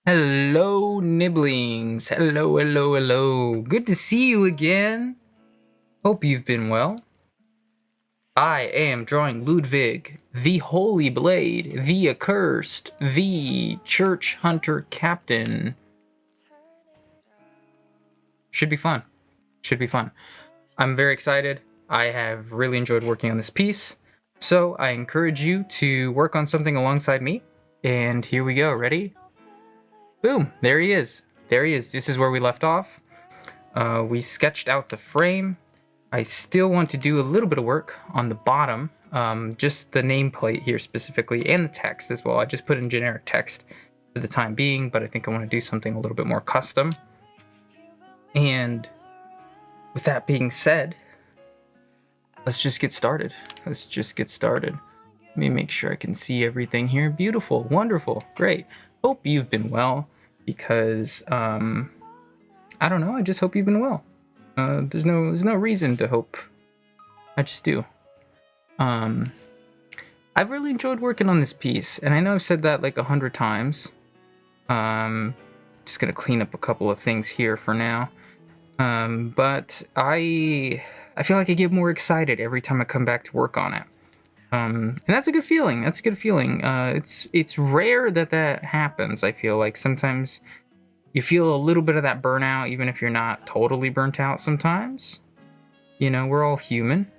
Hello, Nibblings. Hello. Good to see you again. Hope you've been well. I am drawing Ludwig, the Holy Blade, the Accursed, the Church Hunter Captain. Should be fun. I'm very excited. I have really enjoyed working on this piece. So I encourage you to work on something alongside me. And here we go. Ready? Boom, there he is. This is where we left off. We sketched out the frame. I still want to do a little bit of work on the bottom, just the nameplate here specifically, and the text as well. I just put in generic text for the time being, but I think I want to do something a little bit more custom. And with that being said, let's just get started. Let me make sure I can see everything here. Beautiful, wonderful, great. Hope you've been well. Because I don't know, I just hope you've been well. There's no reason to hope. I just do. I've really enjoyed working on this piece, and I know I've said that like 100 times. Just gonna clean up a couple of things here for now. But I feel like I get more excited every time I come back to work on it. And that's a good feeling. It's rare that happens. I feel like sometimes you feel a little bit of that burnout, even if you're not totally burnt out sometimes. You know, we're all human.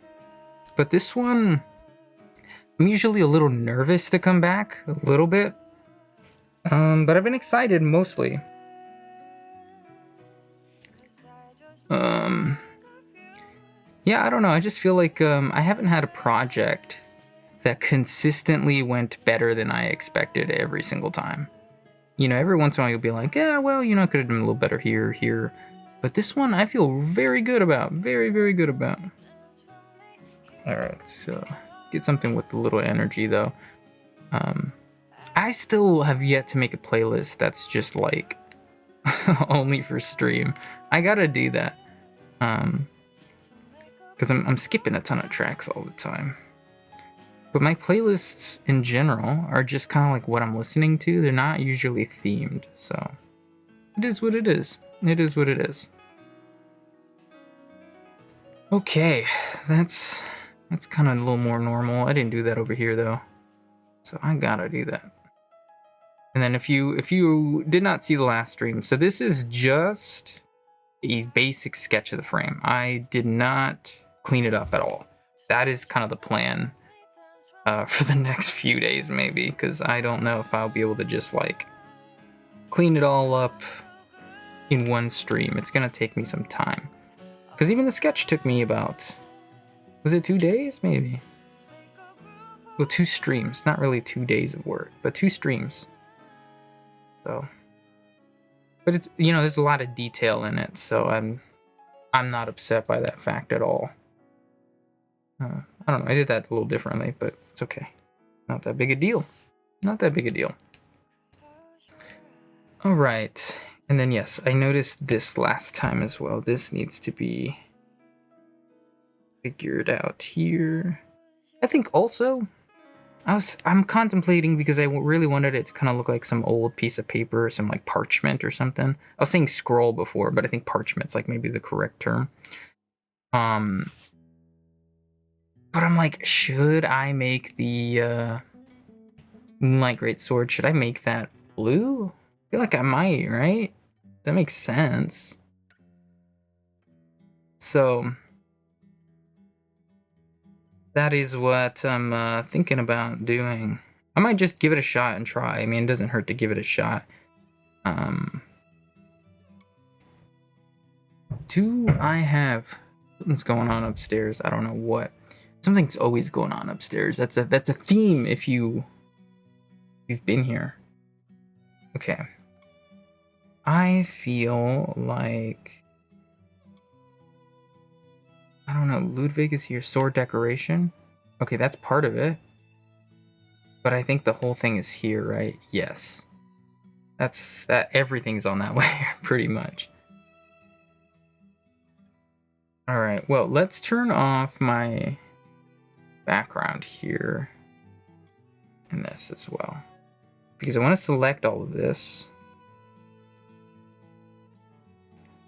But this one, I'm usually a little nervous to come back, a little bit. But I've been excited mostly. Yeah, I don't know. I just feel like I haven't had a project that consistently went better than I expected every single time. You know, every once in a while you'll be like, yeah, well, you know, I could have done a little better here. But this one I feel very good about. Very good about. Alright, so get something with a little energy though. I still have yet to make a playlist that's just like only for stream. I gotta do that. Because I'm skipping a ton of tracks all the time. But my playlists in general are just kind of like what I'm listening to. They're not usually themed, so it is what it is. Okay, that's kind of a little more normal. I didn't do that over here though, so I gotta do that. And then if you did not see the last stream, so this is just a basic sketch of the frame. I did not clean it up at all. That is kind of the plan. For the next few days maybe, because I don't know if I'll be able to just like clean it all up in one stream. It's gonna take me some time, because even the sketch took me about, was it 2 days maybe? Well, 2 streams, not really 2 days of work, but 2 streams. So, but it's, you know, there's a lot of detail in it, so I'm not upset by that fact at all. I don't know, I did that a little differently, but it's okay. Not that big a deal. Alright, and then yes, I noticed this last time as well. This needs to be figured out here. I think also, I'm contemplating, because I really wanted it to kind of look like some old piece of paper, some like parchment or something. I was saying scroll before, but I think parchment's like maybe the correct term. But I'm like, should I make the Moonlight Greatsword? Should I make that blue? I feel like I might, right? That makes sense. So that is what I'm thinking about doing. I might just give it a shot and try. I mean, it doesn't hurt to give it a shot. Do I have something's going on upstairs? I don't know what. Something's always going on upstairs. That's a theme if you've been here. Okay. I feel like, I don't know, Ludwig is here. Sword decoration. Okay, that's part of it. But I think the whole thing is here, right? Yes. That everything's on that layer, pretty much. Alright, well, let's turn off my background here and this as well, because I want to select all of this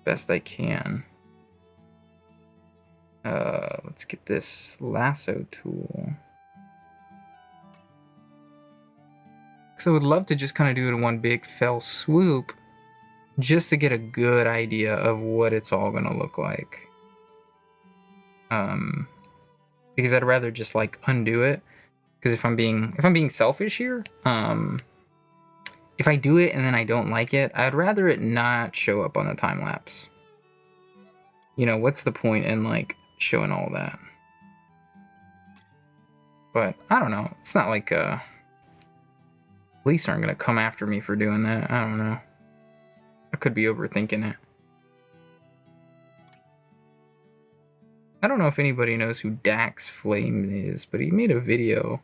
best I can. Let's get this lasso tool. So I would love to just kind of do it in one big fell swoop, just to get a good idea of what it's all gonna look like. Because I'd rather just like undo it. Because if I'm being selfish here, if I do it and then I don't like it, I'd rather it not show up on the time lapse. You know, what's the point in like showing all that? But I don't know. It's not like police aren't gonna come after me for doing that. I don't know. I could be overthinking it. I don't know if anybody knows who Dax Flame is, but he made a video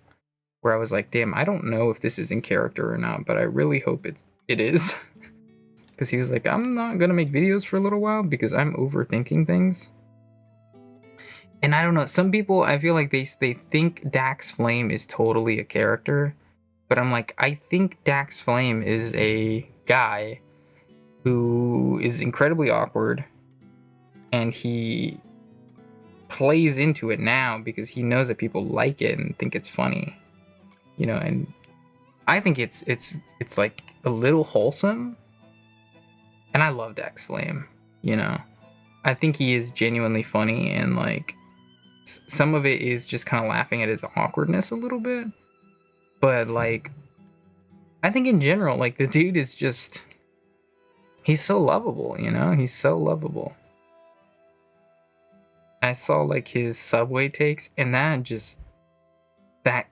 where I was like, damn, I don't know if this is in character or not, but I really hope it is. Because he was like, I'm not going to make videos for a little while because I'm overthinking things. And I don't know, some people, I feel like they think Dax Flame is totally a character. But I'm like, I think Dax Flame is a guy who is incredibly awkward. And he plays into it now because he knows that people like it and think it's funny. You know, and I think it's like a little wholesome. And I love Dax Flame, you know. I think he is genuinely funny, and like some of it is just kind of laughing at his awkwardness a little bit. But like I think in general, like the dude is just, he's so lovable, you know? He's so lovable. I saw like his subway takes, and that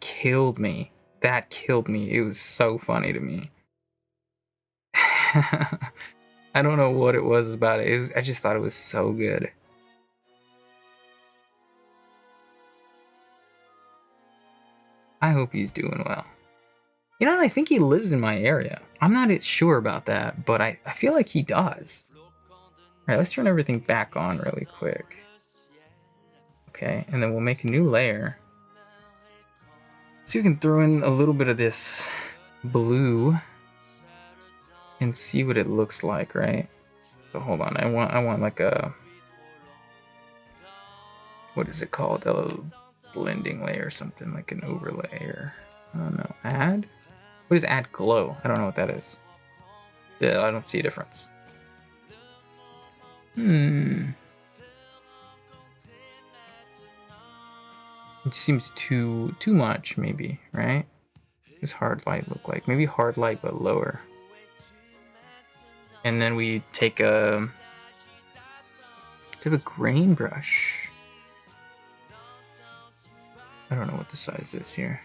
killed me. That killed me. It was so funny to me. I don't know what it was about it. I just thought it was so good. I hope he's doing well. You know, I think he lives in my area. I'm not sure about that, but I feel like he does. Alright, let's turn everything back on really quick. Okay, and then we'll make a new layer. So you can throw in a little bit of this blue and see what it looks like, right? So hold on, I want like a, what is it called? A blending layer or something, like an overlay, or I don't know. Add? What is add glow? I don't know what that is. I don't see a difference. It seems too much, maybe, right? What does hard light look like? Maybe hard light but lower. And then we take a grain brush. I don't know what the size is here.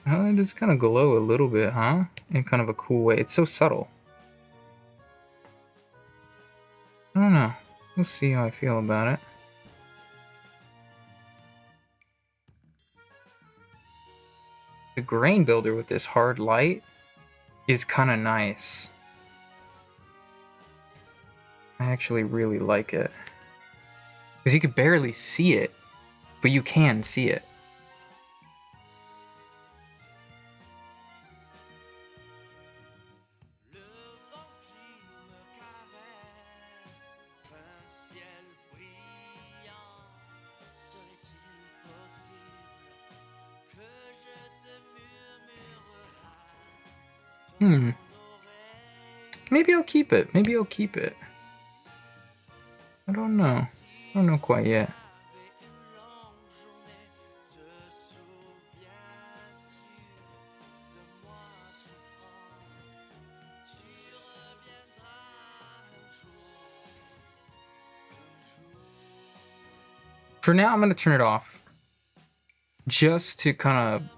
Oh, it does kind of glow a little bit, huh? In kind of a cool way. It's so subtle. I don't know. We'll see how I feel about it. The grain builder with this hard light is kind of nice. I actually really like it. Because you could barely see it, but you can see it. Maybe I'll keep it. Maybe I'll keep it. I don't know. I don't know quite yet. For now, I'm going to turn it off. Just to kind of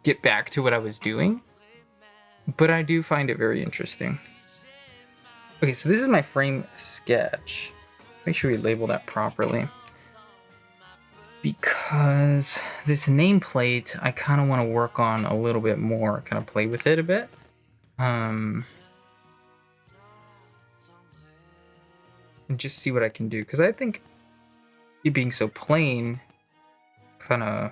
get back to what I was doing. But I do find it very interesting. Okay, so this is my frame sketch. Make sure we label that properly. Because this nameplate, I kind of want to work on a little bit more. Kind of play with it a bit. And just see what I can do. Because I think it being so plain kind of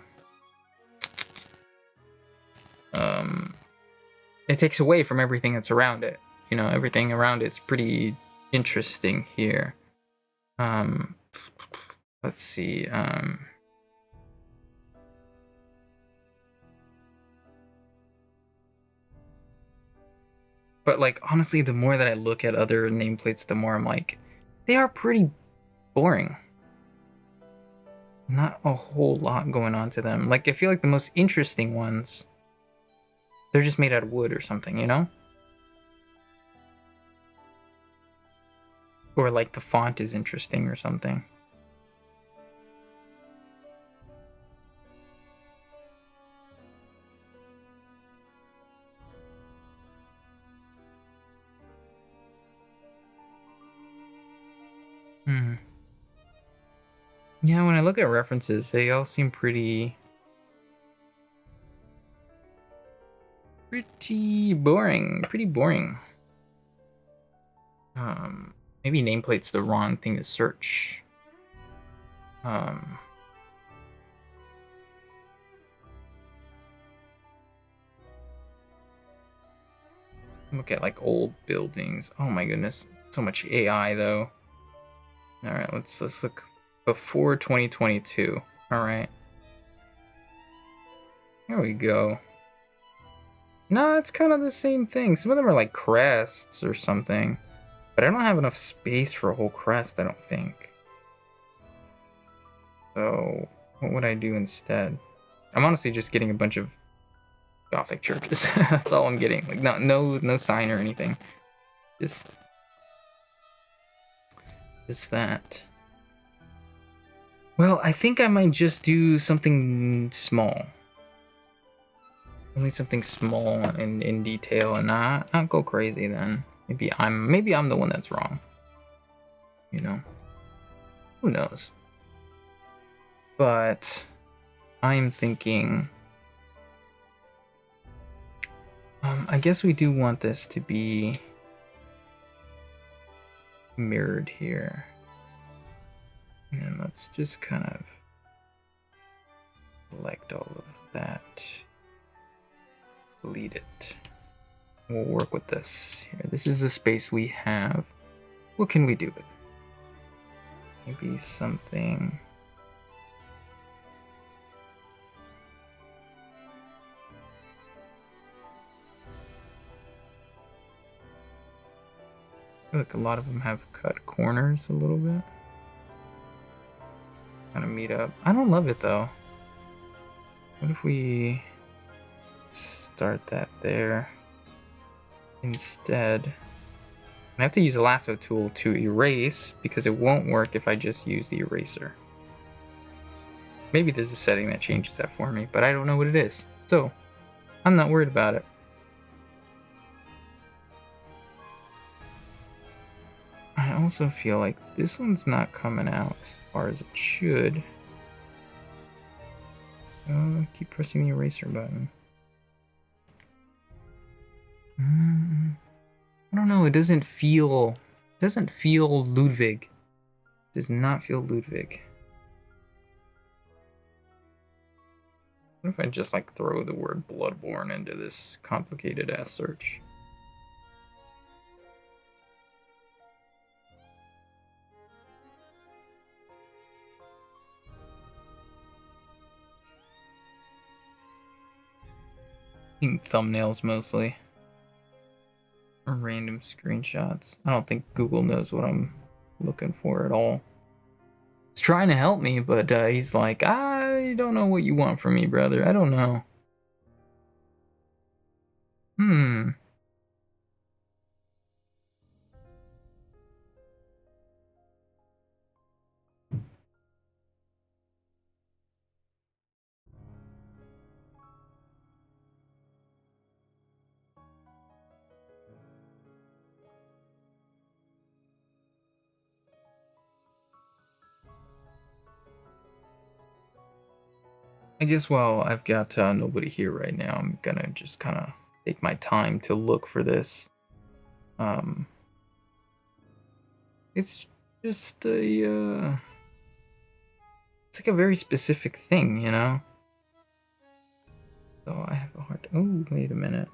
it takes away from everything that's around it. You know, everything around it's pretty interesting here. Let's see. But like honestly, the more that I look at other nameplates, the more I'm like, they are pretty boring. Not a whole lot going on to them. Like I feel like the most interesting ones, they're just made out of wood or something, you know? Or like the font is interesting or something. Yeah, when I look at references, they all seem pretty boring. Pretty boring. Maybe nameplate's the wrong thing to search. Look at like old buildings. Oh my goodness, so much AI though. All right, let's look before 2022. All right, here we go. No, it's kind of the same thing. Some of them are like crests or something, but I don't have enough space for a whole crest, I don't think. So what would I do instead? I'm honestly just getting a bunch of Gothic churches. That's all I'm getting. Like no sign or anything. Just that. Well, I think I might just do something small. Only something small and in detail, and not go crazy. Then maybe I'm the one that's wrong. You know, who knows? But I'm thinking. I guess we do want this to be mirrored here. And let's just kind of select all of that. Delete it. We'll work with this here. This is the space we have. What can we do with it? Maybe something. I feel like a lot of them have cut corners a little bit. Kind of meet up. I don't love it though. What if we start that there instead? I have to use a lasso tool to erase because it won't work if I just use the eraser. Maybe there's a setting that changes that for me, but I don't know what it is. So I'm not worried about it. I also feel like this one's not coming out as far as it should. Keep pressing the eraser button. I don't know, it doesn't feel Ludwig. It does not feel Ludwig. What if I just like throw the word Bloodborne into this complicated ass search? Thumbnails mostly. Or random screenshots. I don't think Google knows what I'm looking for at all. He's trying to help me, but he's like, I don't know what you want from me, brother. I don't know. I guess while I've got nobody here right now, I'm gonna just kind of take my time to look for this. It's just a, it's like a very specific thing, you know? So I have a hard, oh, wait a minute.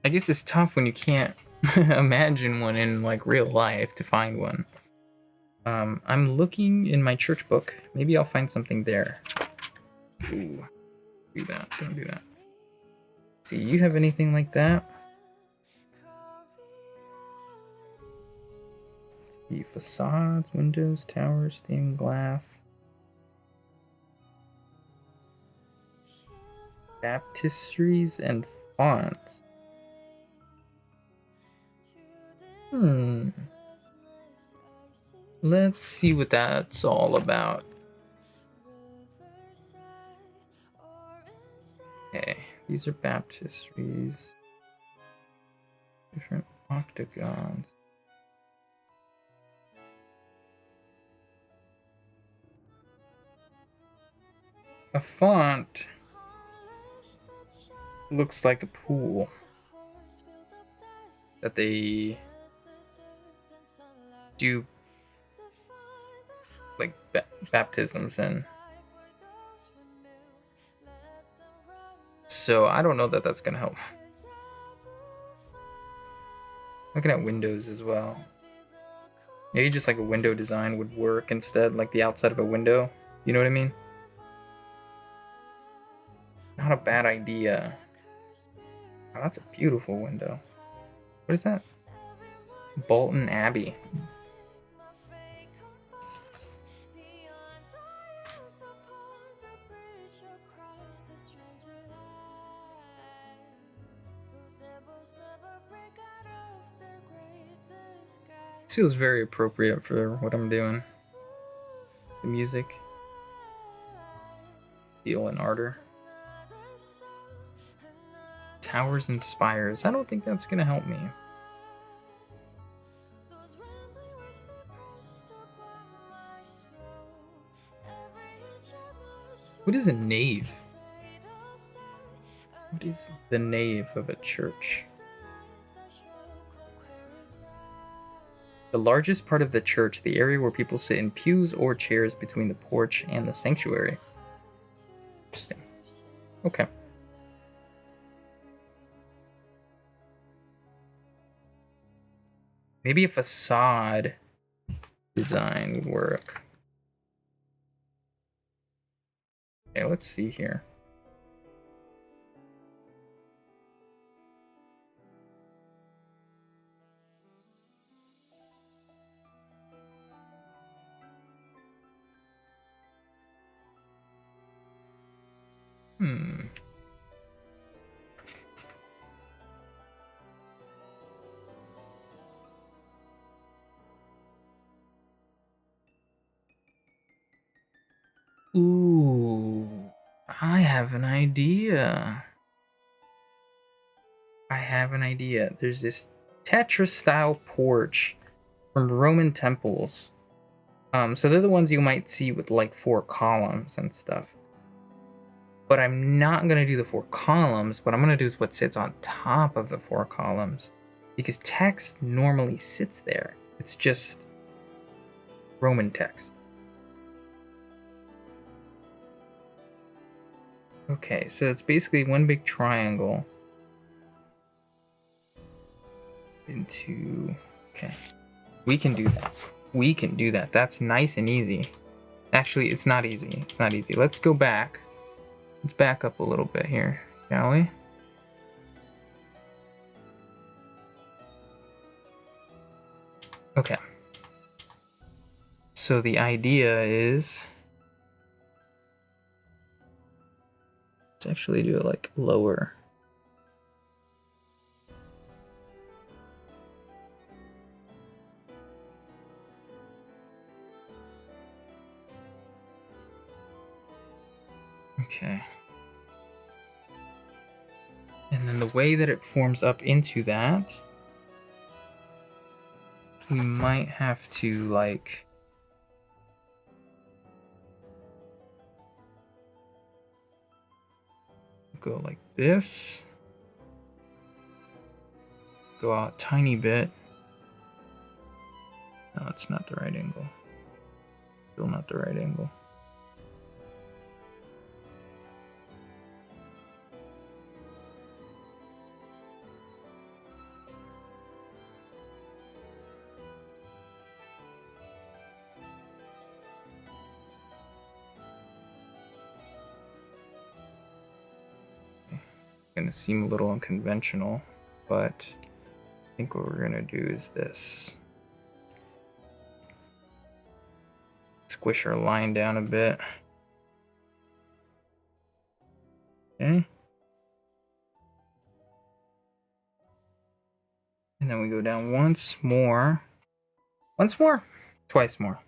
I guess it's tough when you can't imagine one in like real life to find one. I'm looking in my church book. Maybe I'll find something there. Ooh, do that. Don't do that. See, you have anything like that? Let's see, facades, windows, towers, stained glass. Baptistries and fonts. Let's see what that's all about. Okay, these are baptistries. Different octagons. A font looks like a pool that they do like baptisms in. So I don't know that that's gonna help. Looking at windows as well. Maybe just like a window design would work instead, like the outside of a window. You know what I mean? Not a bad idea. Oh, that's a beautiful window. What is that? Bolton Abbey. This feels very appropriate for what I'm doing. The music. Steel and ardor. Towers and spires. I don't think that's gonna help me. What is a nave? What is the nave of a church? The largest part of the church, the area where people sit in pews or chairs between the porch and the sanctuary. Interesting. Okay. Maybe a facade design would work. Okay, let's see here. Ooh, I have an idea. There's this Tetris-style porch from Roman temples. So they're the ones you might see with like 4 columns and stuff. But I'm not gonna do the 4 columns. What I'm gonna do is what sits on top of the 4 columns, because text normally sits there. It's just Roman text. Okay, so it's basically one big triangle into... Okay, we can do that. We can do that. That's nice and easy. Actually, it's not easy. It's not easy. Let's go back. Let's back up a little bit here, shall we? Okay. So the idea is... Let's actually do it like lower. Okay. And then the way that it forms up into that, we might have to like... go like this. Go out a tiny bit. No, it's not the right angle. Still not the right angle. Gonna seem a little unconventional, but I think what we're gonna do is this. Squish our line down a bit. Okay. And then we go down once more. Once more? Twice more.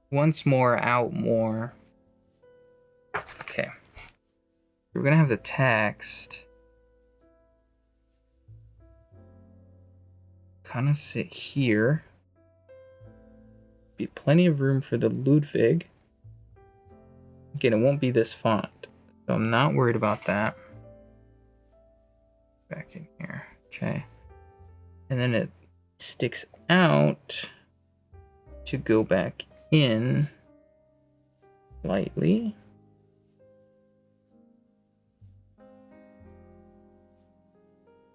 Once more, out more. Okay. We're gonna have the text kind of sit here. Be plenty of room for the Ludwig. Again, it won't be this font, so I'm not worried about that. Back in here. Okay. And then it sticks out to go back in slightly.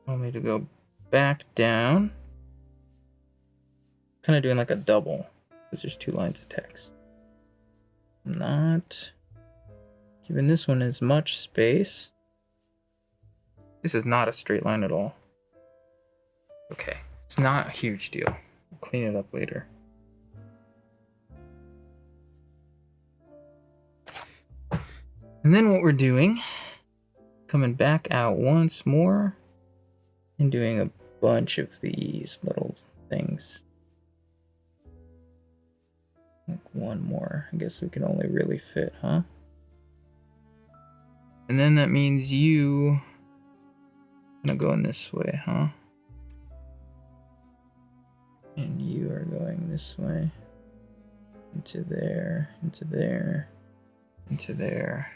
Only to go back down. Kind of doing like a double because there's two lines of text. I'm not giving this one as much space. This is not a straight line at all. Okay, it's not a huge deal. I'll clean it up later. And then what we're doing, coming back out once more and doing a bunch of these little things. Like one more. I guess we can only really fit, huh? And then that means you gonna go in this way, huh? And you are going this way. Into there, into there, into there,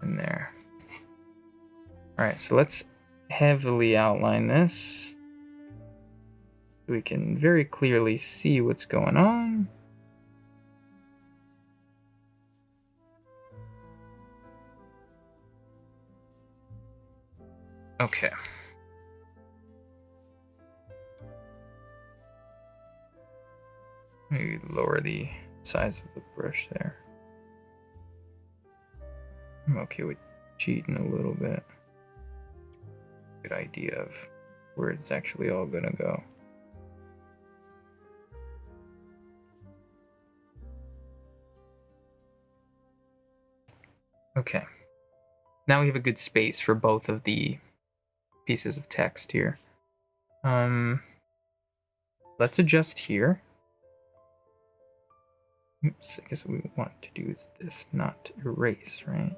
and there. Alright, so let's heavily outline this. We can very clearly see what's going on. Okay. Maybe lower the size of the brush there. I'm okay with cheating a little bit. Good idea of where it's actually all gonna go. Okay. Now we have a good space for both of the pieces of text here. Let's adjust here. Oops, I guess what we want to do is this, not erase, right?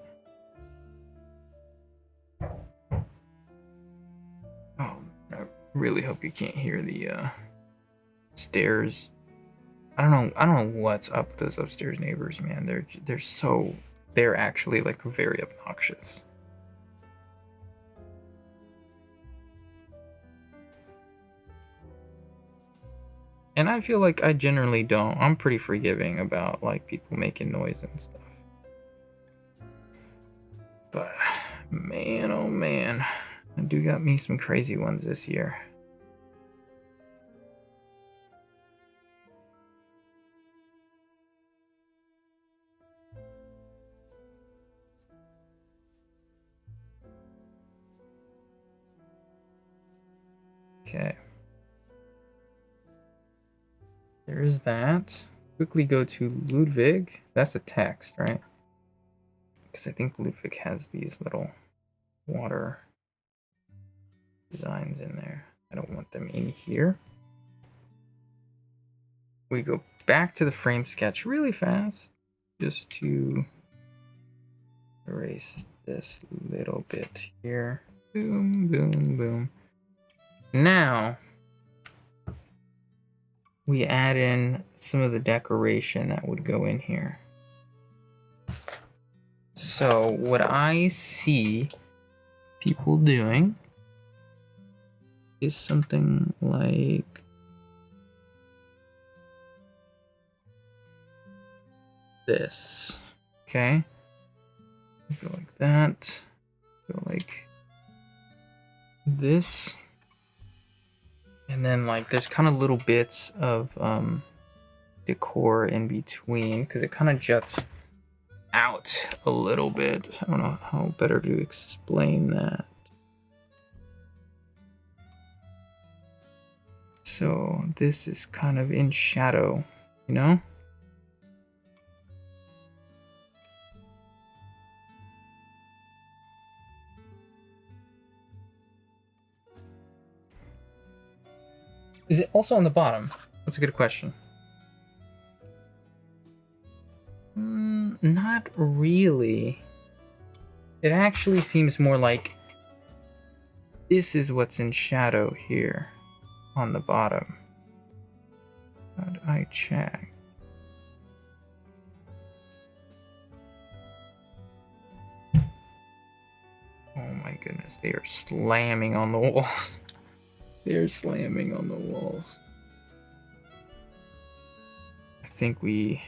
Oh, I really hope you can't hear the stairs. I don't know what's up with those upstairs neighbors, man. They're actually like very obnoxious. And I feel like I generally don't. I'm pretty forgiving about like people making noise and stuff. But man, oh man, I do got me some crazy ones this year. Okay. There is that. Quickly go to Ludwig. That's the text, right? Because I think Ludwig has these little water designs in there. I don't want them in here. We go back to the frame sketch really fast just to erase this little bit here. Boom, boom, boom. Now we add in some of the decoration that would go in here. So what I see people doing is something like this. Okay. Go like that. Go like this. And then like there's kind of little bits of decor in between because it kind of juts out a little bit. I don't know how better to explain that. So this is kind of in shadow, you know? Is it also on the bottom? That's a good question. Not really. It actually seems more like this is what's in shadow here on the bottom. How do I check? Oh my goodness, they are slamming on the walls. They're slamming on the walls. I think we...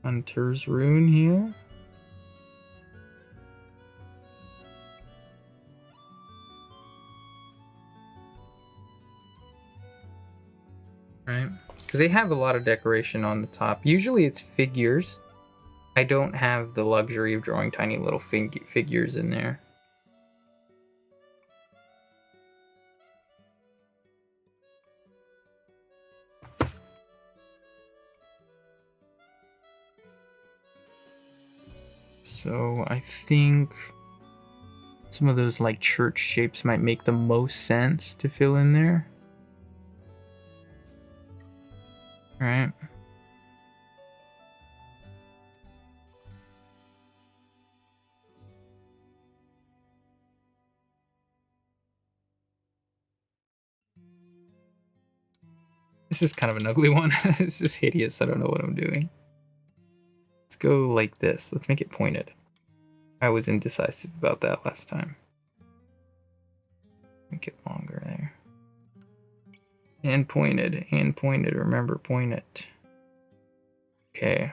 Hunter's Rune here. Right? Because they have a lot of decoration on the top. Usually it's figures. I don't have the luxury of drawing tiny little figures in there. So I think some of those like church shapes might make the most sense to fill in there. All right. This is kind of an ugly one. This is hideous. I don't know what I'm doing. Let's go like this. Let's make it pointed. I was indecisive about that last time. Make it longer there. And pointed, and pointed. Remember, point it. Okay.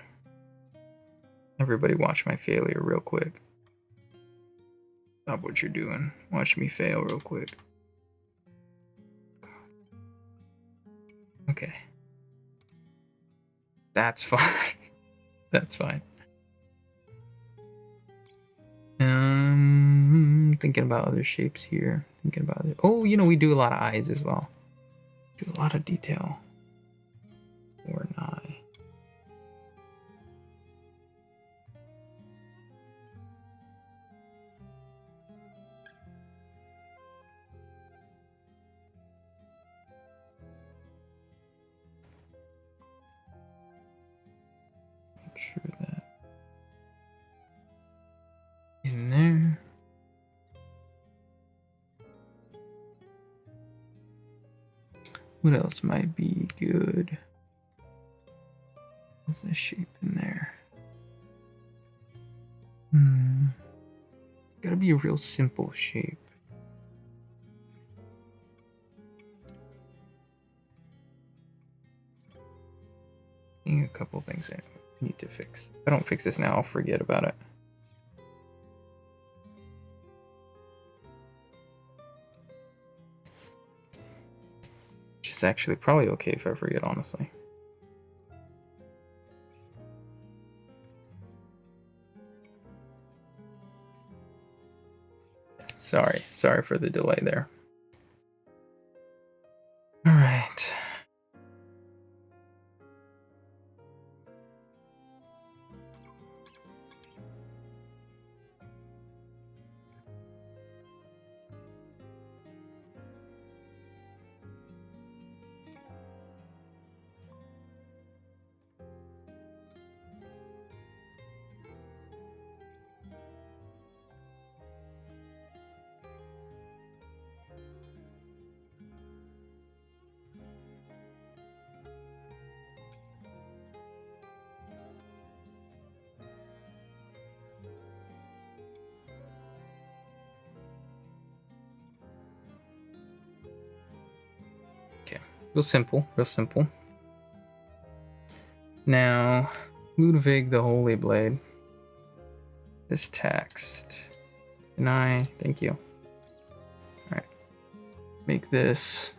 Everybody watch my failure real quick. Stop what you're doing. Watch me fail real quick. Okay. That's fine. That's fine. Thinking about other shapes here. Thinking about it. Oh, you know, we do a lot of eyes as well. Do a lot of detail. Or an eye. Make sure that in there. What else might be good? What's the shape in there? Gotta be a real simple shape. A couple things I need to fix. If I don't fix this now, I'll forget about it. Which is actually probably okay if I forget, honestly. Sorry for the delay there. All right. Real simple, real simple. Now, Ludwig the Holy Blade. This text. Deny. Thank you. Alright. Make this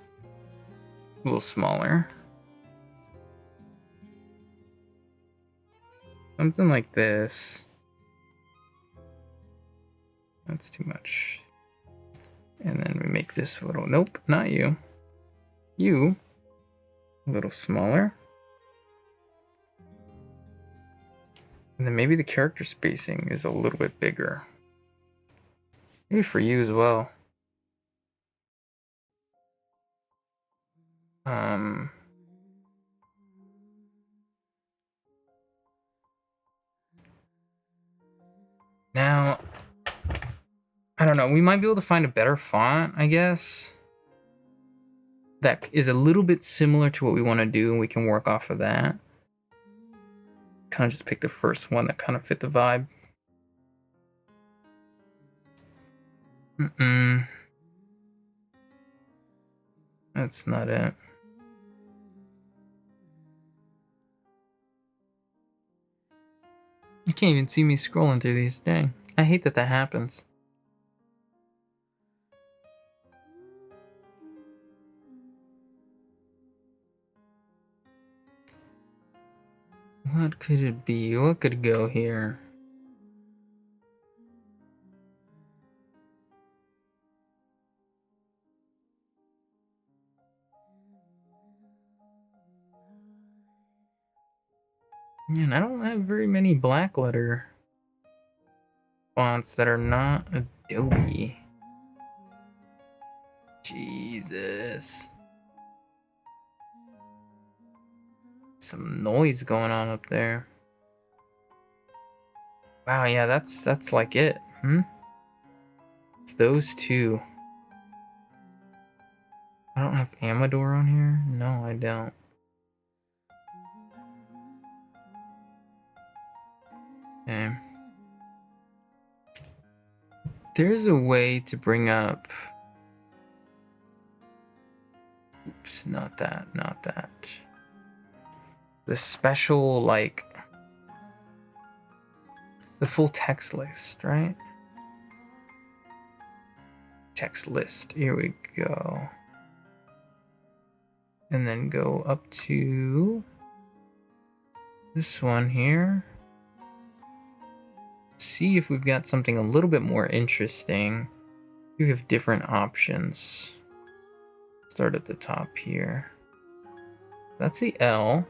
a little smaller. Something like this. That's too much. And then we make this a little, nope, not you. You, a little smaller. And then maybe the character spacing is a little bit bigger. Maybe for you as well. Now, I don't know, we might be able to find a better font, I guess, that is a little bit similar to what we want to do, and we can work off of that. Kind of just pick the first one that kind of fit the vibe. That's not it. You can't even see me scrolling through these. Dang. I hate that that happens. What could it be? What could go here? Man, I don't have very many black letter fonts that are not Adobe. Jesus. Some noise going on up there. Wow, yeah, that's like it. It's those two. I don't have Amador on here? No, I don't. Okay. There's a way to bring up... Oops, not that, not that. The special, like... The full text list, right? Text list, here we go. And then go up to... this one here. See if we've got something a little bit more interesting. We have different options. Start at the top here. That's the L.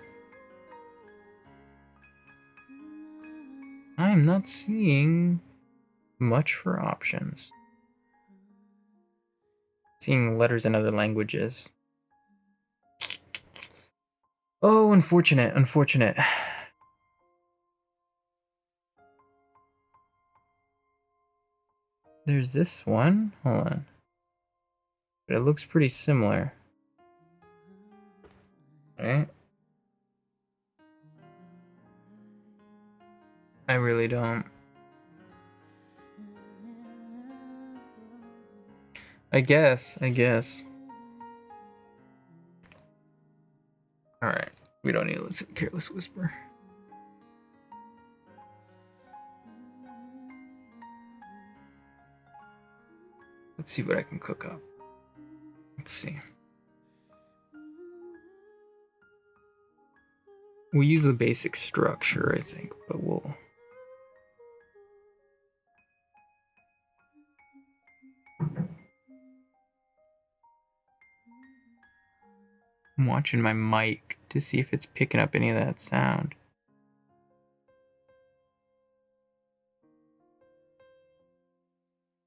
I'm not seeing much for options. Seeing letters in other languages. Oh, unfortunate, unfortunate. There's this one. Hold on. But it looks pretty similar. Right? I really don't. I guess. Alright. We don't need to listen to Careless Whisper. Let's see what I can cook up. Let's see. We'll use the basic structure, I think, but we'll... I'm watching my mic to see if it's picking up any of that sound.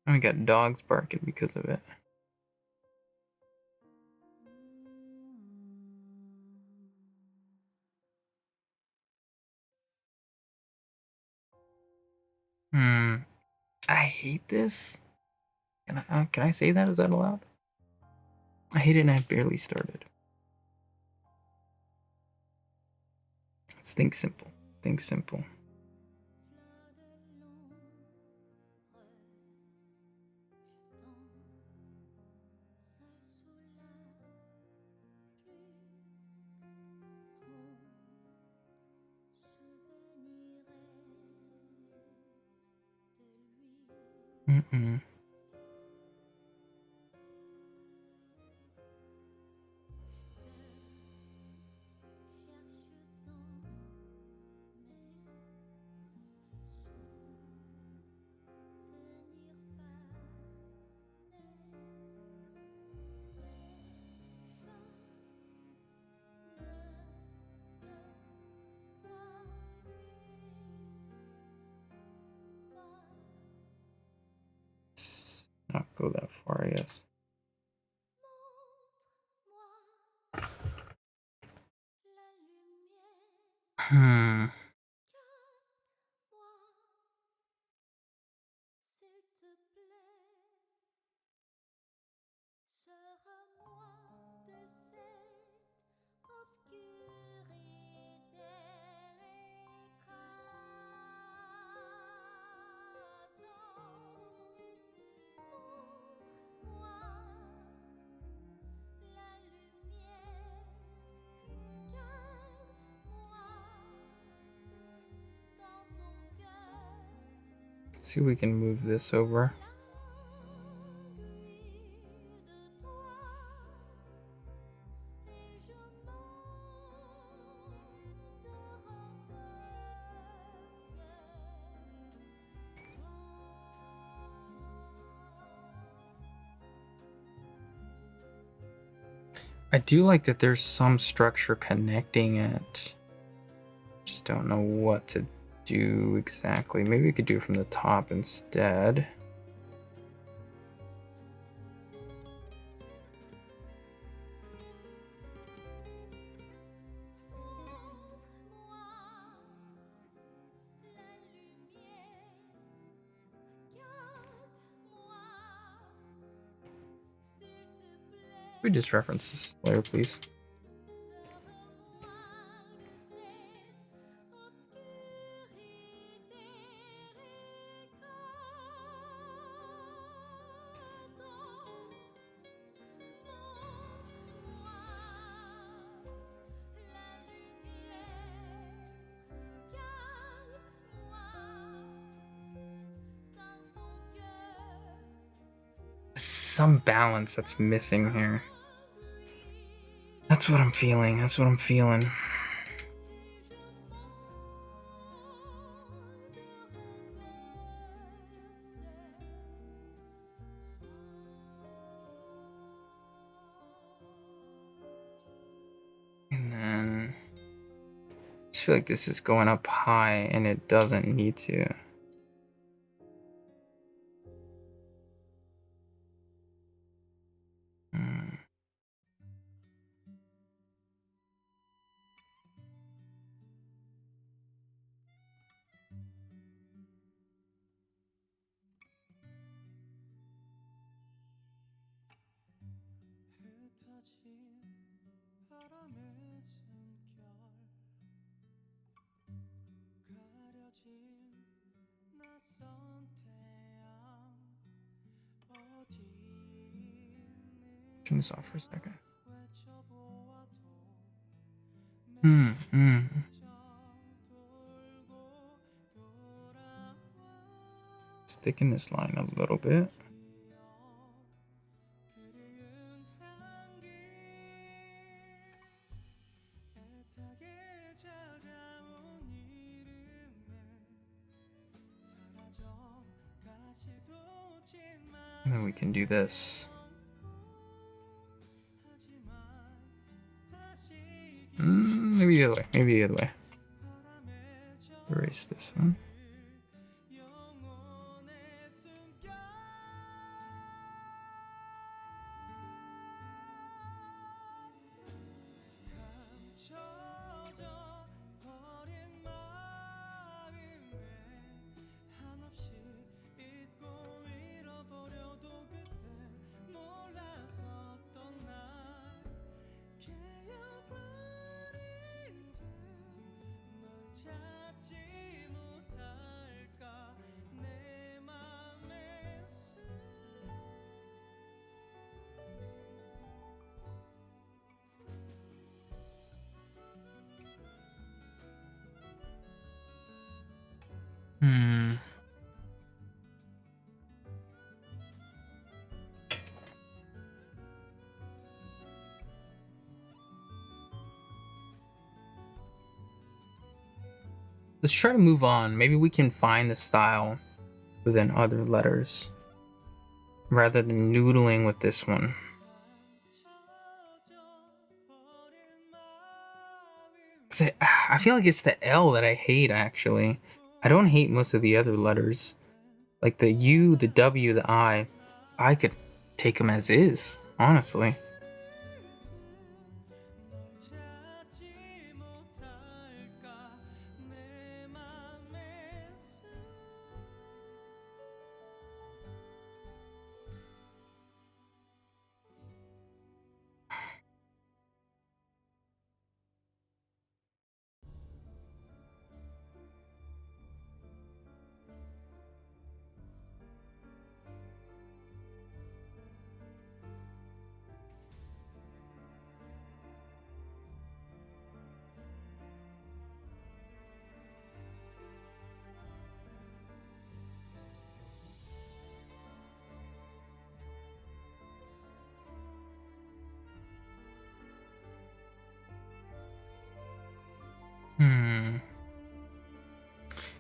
We got dogs barking because of it. I hate this. Can I say that? Is that allowed? I hate it and I barely started. Let's think simple. Think simple. Mm-hmm. Not go that far, I guess. Hmm. Let's see if we can move this over. I do like that there's some structure connecting it. Just don't know what to do exactly. Maybe we could do it from the top instead. We just reference this layer, please. Some balance that's missing here. That's what I'm feeling. That's what I'm feeling. And then I just feel like this is going up high and it doesn't need to. Turn this off for a second. Thicken this line a little bit. And then we can do this. Maybe the other way. Maybe the other way. Erase this one. let's try to move on. Maybe we can find the style within other letters rather than noodling with this one. I feel like it's the L that I hate, actually. I don't hate most of the other letters. Like the U, the W, the I could take them as is, honestly.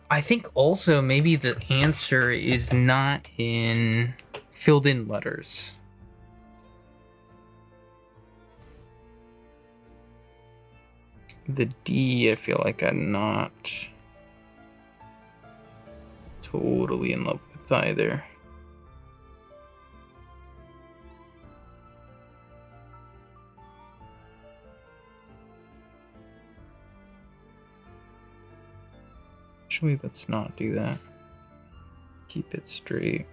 I think also maybe the answer is not in filled in letters. The D, I feel like I'm not totally in love with either. Actually, let's not do that. Keep it straight.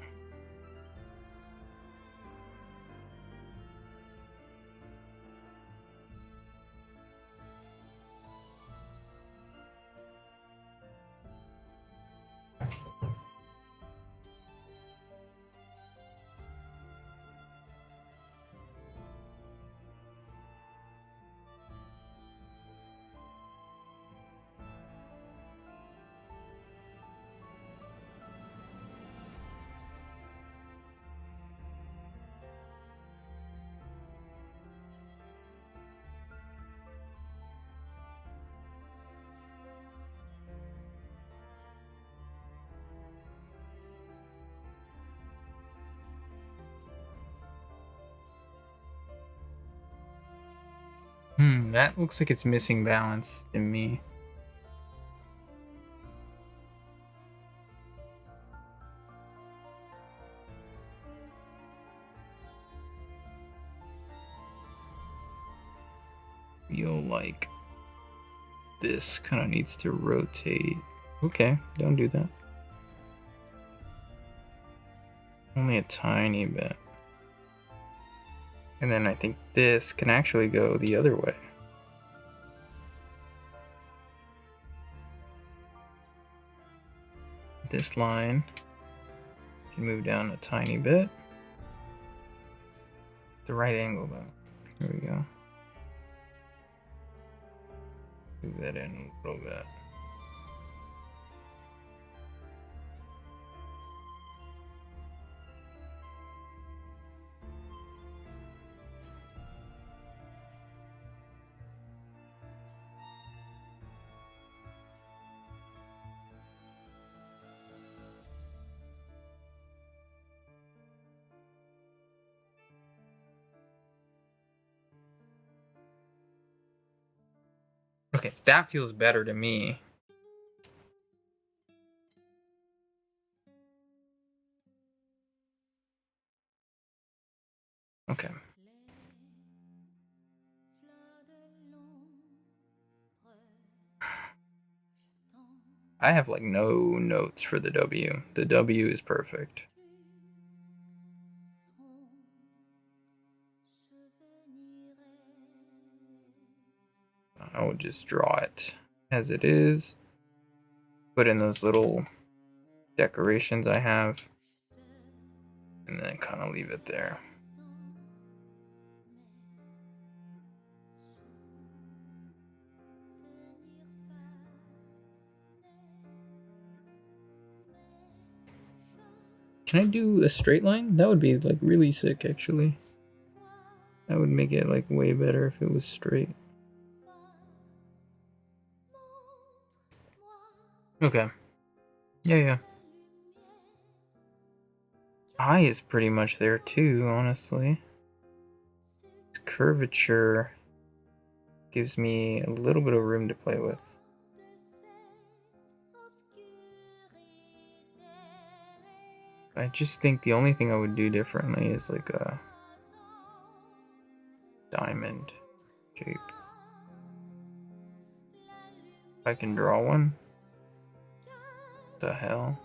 That looks like it's missing balance to me. Feel like this kind of needs to rotate. Okay, don't do that. Only a tiny bit. And then I think this can actually go the other way. This line can move down a tiny bit. The right angle though. Here we go. Move that in a little bit. Okay, that feels better to me. Okay. I have like no notes for the W. The W is perfect. I would just draw it as it is. Put in those little decorations I have. And then kind of leave it there. Can I do a straight line? That would be like really sick, actually. That would make it like way better if it was straight. Okay. Yeah, yeah. Eye is pretty much there too, honestly. Curvature gives me a little bit of room to play with. I just think the only thing I would do differently is like a diamond shape. I can draw one. What the hell?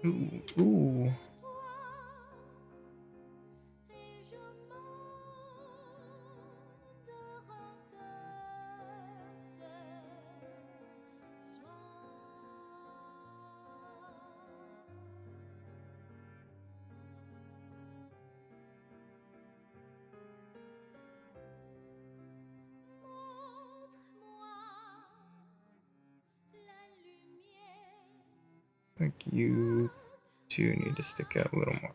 Ooh, ooh. I think you two need to stick out a little more.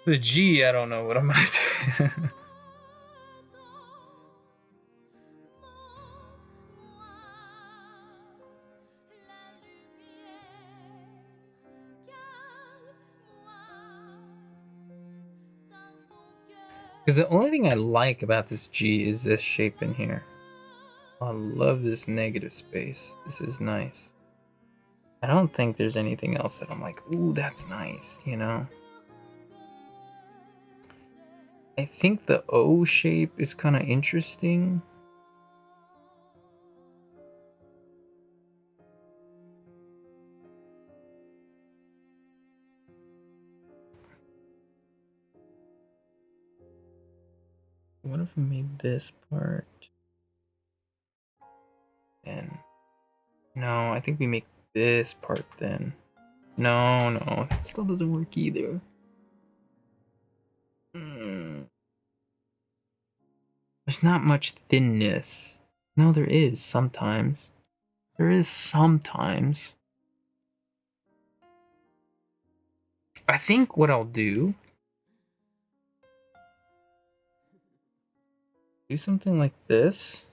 The G, I don't know what I'm gonna do. Because the only thing I like about this G is this shape in here. I love this negative space. This is nice. I don't think there's anything else that I'm like, ooh, that's nice, you know? I think the O shape is kind of interesting. What if we made this part? Then. No, I think we make this part then. No, that still doesn't work either. There's not much thinness. No, there is sometimes. There is sometimes. I think what I'll do something like this.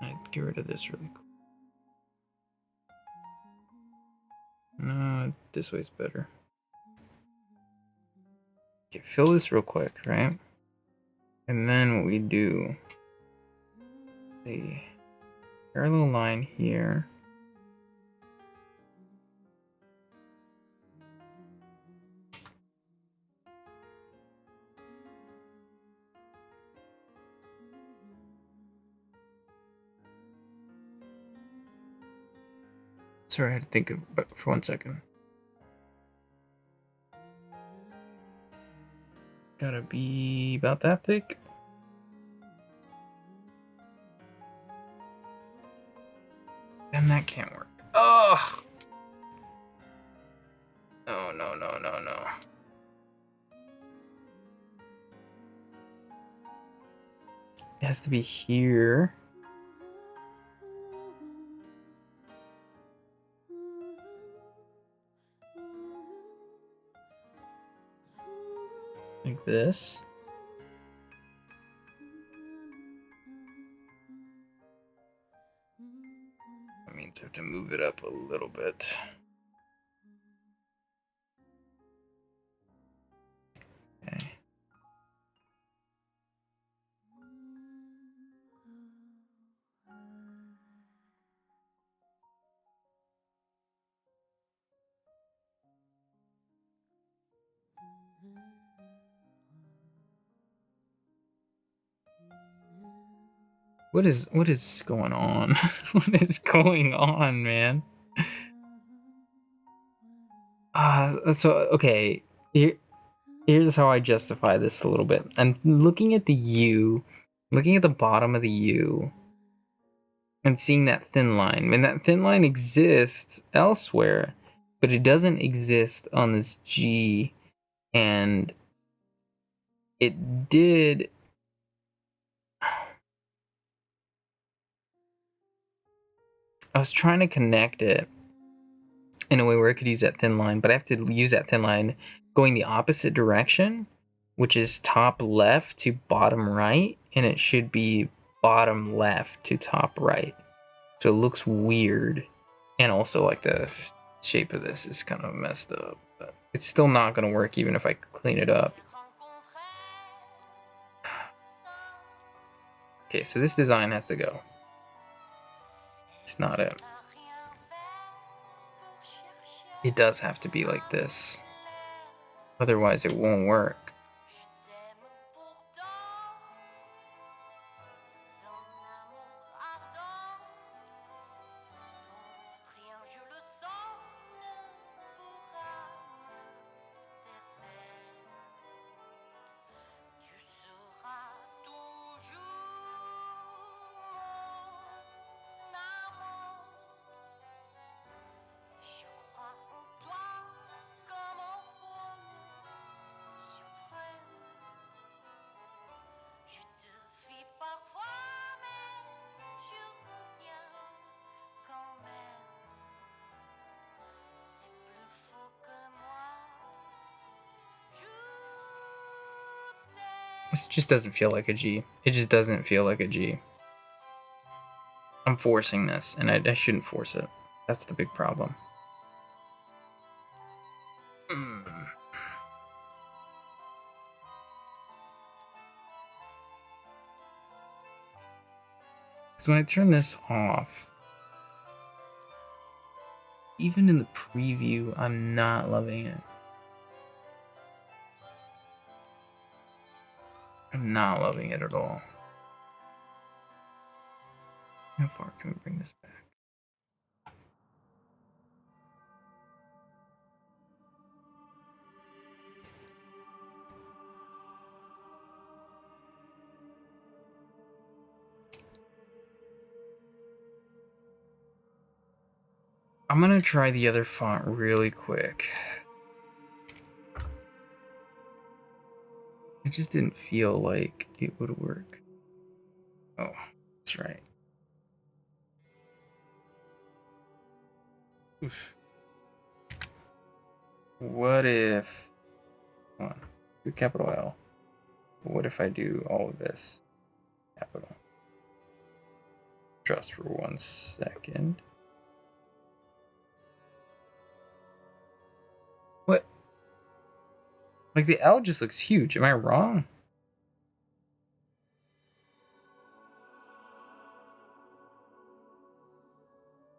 I'd get rid of this really quick. No, this way's better. Okay, fill this real quick, right? And then what we do, a parallel line here. Sorry, I had to think of it for 1 second. Gotta be about that thick. And that can't work. Oh! No. It has to be here. Like this. That means I have to move it up a little bit. Okay. What is going on? What is going on, man? So okay, here's how I justify this a little bit. I'm looking at the U, looking at the bottom of the U. and seeing that thin line. And that thin line exists elsewhere, but it doesn't exist on this G. And it did. I was trying to connect it in a way where I could use that thin line, but I have to use that thin line going the opposite direction, which is top left to bottom right, and it should be bottom left to top right. So it looks weird. And also, like, the shape of this is kind of messed up, but it's still not going to work even if I clean it up. Okay, so this design has to go. It's not it. It does have to be like this. Otherwise, it won't work. This just doesn't feel like a G. It just doesn't feel like a G. I'm forcing this, and I shouldn't force it. That's the big problem. So when I turn this off, even in the preview, I'm not loving it. I'm not loving it at all. How far can we bring this back? I'm gonna try the other font really quick. It just didn't feel like it would work. Oh, that's right. Oof. What if... Hold on. Do capital L. What if I do all of this capital? Just for 1 second. What? Like, the L just looks huge. Am I wrong?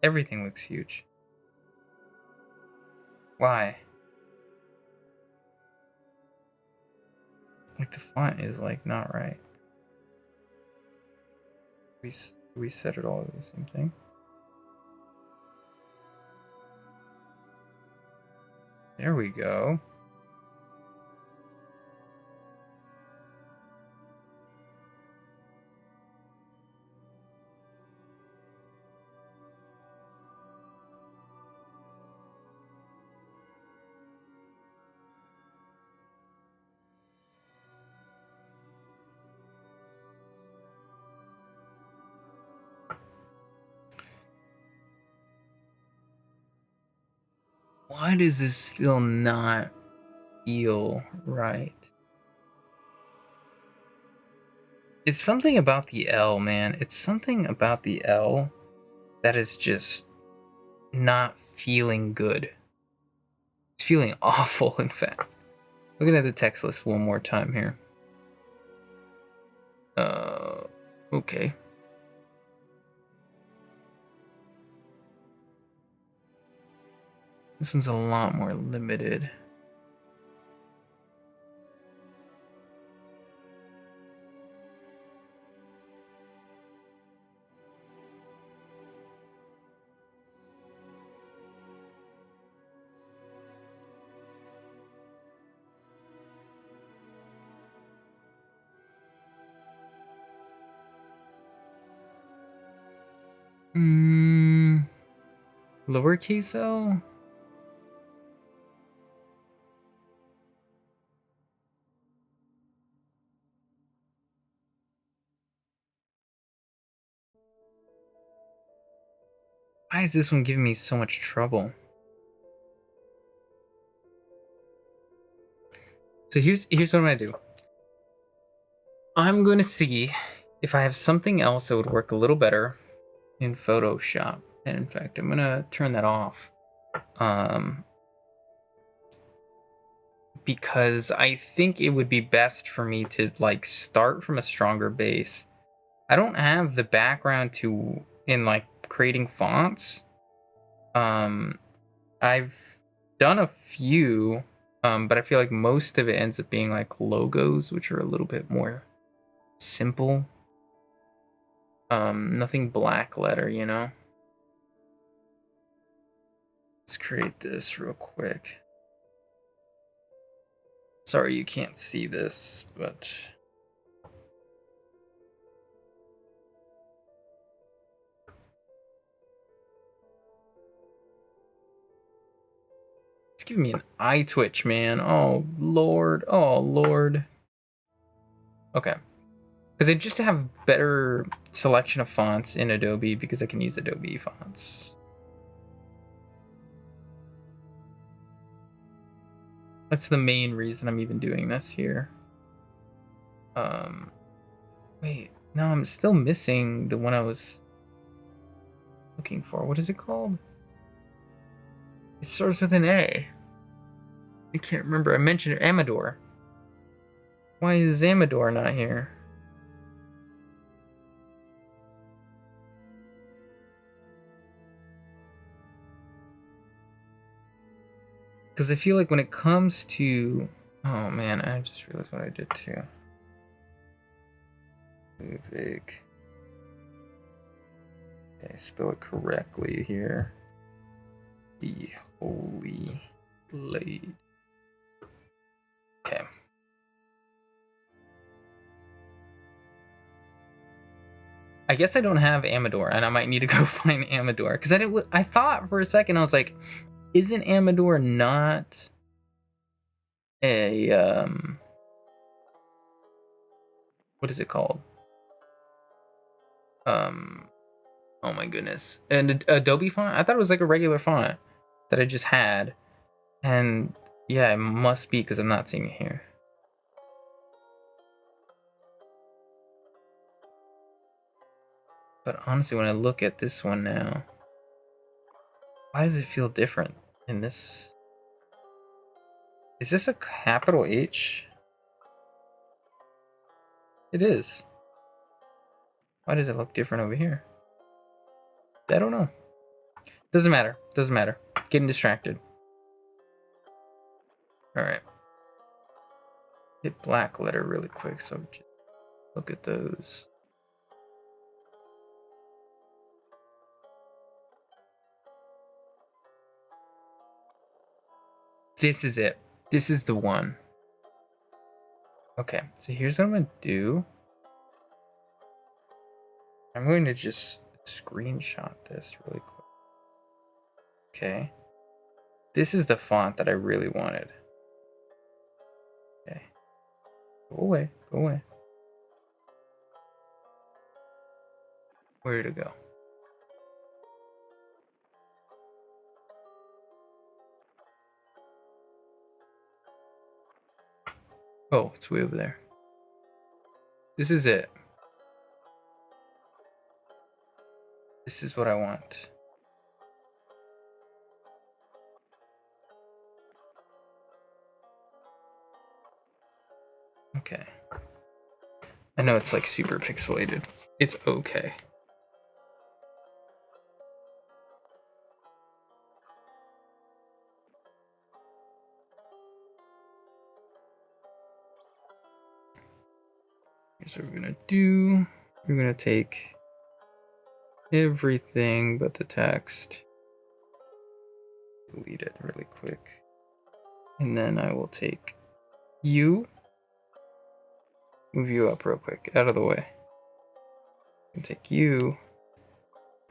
Everything looks huge. Why? Like, the font is, like, not right. We set it all to the same thing. There we go. Why does this still not feel right? It's something about the L, man. It's something about the L that is just not feeling good. It's feeling awful, in fact. Looking at the text list one more time here. Okay. This one's a lot more limited. Lowercase L? Why is this one giving me so much trouble? So here's what I'm gonna do. I'm gonna see if I have something else that would work a little better in Photoshop. And in fact, I'm gonna turn that off. Because I think it would be best for me to like start from a stronger base. I don't have the background in like creating fonts. I've done a few, but I feel like most of it ends up being like logos, which are a little bit more simple. Nothing black letter, you know? Let's create this real quick. Sorry you can't see this, but it's giving me an eye twitch, man. Oh, Lord. Oh, Lord. Okay. Because I just have better selection of fonts in Adobe because I can use Adobe fonts. That's the main reason I'm even doing this here. Wait, no, I'm still missing the one I was looking for. What is it called? It starts with an A. I can't remember. I mentioned it. Amador. Why is Amador not here? Because I feel like when it comes to... Oh man, I just realized what I did too. Ludwig. Okay, spell it correctly here. The Holy Blade. Okay. I guess I don't have Amador, and I might need to go find Amador. Because I thought for a second, I was like, isn't Amador not a... what is it called? Oh my goodness. An Adobe font? I thought it was like a regular font that I just had. And yeah, it must be because I'm not seeing it here. But honestly, when I look at this one now, why does it feel different in this? Is this a capital H? It is. Why does it look different over here? I don't know. Doesn't matter. Doesn't matter. Getting distracted. All right. Hit black letter really quick. So just look at those. This is it. This is the one. Okay. So here's what I'm going to do. I'm going to just screenshot this really quick. Okay. This is the font that I really wanted. Okay. Go away. Go away. Where to go? Oh, it's way over there. This is it. This is what I want. Okay. I know it's like super pixelated. It's okay. Here's what we're gonna do. We're gonna take everything but the text. Delete it really quick. And then I will take you. Move you up real quick, out of the way. And take you.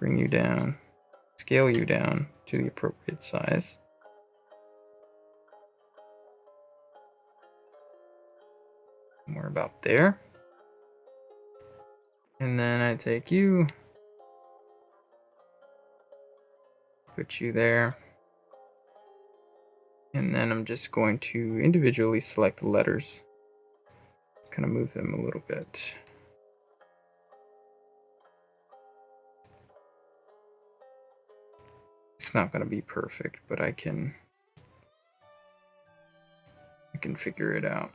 bring you down, scale you down to the appropriate size. More about there. And then I take you, put you there. And then I'm just going to individually select the letters, kind of move them a little bit. It's not going to be perfect, but I can figure it out.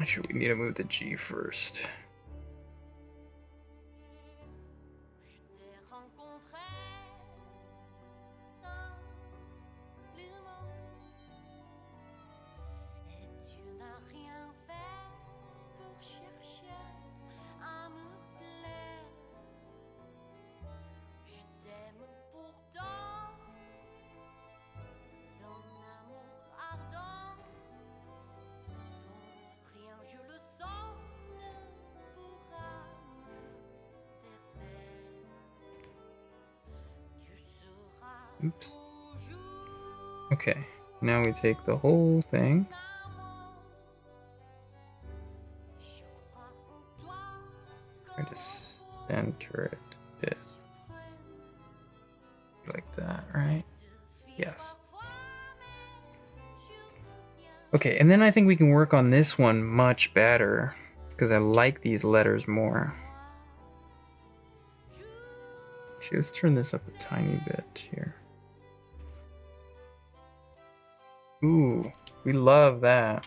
Actually, we need to move the G first. Oops. Okay, now we take the whole thing. Try to center it a bit. Like that, right? Yes. Okay, and then I think we can work on this one much better because I like these letters more. Actually, let's turn this up a tiny bit here. Ooh, we love that.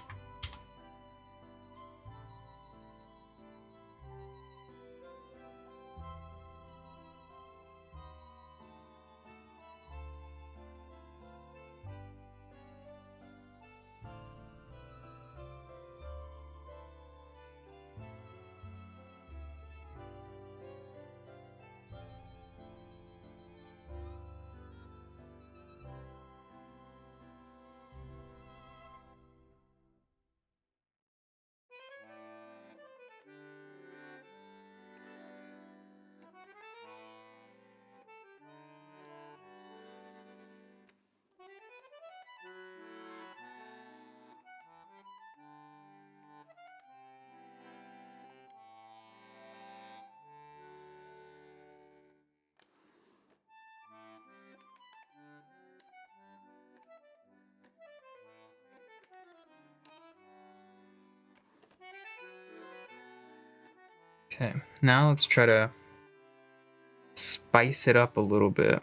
Okay, now let's try to spice it up a little bit.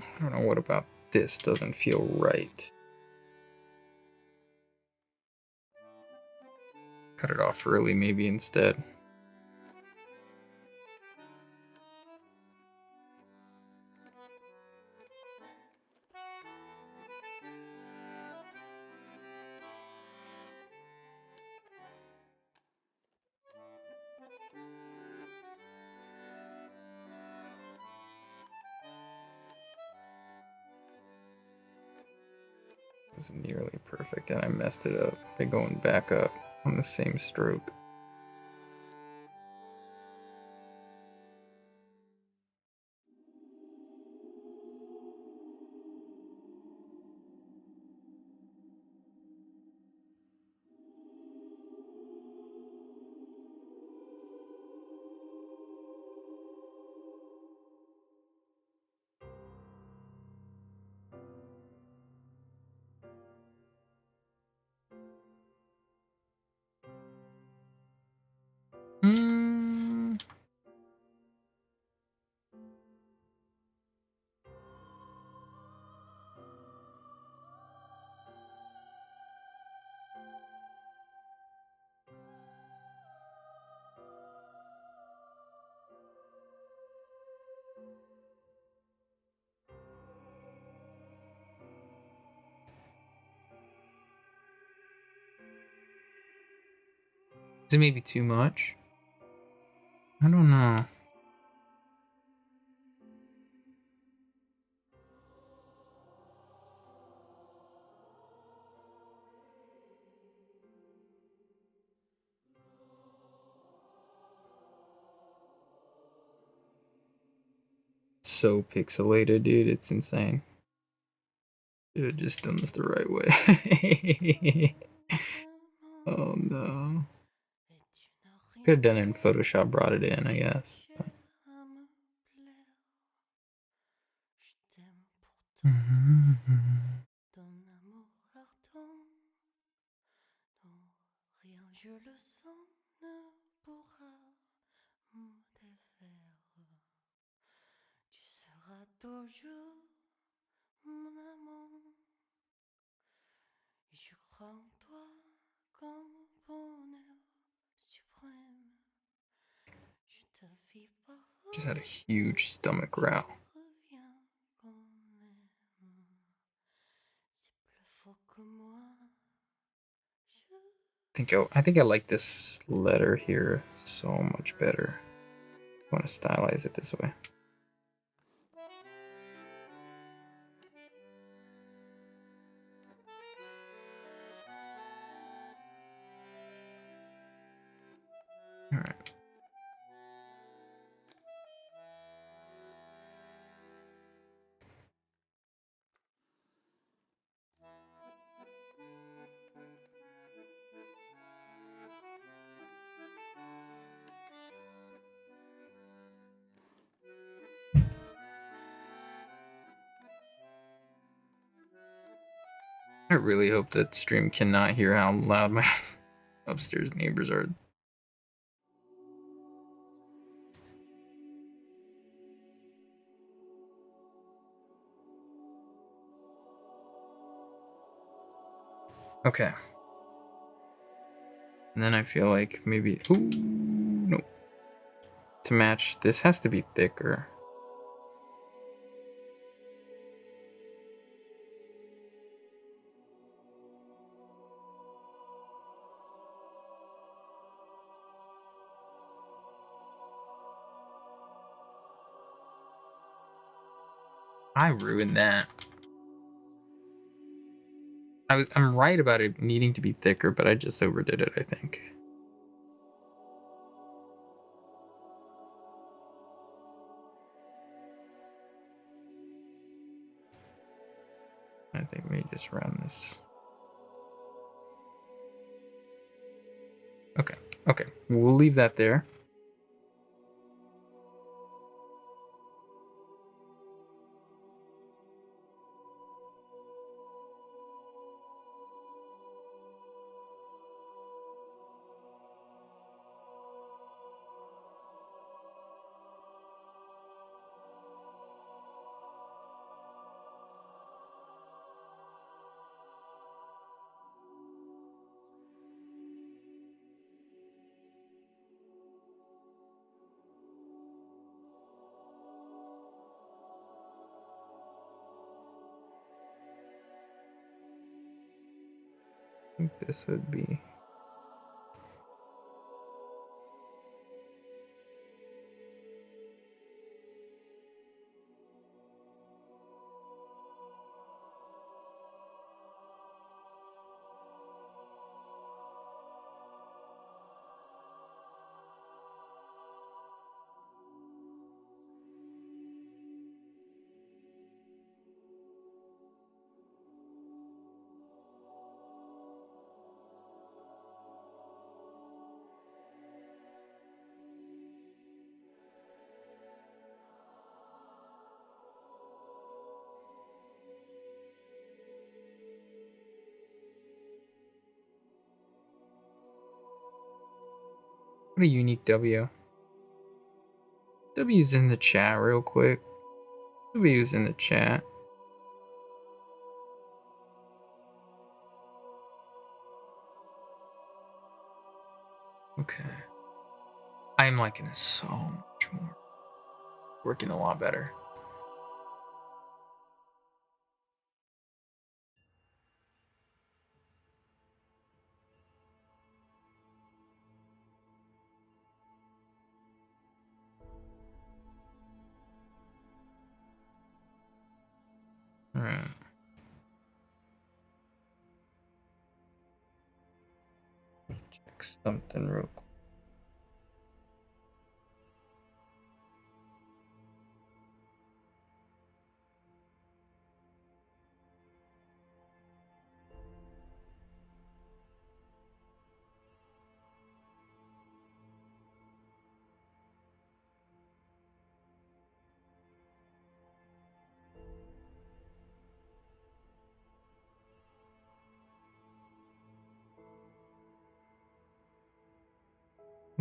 I don't know what about this doesn't feel right. Cut it off early maybe instead. Was nearly perfect and I messed it up by going back up on the same stroke. Is it maybe too much? I don't know. So pixelated, dude. It's insane. Should have just done this the right way. Oh no. Could have done it in Photoshop, brought it in, I guess. But... Just had a huge stomach growl. I think I like this letter here so much better. I want to stylize it this way. All right. I really hope that stream cannot hear how loud my upstairs neighbors are. Okay. And then I feel like maybe... Ooh, no. To match, this has to be thicker. I ruined that. I'm right about it needing to be thicker, but I just overdid it, I think. I think maybe just round this. Okay, okay. We'll leave that there. I think this would be... What a unique W. W's in the chat real quick. W's in the chat. Okay. I'm liking this so much more. Working a lot better. Alright. Check something real quick.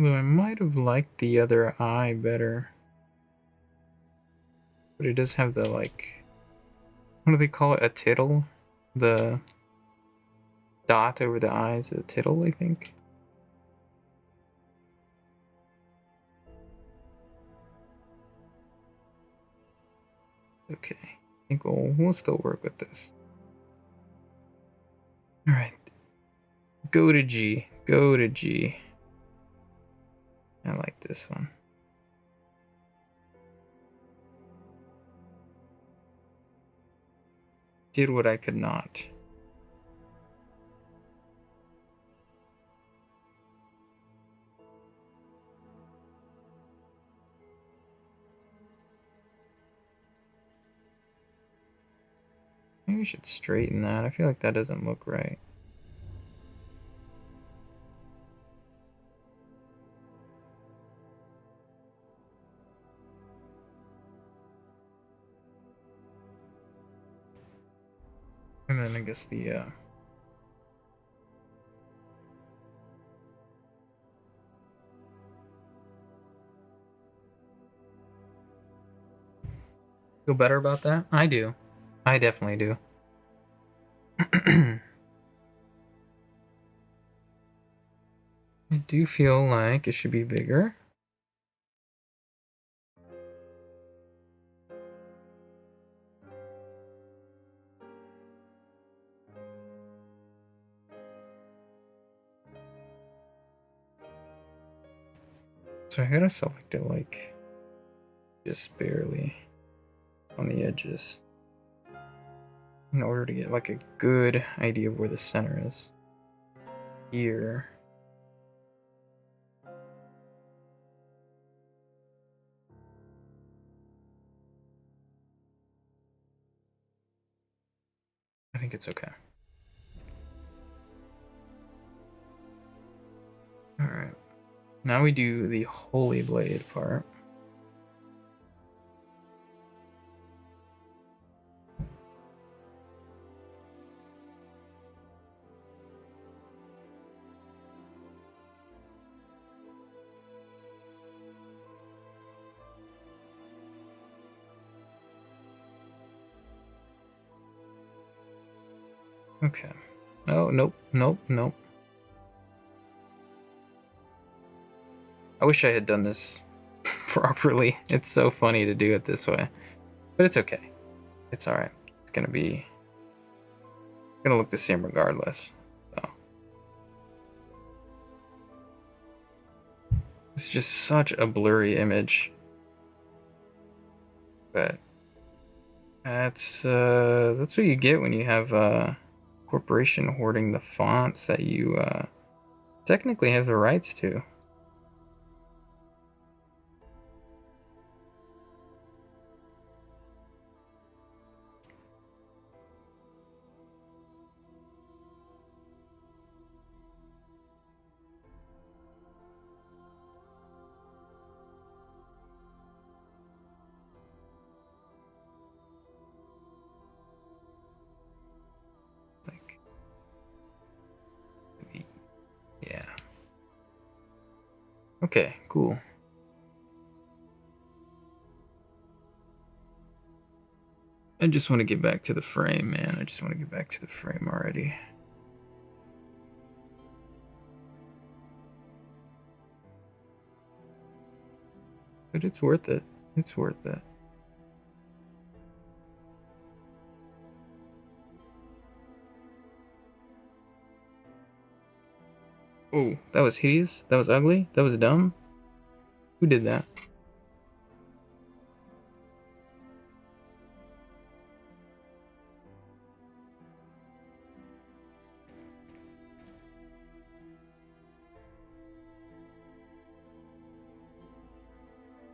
Although I might have liked the other eye better. But it does have the, like, what do they call it? A tittle? The dot over the eyes, a tittle, I think. Okay, I think we'll still work with this. Alright. Go to G. Go to G. I like this one. Did what I could not. Maybe we should straighten that. I feel like that doesn't look right. And then I guess the feel better about that? I do. I definitely do. I do feel like it should be bigger. So I gotta select it like just barely on the edges in order to get like a good idea of where the center is. Here. I think it's okay. Alright. Now we do the Holy Blade part. Okay. Oh, nope, nope, nope. I wish I had done this properly. It's so funny to do it this way. But it's okay. It's alright. It's gonna look the same regardless. So. It's just such a blurry image. But that's what you get when you have a corporation hoarding the fonts that you technically have the rights to. Like, yeah. Okay, cool. I just want to get back to the frame, man. I just want to get back to the frame already. But it's worth it. It's worth it. Oh, that was hideous? That was ugly? That was dumb? Who did that?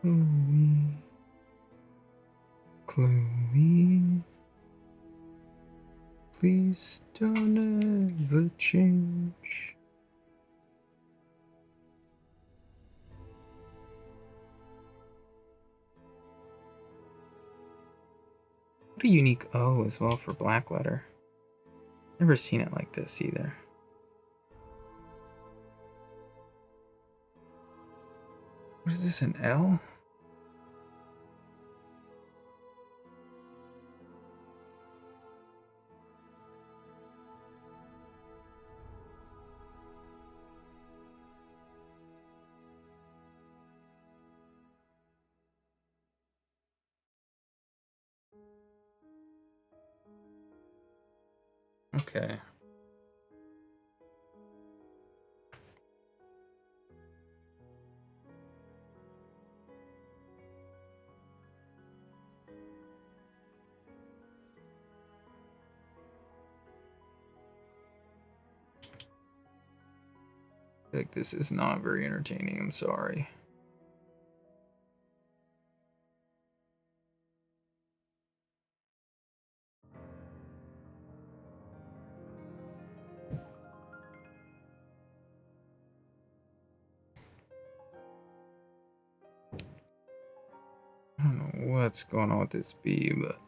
Chloe. Chloe. Please don't ever change. What a unique O as well for black letter. Never seen it like this either. What is this, an L? Okay. Like, this is not very entertaining, I'm sorry. I don't know what's going on with this B, but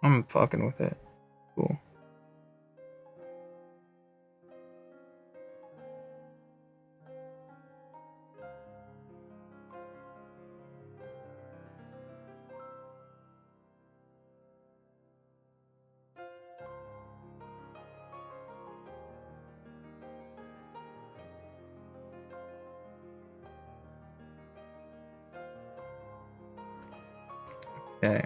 I'm fucking with it. Cool. Okay.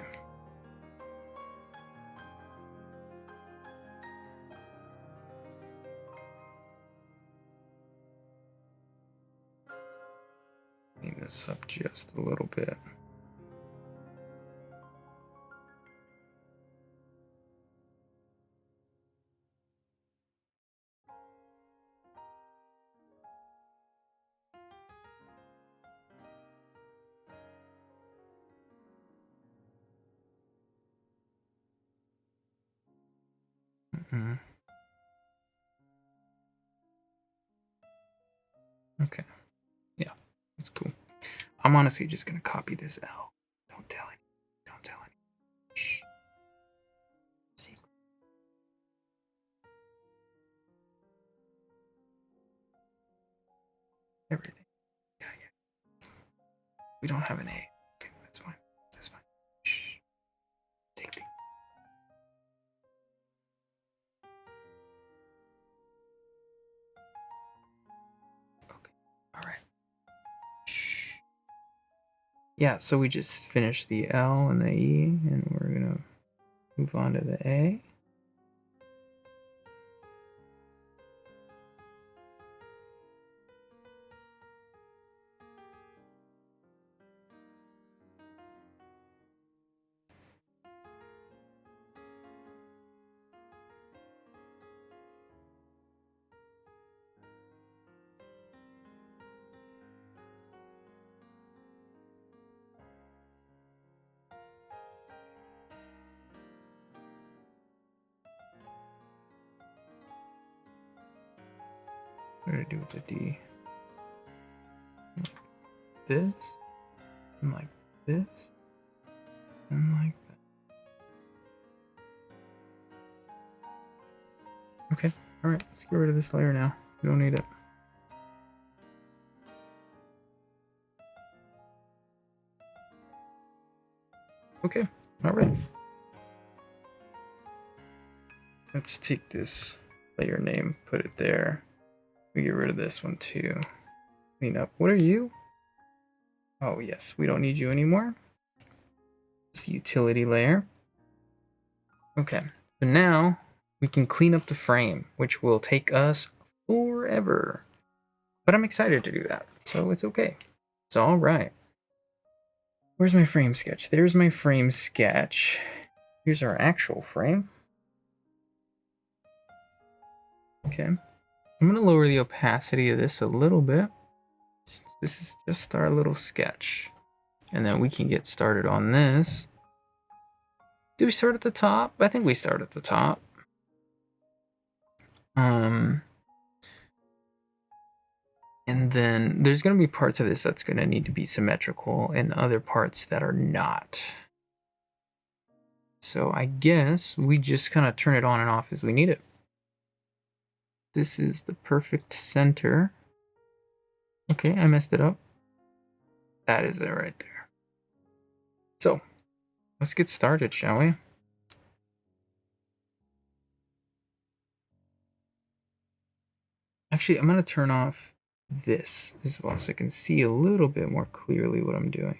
Clean this up just a little bit. Okay. Yeah, that's cool. I'm honestly just gonna copy this L. Don't tell anyone. Don't tell anyone. Shh. Secret. Everything. Yeah. We don't have an A. Okay, that's fine. That's fine. Shh. Take the. Okay. All right. Shh. Yeah, so we just finished the L and the E, and we're gonna move on to the A. What do I do with the D? Like this, and like this, and like that. Okay, alright, let's get rid of this layer now. We don't need it. Okay, alright. Let's take this layer name, put it there. We get rid of this one too. Clean up. What are you? Oh yes, we don't need you anymore. Just utility layer. Okay, so now we can clean up the frame, which will take us forever. But I'm excited to do that, so it's okay. It's all right. Where's my frame sketch? There's my frame sketch. Here's our actual frame. Okay. I'm going to lower the opacity of this a little bit This is just our little sketch. And then we can get started on this. Do we start at the top? I think we start at the top. And then there's going to be parts of this that's going to need to be symmetrical and other parts that are not. So I guess we just kind of turn it on and off as we need it. This is the perfect center. Okay, I messed it up. That is it right there. So let's get started, shall we? Actually, I'm going to turn off this as well so I can see a little bit more clearly what I'm doing.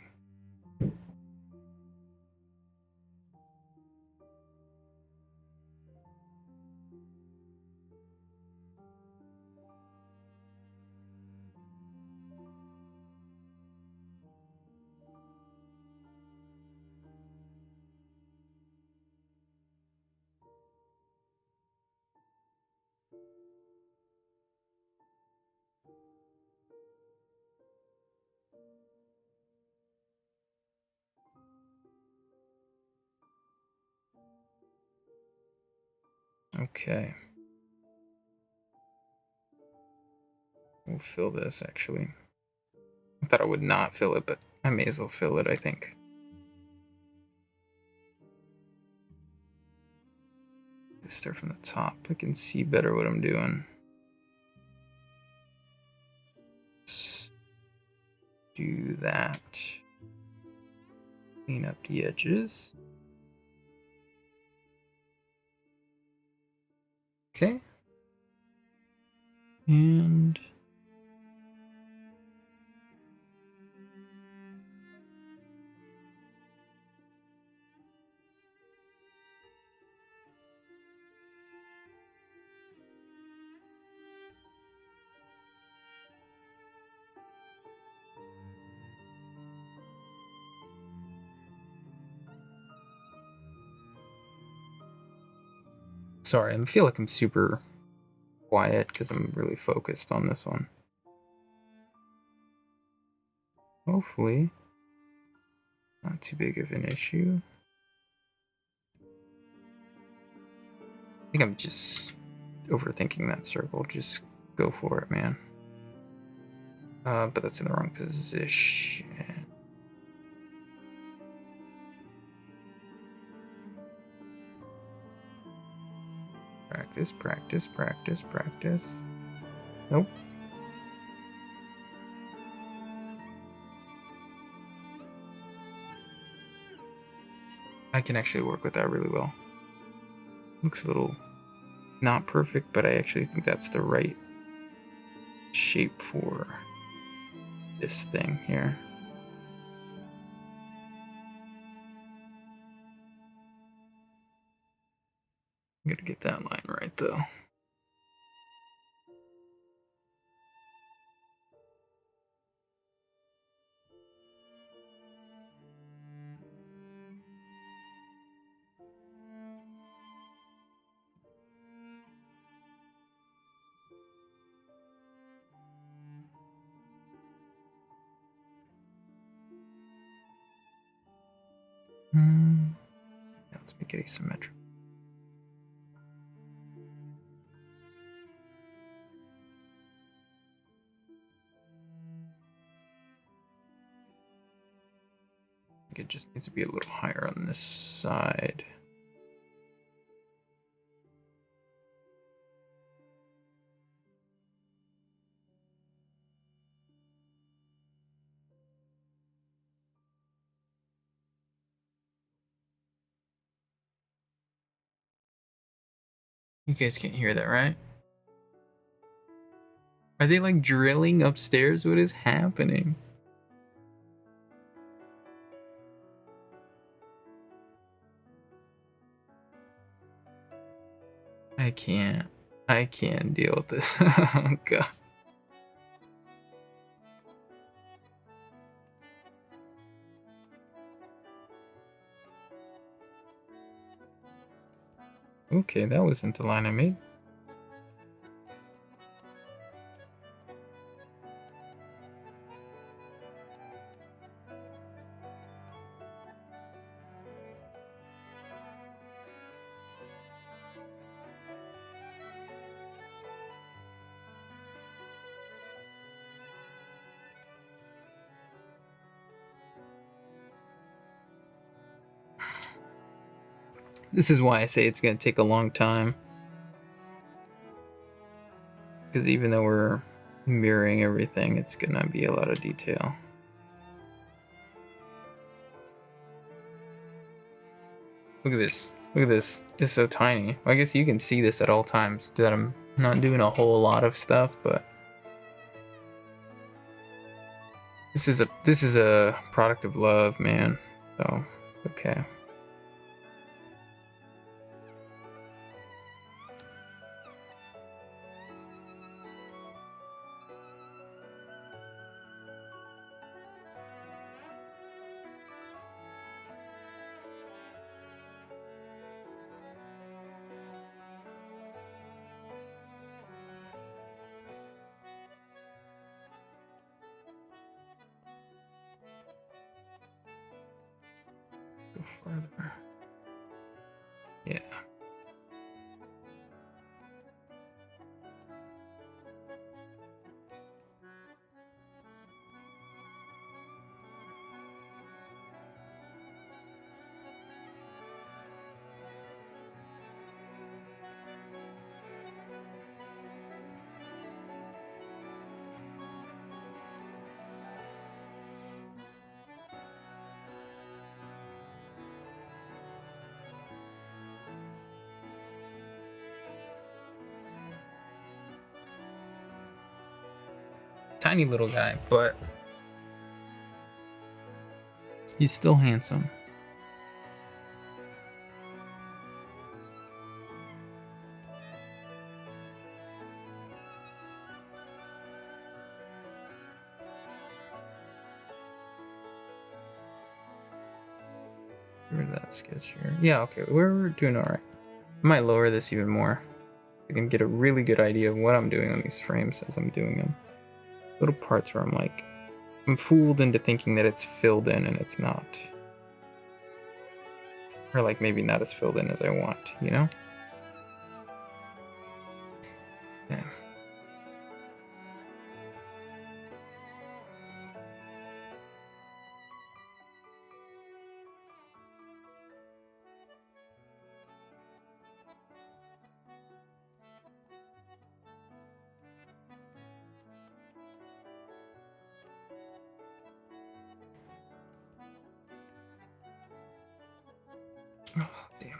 Okay. We'll fill this, actually. I thought I would not fill it, but I may as well fill it, I think. Let's start from the top. I can see better what I'm doing. Let's do that. Clean up the edges. Okay. And sorry, I feel like I'm super quiet because I'm really focused on this one. Hopefully, not too big of an issue. I think I'm just overthinking that circle. Just go for it, man. But that's in the wrong position. Practice, practice, practice, practice. Nope. I can actually work with that really well. Looks a little not perfect, but I actually think that's the right shape for this thing here. I'm gonna get that line right though. Yeah, let's make it asymmetric. It just needs to be a little higher on this side. You guys can't hear that, right? Are they like drilling upstairs? What is happening? I can't deal with this. Oh god. Okay, that wasn't the line I made. This is why I say it's going to take a long time. Because even though we're mirroring everything, it's going to be a lot of detail. Look at this. Look at this. It's so tiny. Well, I guess you can see this at all times that I'm not doing a whole lot of stuff, but this is a product of love, man. So, okay. Go further. Yeah. Tiny little guy, but he's still handsome. Get rid of that sketch here. Yeah, okay, we're doing all right. I might lower this even more. I can get a really good idea of what I'm doing on these frames as I'm doing them. Little parts where I'm fooled into thinking that it's filled in and it's not. Or like maybe not as filled in as I want, you know? Yeah. Oh, damn.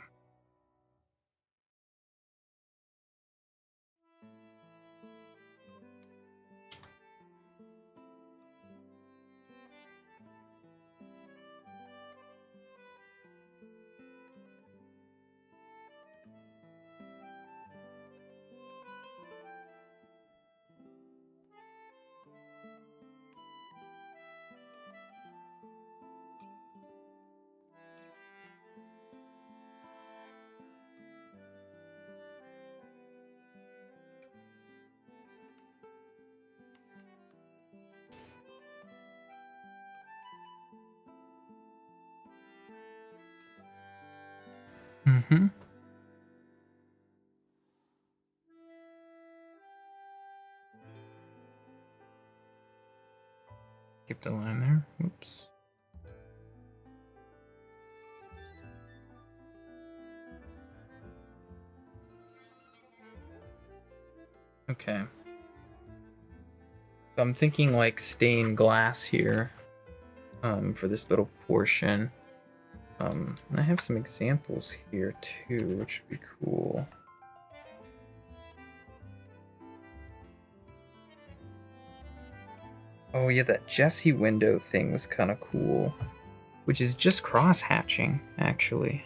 Mm-hmm. Skip the line there. Oops. Okay. So I'm thinking like stained glass here, for this little portion. And I have some examples here too, which would be cool. Oh yeah, that Jesse window thing was kind of cool, which is just cross-hatching, actually.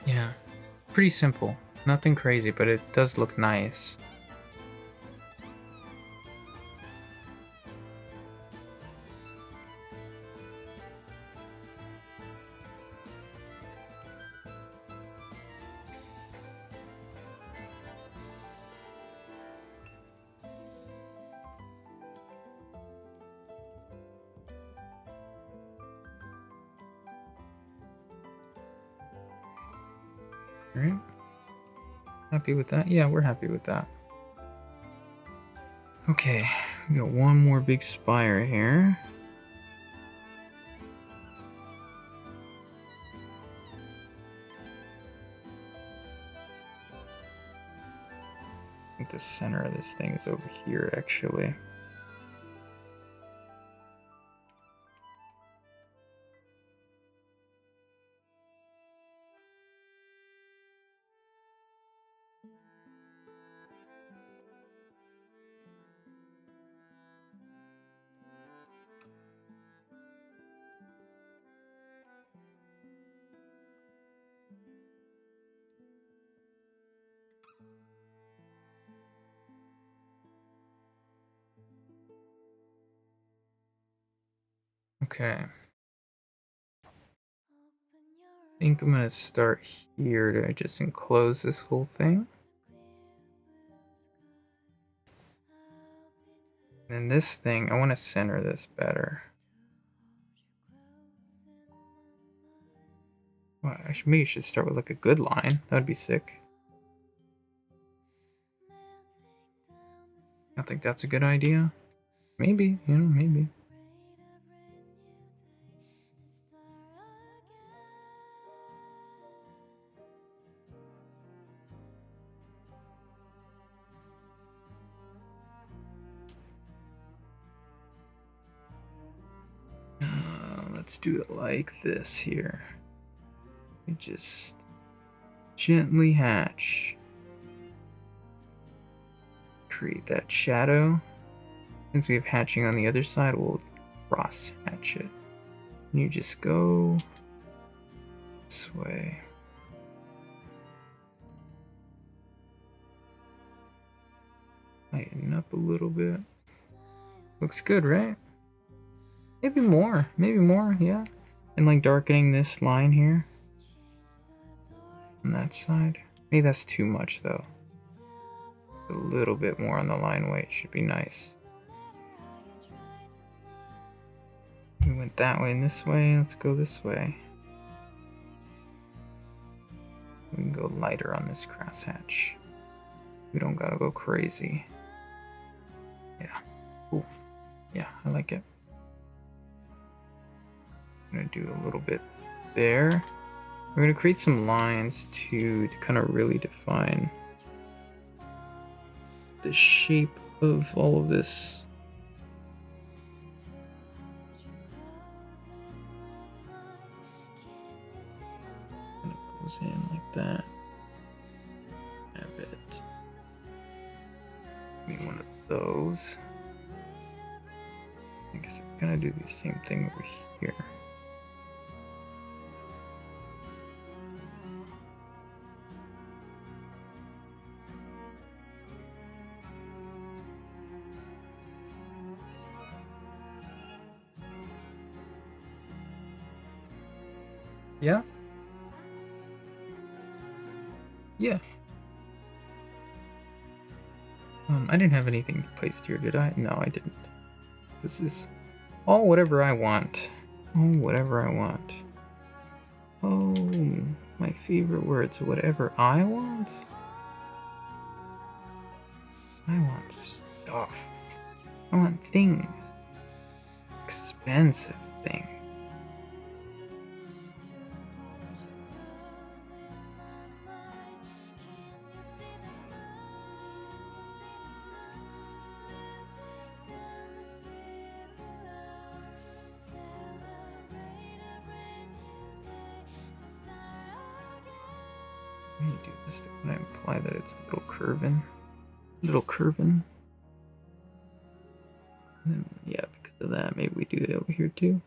Yeah, pretty simple. Nothing crazy, but it does look nice. right? Happy with that? Yeah, we're happy with that. Okay, we got one more big spire here. I think the center of this thing is over here, actually. Okay. I think I'm gonna start here to just enclose this whole thing. And this thing, I want to center this better. Well, maybe I should start with like a good line. That would be sick. I think that's a good idea. Maybe, you know, maybe. Let's do it like this here. We just gently hatch. Create that shadow. Since we have hatching on the other side, we'll cross hatch it. And you just go this way. Lighten up a little bit. Looks good, right? Maybe more, yeah. And like darkening this line here on that side. Maybe that's too much though. A little bit more on the line weight should be nice. We went that way and this way, let's go this way. We can go lighter on this crosshatch. We don't gotta go crazy. Yeah. Ooh. Yeah, I like it. I'm gonna do a little bit there. We're gonna create some lines to kind of really define the shape of all of this. And it goes in like that. Have it. Maybe one of those. I guess I'm gonna do the same thing over here. Yeah? Yeah. I didn't have anything placed here, did I? No, I didn't. This is all whatever I want. Oh, whatever I want. Oh, my favorite words. Whatever I want? I want stuff. I want things. Expensive things. Let me do this to kind of imply that it's a little curving. And then, yeah, because of that, maybe we do it over here too.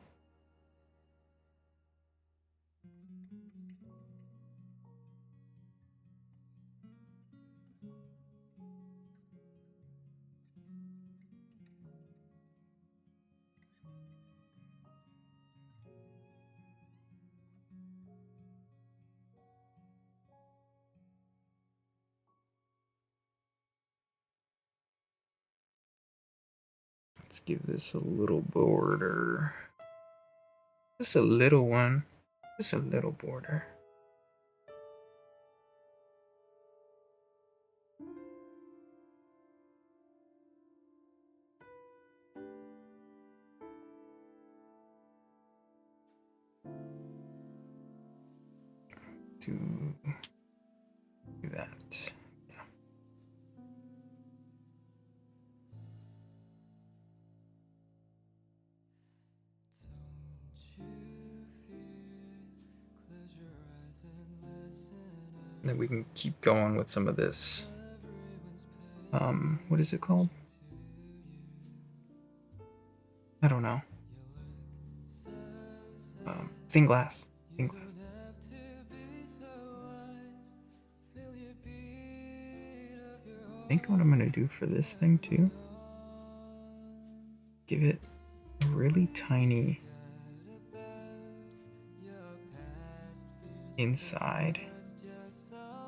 Let's give this a little border. Just a little one. Just a little border. do that. Yeah. And then we can keep going with some of this. What is it called? I don't know. Stained glass. Stained glass. I think what I'm gonna do for this thing too, give it a really tiny inside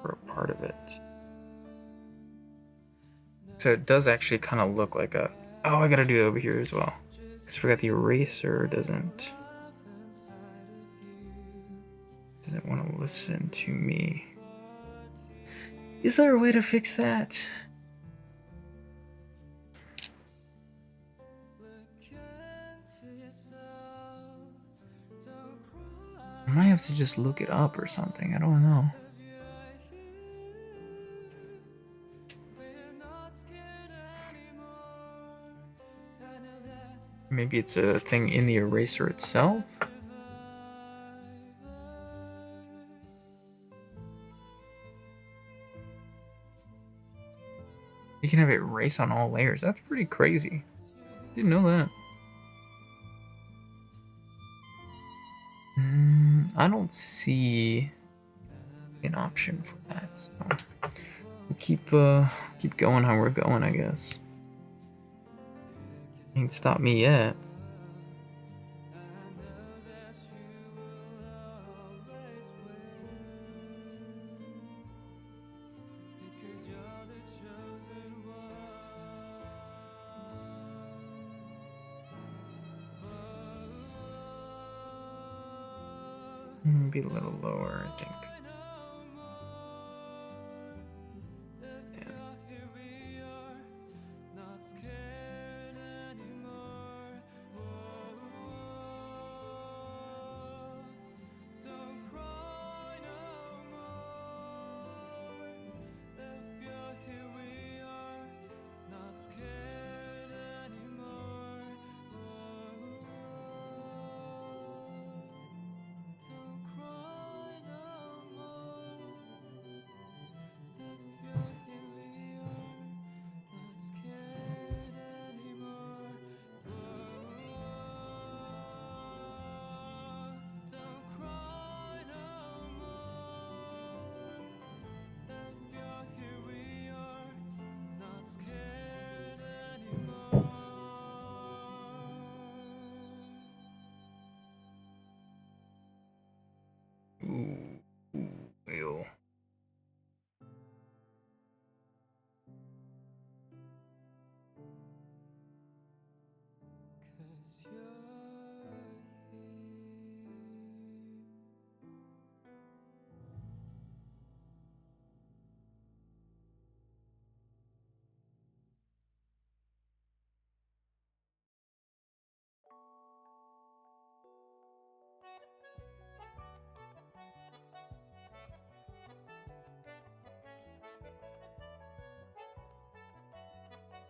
for a part of it. So it does actually kind of look like a, oh, I gotta do it over here as well. Because I forgot the eraser doesn't want to listen to me. Is there a way to fix that? I might have to just look it up or something. I don't know. Maybe it's a thing in the eraser itself. You can have it erase on all layers. That's pretty crazy. Didn't know that. I don't see an option for that. So we'll keep going how we're going, I guess. Ain't stopped me yet. Maybe a little lower, I think. Ew.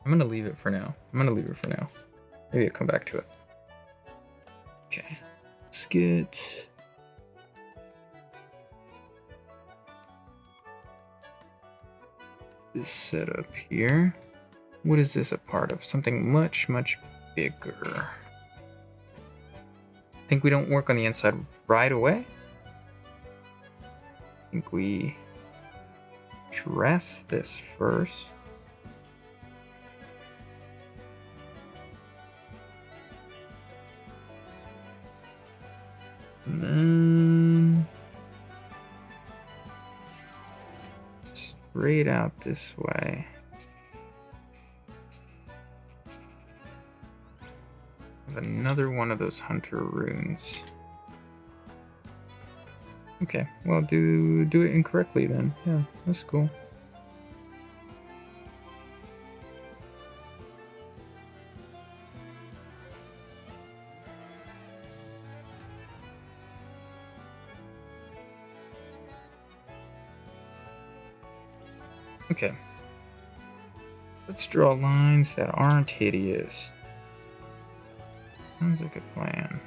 I'm gonna leave it for now. Maybe I'll come back to it. Okay. Let's get this set up here. What is this a part of? Something much, much bigger. I think we don't work on the inside right away. I think we dress this first. And then straight out this way. Have another one of those hunter runes. Okay, well, do it incorrectly then. Yeah, that's cool. Okay. Let's draw lines that aren't hideous. Sounds like a plan.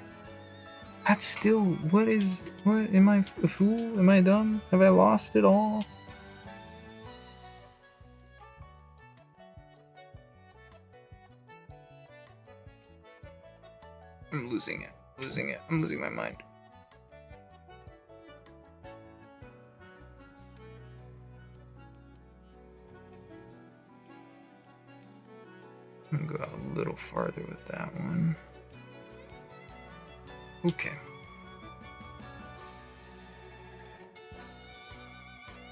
That's still... What? Am I a fool? Am I dumb? Have I lost it all? I'm losing it. I'm losing my mind. I'm gonna go a little farther with that one. Okay.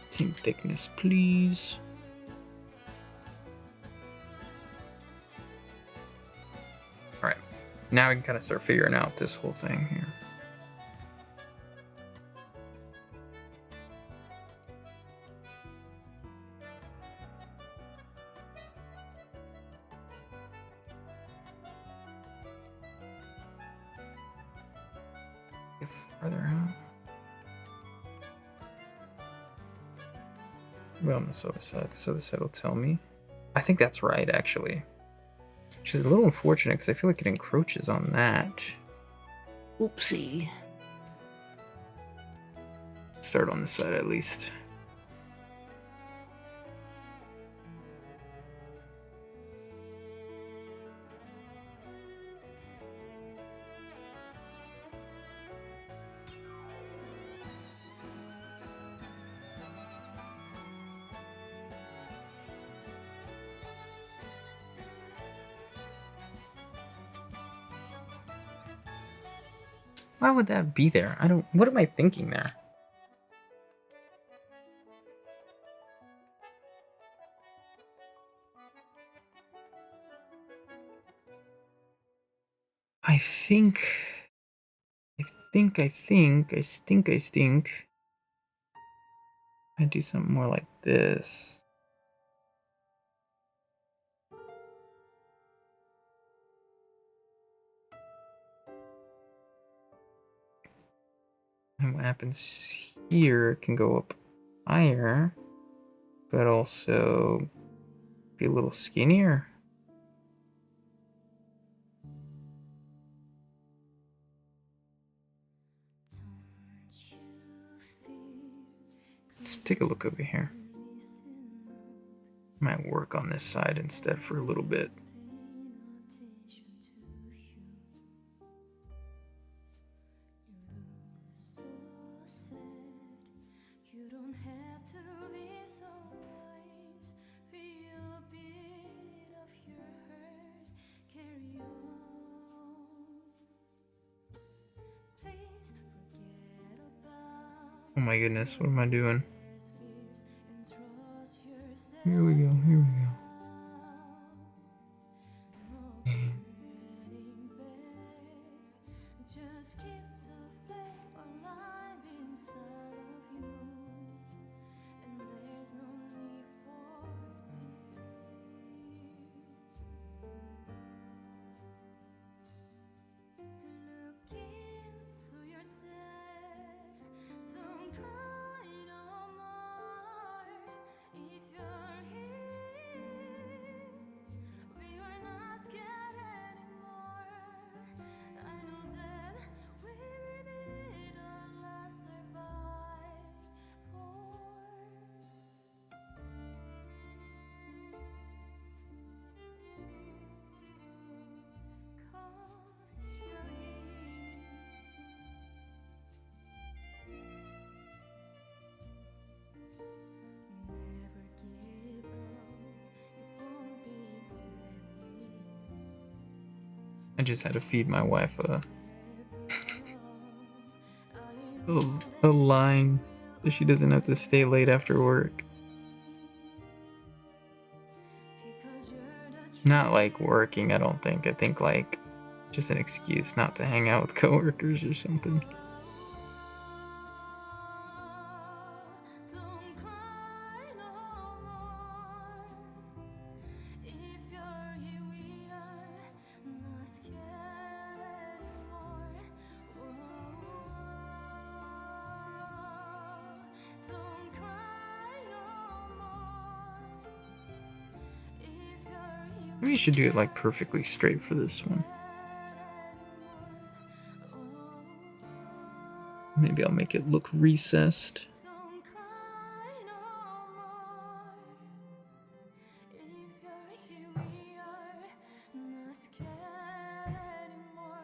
Same thickness, please. Alright. Now we can kind of start figuring out this whole thing here. Get farther out. Well, on this other side will tell me. I think that's right, actually. Which is a little unfortunate because I feel like it encroaches on that. Oopsie. Start on this side at least. Why would that be there? What am I thinking there? I stink. I do something more like this. And what happens here can go up higher, but also be a little skinnier. Let's take a look over here. Might work on this side instead for a little bit. Oh my goodness, what am I doing? Here we go. I just had to feed my wife a line so she doesn't have to stay late after work. Not like working, I don't think. I think like just an excuse not to hang out with coworkers or something. Maybe you should do it like perfectly straight for this one. Maybe I'll make it look recessed.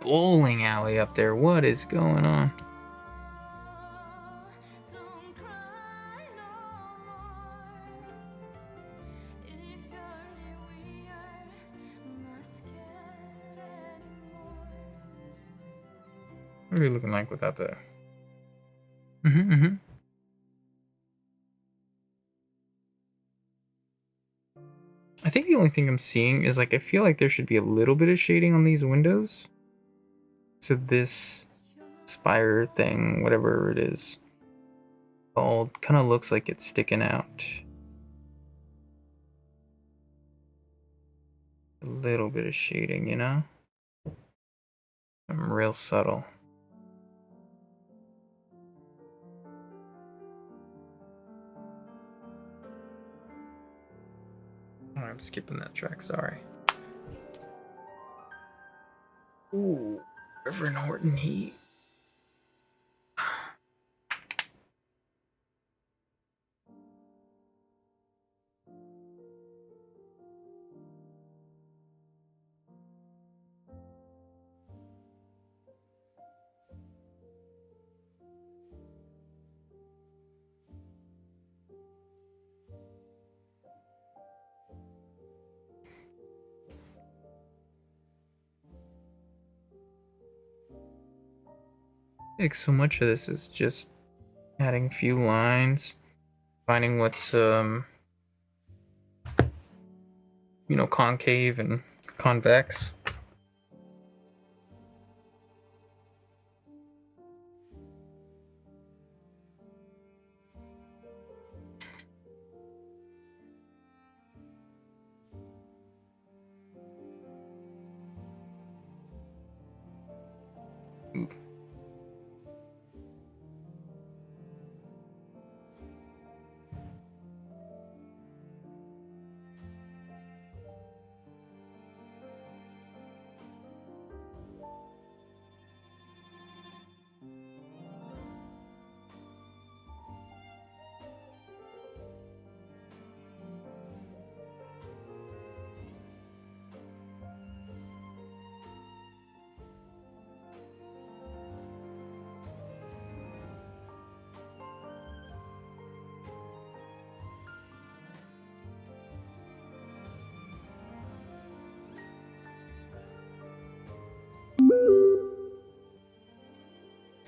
Bowling alley up there. What is going on? What are we looking like without the... I think the only thing I'm seeing is like I feel like there should be a little bit of shading on these windows. So this spire thing, whatever it is called, kind of looks like it's sticking out. A little bit of shading, you know? I'm real subtle. Oh, I'm skipping that track, sorry. Ooh, Reverend Horton Heat. Like so much of this is just adding a few lines, finding what's you know, concave and convex. Ooh.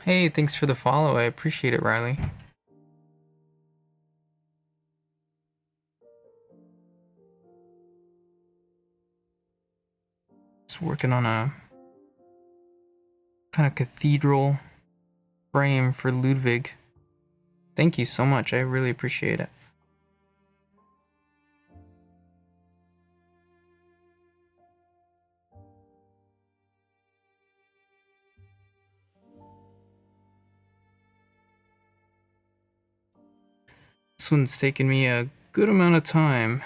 Hey, thanks for the follow. I appreciate it, Riley. Just working on a kind of cathedral frame for Ludwig. Thank you so much. I really appreciate it. This one's taken me a good amount of time.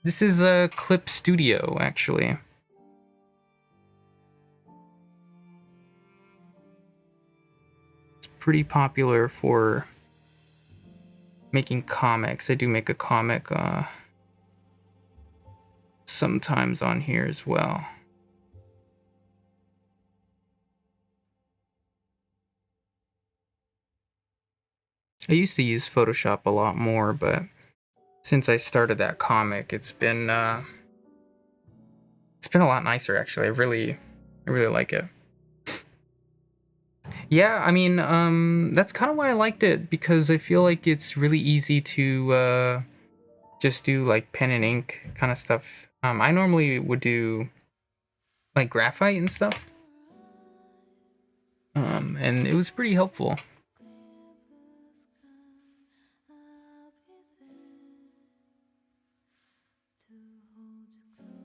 This is a Clip Studio, actually. It's pretty popular for making comics. I do make a comic sometimes on here as well. I used to use Photoshop a lot more, but since I started that comic, it's been a lot nicer actually. I really like it. Yeah, I mean, that's kind of why I liked it, because I feel like it's really easy to just do like pen and ink kind of stuff. I normally would do like graphite and stuff, and it was pretty helpful.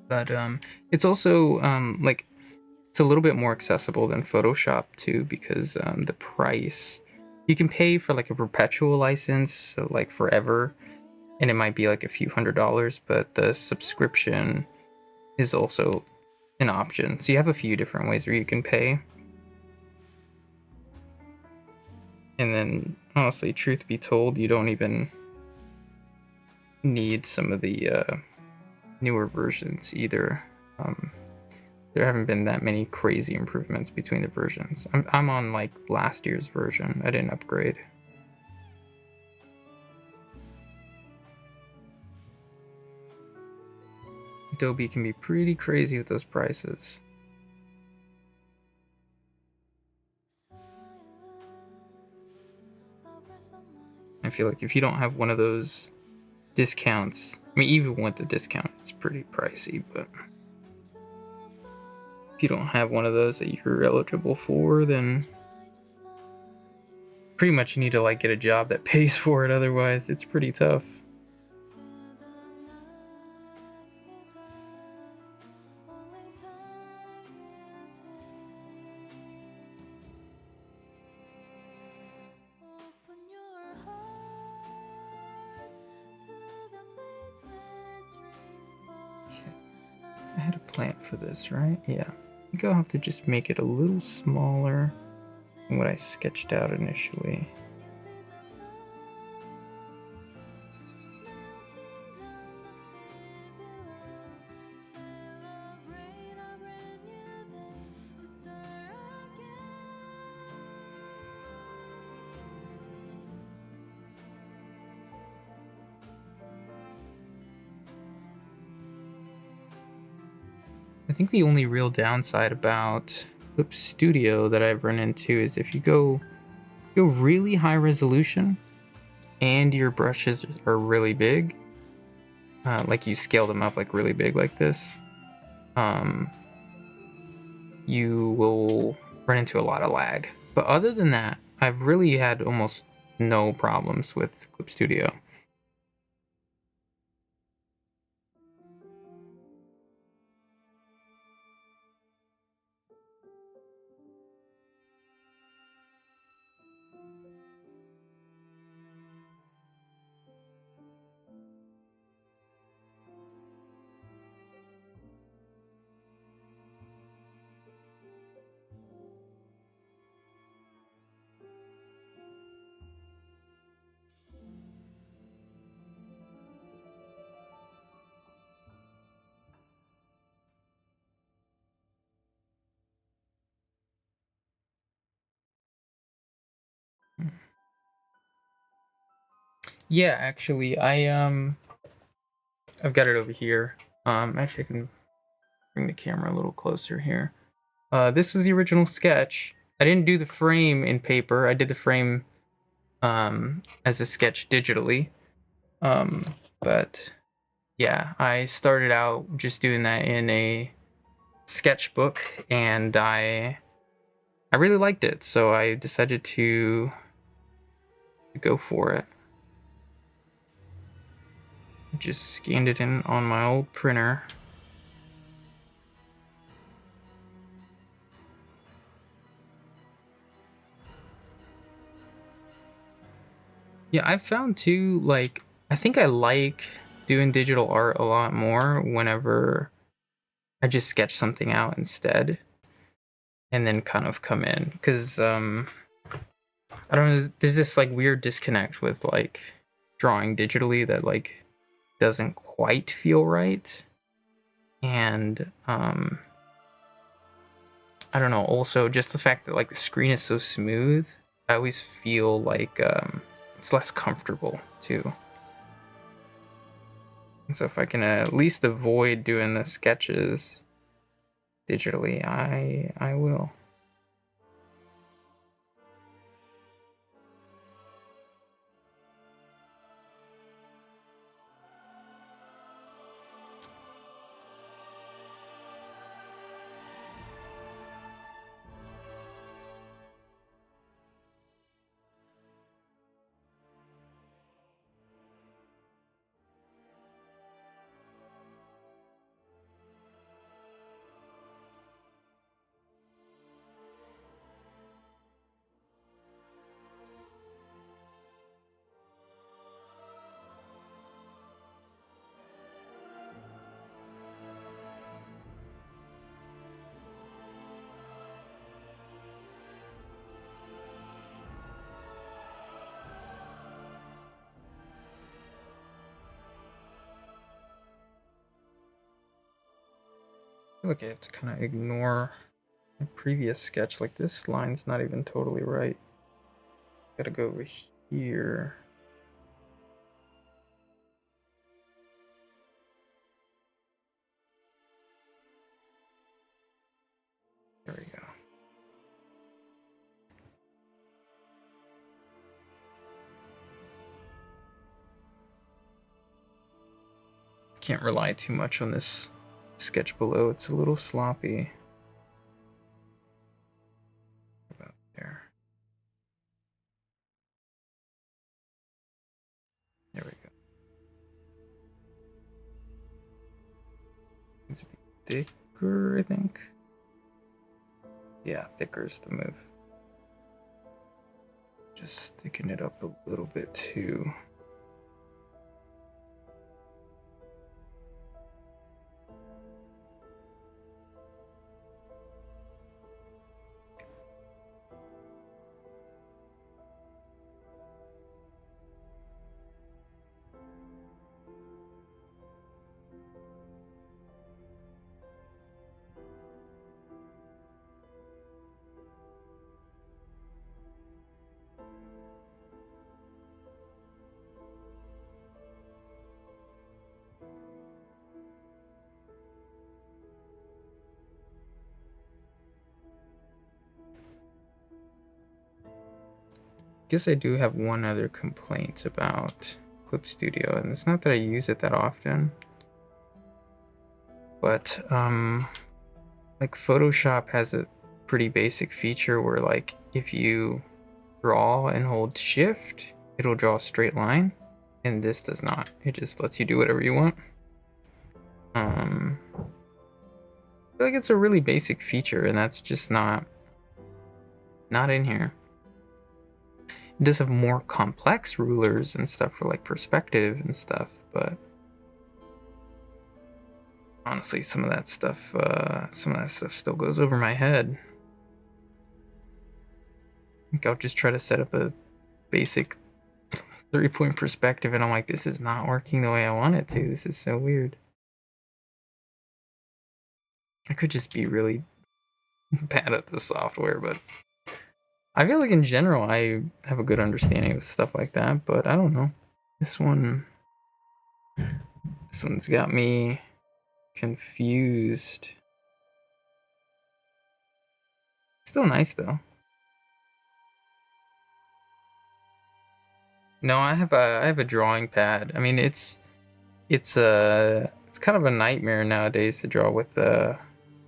But it's also like it's a little bit more accessible than Photoshop too, because the price, you can pay for like a perpetual license, so like forever, and it might be like a few $100s, but the subscription is also an option. So you have a few different ways where you can pay. And then, honestly, truth be told, you don't even need some of the newer versions either. There haven't been that many crazy improvements between the versions. I'm on like last year's version. I didn't upgrade. Adobe can be pretty crazy with those prices. I feel like if you don't have one of those discounts, I mean, even with the discount, it's pretty pricey, but if you don't have one of those that you're eligible for, then pretty much you need to like get a job that pays for it. Otherwise, it's pretty tough. I had a plan for this, right? Yeah. I think I'll have to just make it a little smaller than what I sketched out initially. I think the only real downside about Clip Studio that I've run into is if you go really high resolution and your brushes are really big, like you scale them up like really big like this, you will run into a lot of lag. But other than that, I've really had almost no problems with Clip Studio. Yeah, actually, I've got it over here. Actually, I can bring the camera a little closer here. This was the original sketch. I didn't do the frame in paper. I did the frame as a sketch digitally. But yeah, I started out just doing that in a sketchbook, and I really liked it, so I decided to go for it. Just scanned it in on my old printer. Yeah, I've found too, like, I think I like doing digital art a lot more whenever I just sketch something out instead and then kind of come in. Because, I don't know, there's this, like, weird disconnect with, like, drawing digitally that, like, doesn't quite feel right. And, I don't know, also just the fact that, like, the screen is so smooth, I always feel like, it's less comfortable, too. And so if I can at least avoid doing the sketches digitally, I will. like I have to kind of ignore my previous sketch. Like this line's not even totally right. Gotta go over here. There we go. Can't rely too much on this sketch below. It's a little sloppy. About there. There we go. Needs to be thicker, I think. Yeah, thicker is the move. Just thicken it up a little bit too. Guess I do have one other complaint about Clip Studio, and it's not that I use it that often, but like Photoshop has a pretty basic feature where like if you draw and hold shift, it'll draw a straight line, and this does not. It just lets you do whatever you want. I feel like it's a really basic feature, and that's just not in here. It does have more complex rulers and stuff for like perspective and stuff, but honestly, some of that stuff still goes over my head. I think I'll just try to set up a basic 3-point perspective, and I'm like, this is not working the way I want it to. This is so weird. I could just be really bad at the software, but I feel like in general I have a good understanding of stuff like that, but I don't know. This one's got me confused. Still nice though. No, I have a drawing pad. I mean, it's kind of a nightmare nowadays to draw with a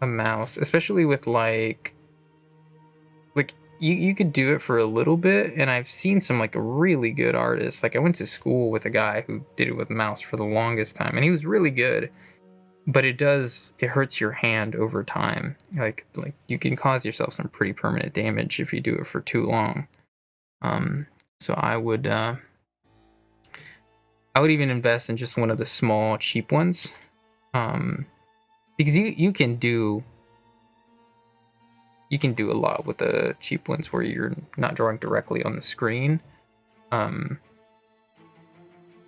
mouse, especially with like you could do it for a little bit, and I've seen some like really good artists. Like I went to school with a guy who did it with a mouse for the longest time, and he was really good. But it hurts your hand over time. Like you can cause yourself some pretty permanent damage if you do it for too long. So I would even invest in just one of the small cheap ones, because you can do a lot with the cheap ones where you're not drawing directly on the screen.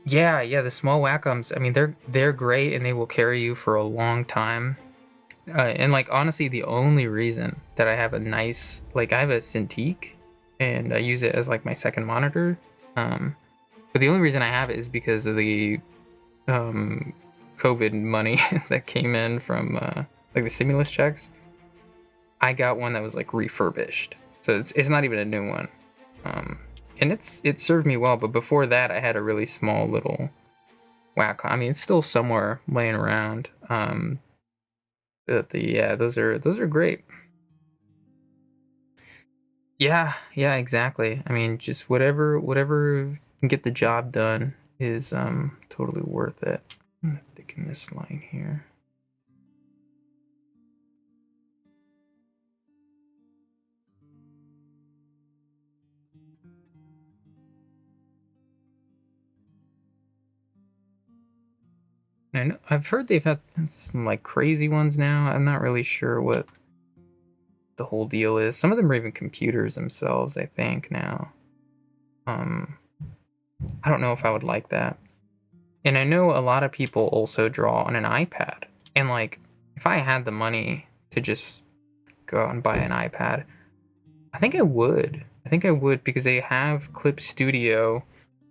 Yeah, the small Wacom's, I mean, they're great, and they will carry you for a long time. And like honestly, the only reason that I have a nice, like I have a Cintiq, and I use it as like my second monitor. But the only reason I have it is because of the COVID money that came in from like the stimulus checks. I got one that was like refurbished, so it's not even a new one, and it served me well. But before that, I had a really small little Wacom. I mean, it's still somewhere laying around. But those are great. Yeah, exactly. I mean, just whatever can get the job done is totally worth it. I'm gonna thicken this line here. And I've heard they've had some like crazy ones now. I'm not really sure what the whole deal is. Some of them are even computers themselves, I think, now. I don't know if I would like that. And I know a lot of people also draw on an iPad. And like if I had the money to just go out and buy an iPad, I think I would. I think I would, because they have Clip Studio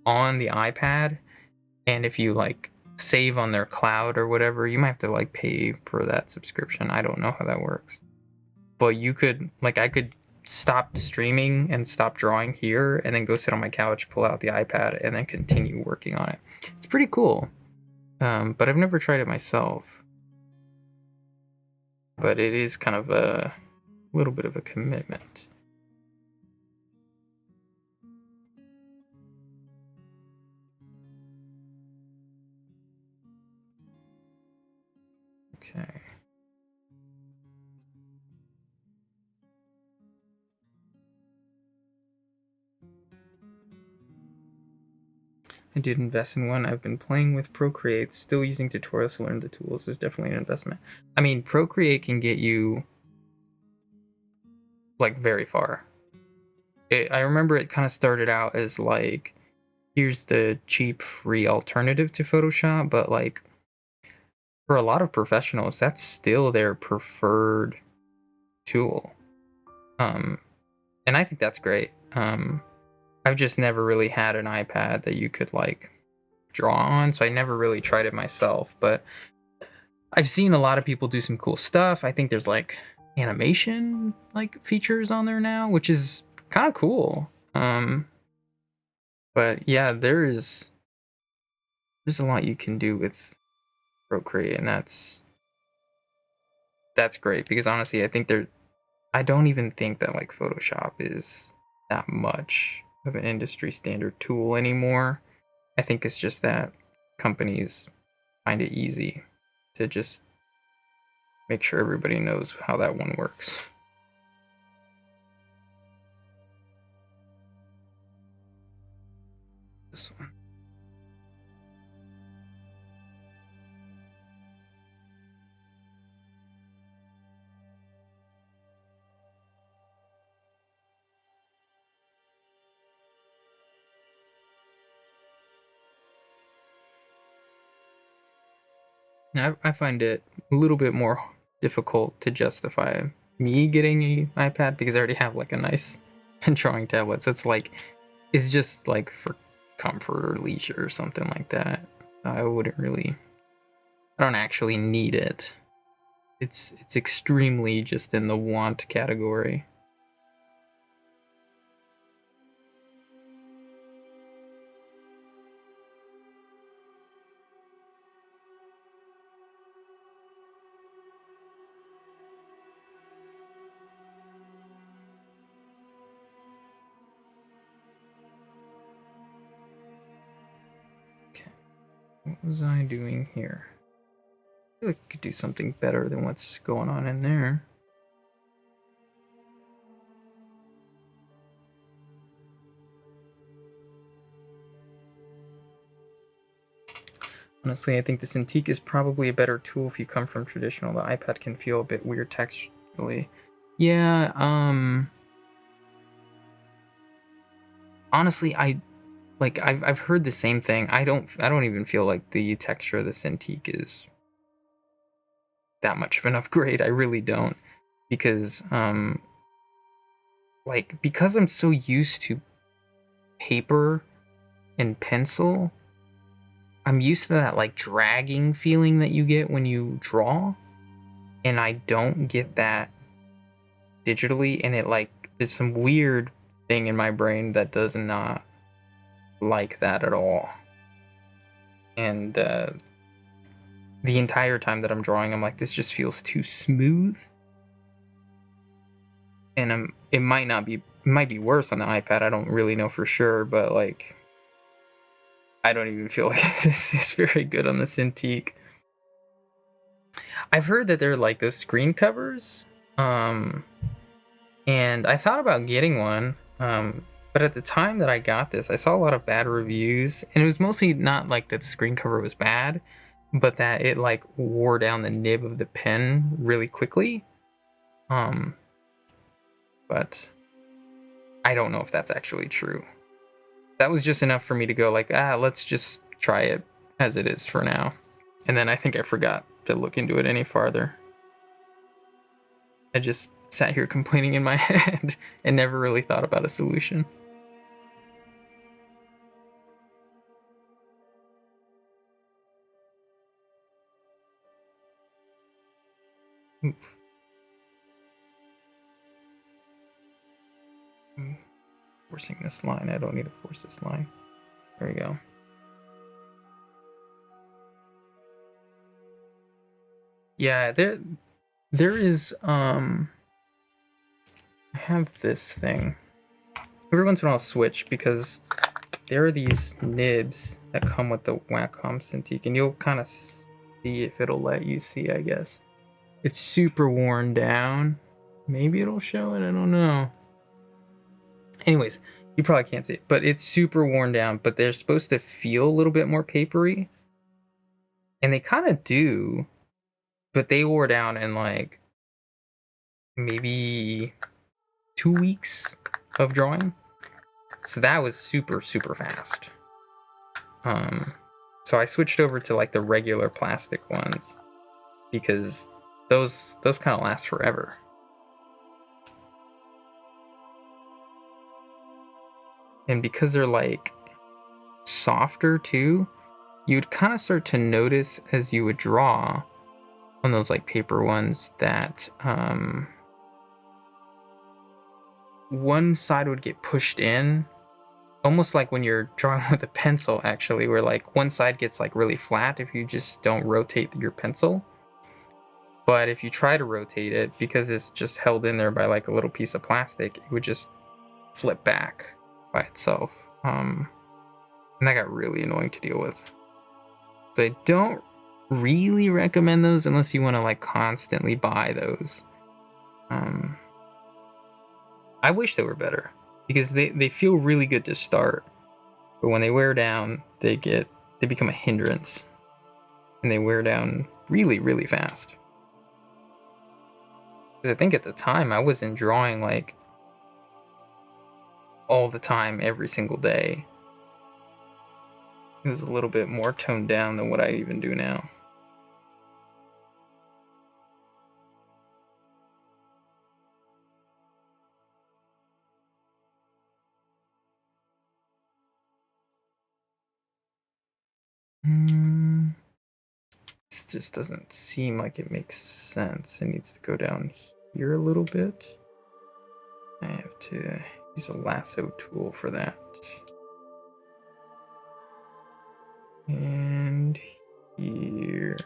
on the iPad, and if you like save on their cloud or whatever, you might have to like pay for that subscription. I don't know how that works. But you could, like, I could stop streaming and stop drawing here and then go sit on my couch, pull out the iPad, and then continue working on it. It's pretty cool. But I've never tried it myself. But it is kind of a little bit of a commitment. Okay. I did invest in one. I've been playing with Procreate, still using tutorials to learn the tools. There's definitely an investment. I mean, Procreate can get you like very far. I remember it kind of started out as like, here's the cheap free alternative to Photoshop, but like for a lot of professionals, that's still their preferred tool. And I think that's great. I've just never really had an iPad that you could like draw on, so I never really tried it myself, but I've seen a lot of people do some cool stuff. I think there's like animation like features on there now, which is kind of cool. But yeah, there's a lot you can do with Procreate, and that's great, because honestly, I don't even think that like Photoshop is that much of an industry standard tool anymore. I think it's just that companies find it easy to just make sure everybody knows how that one works. This one. I find it a little bit more difficult to justify me getting an iPad, because I already have like a nice drawing tablet. So it's like, it's just like for comfort or leisure or something like that. I don't actually need it. It's extremely just in the want category. What was I doing here? I feel like I could do something better than what's going on in there. Honestly, I think the Cintiq is probably a better tool if you come from traditional. The iPad can feel a bit weird texturally. Yeah, honestly, I've heard the same thing. I don't even feel like the texture of the Cintiq is that much of an upgrade. I really don't, because because I'm so used to paper and pencil, I'm used to that like dragging feeling that you get when you draw, and I don't get that digitally, and it like there's some weird thing in my brain that does not like that at all. And the entire time that I'm drawing, I'm like, this just feels too smooth. And it might be worse on the iPad. I don't really know for sure, but like, I don't even feel like this is very good on the Cintiq. I've heard that they're like those screen covers, and I thought about getting one, but at the time that I got this, I saw a lot of bad reviews, and it was mostly not like that the screen cover was bad, but that it like wore down the nib of the pen really quickly. But I don't know if that's actually true. That was just enough for me to go like, let's just try it as it is for now. And then I think I forgot to look into it any farther. I just sat here complaining in my head and never really thought about a solution. Oof. Forcing this line. I don't need to force this line. There we go. Yeah, there is I have this thing. Every once in a while I'll switch because there are these nibs that come with the Wacom Cintiq, and you'll kind of see if it'll let you see, I guess. It's super worn down. Maybe it'll show it, I don't know. Anyways, you probably can't see it, but it's super worn down, but they're supposed to feel a little bit more papery. And they kind of do, but they wore down in like maybe 2 weeks of drawing. So that was super, super fast. So I switched over to like the regular plastic ones because those kind of last forever. And because they're like softer too, you'd kind of start to notice as you would draw on those like paper ones that one side would get pushed in, almost like when you're drawing with a pencil actually, where like one side gets like really flat if you just don't rotate your pencil. But if you try to rotate it, because it's just held in there by like a little piece of plastic, it would just flip back by itself. And that got really annoying to deal with. So I don't really recommend those unless you want to like constantly buy those. I wish they were better because they feel really good to start, but when they wear down, they become a hindrance, and they wear down really, really fast. Because I think at the time I wasn't drawing like all the time every single day. It was a little bit more toned down than what I even do now. This just doesn't seem like it makes sense. It needs to go down here a little bit. I have to use a lasso tool for that. And here.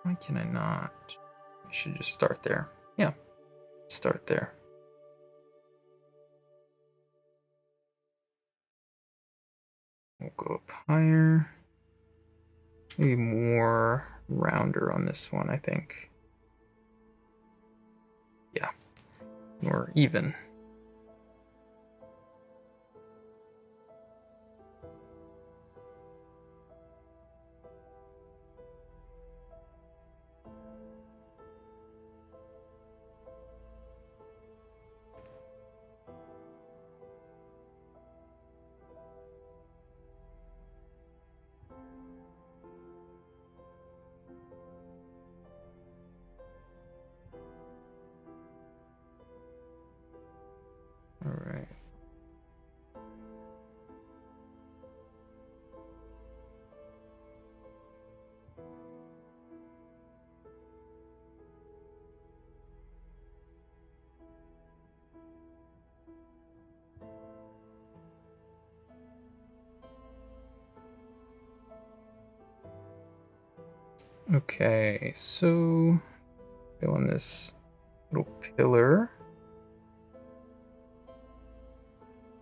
Why can I not? I should just start there. Yeah, start there. We'll go up higher. Maybe more rounder on this one, I think. Yeah, more even. All right. Okay, so fill in this little pillar.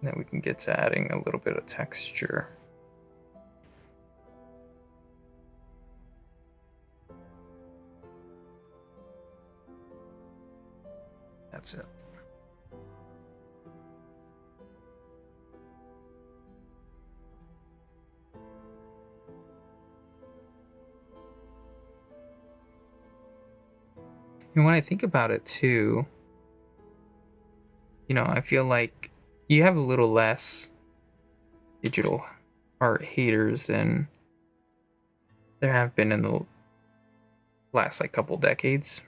Then we can get to adding a little bit of texture. That's it. And when I think about it too, you know, I feel like you have a little less digital art haters than there have been in the last like couple decades.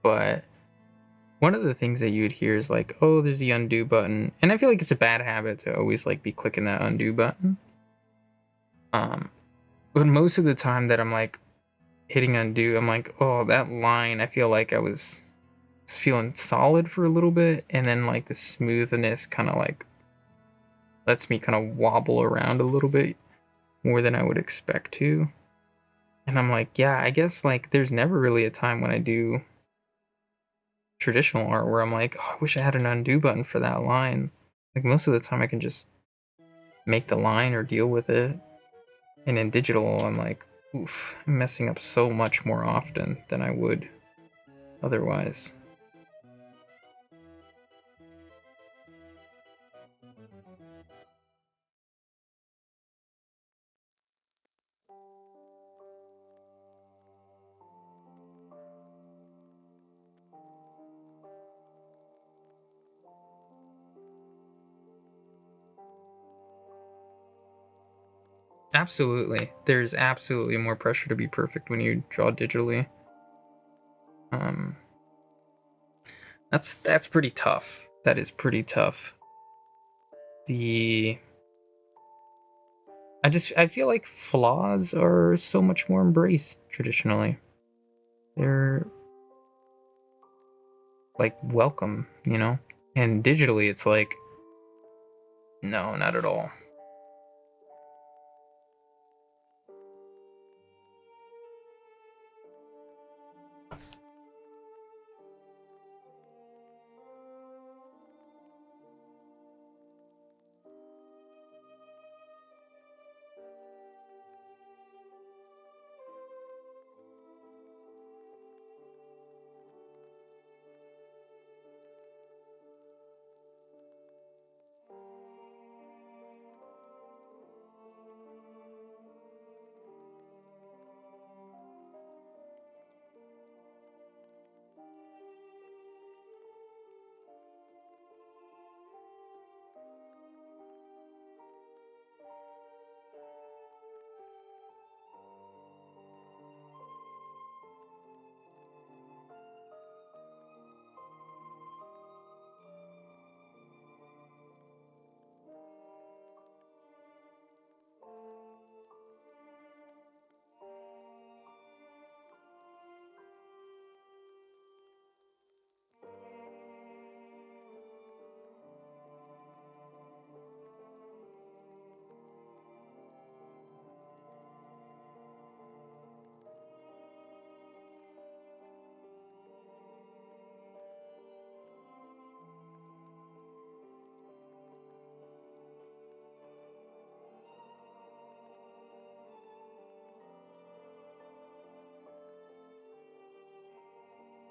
But one of the things that you would hear is like, oh, there's the undo button. And I feel like it's a bad habit to always like be clicking that undo button. But most of the time that I'm like hitting undo, I'm like, oh, that line, I feel like I was feeling solid for a little bit, and then like the smoothness kind of like lets me kind of wobble around a little bit more than I would expect to. And I'm like, yeah, I guess like there's never really a time when I do traditional art where I'm like, oh, I wish I had an undo button for that line. Like most of the time I can just make the line or deal with it. And in digital, I'm like, oof, I'm messing up so much more often than I would otherwise. Absolutely. There's absolutely more pressure to be perfect when you draw digitally. Um, that's pretty tough. That is pretty tough. The I feel like flaws are so much more embraced traditionally. They're like welcome, you know? And digitally it's like no, not at all.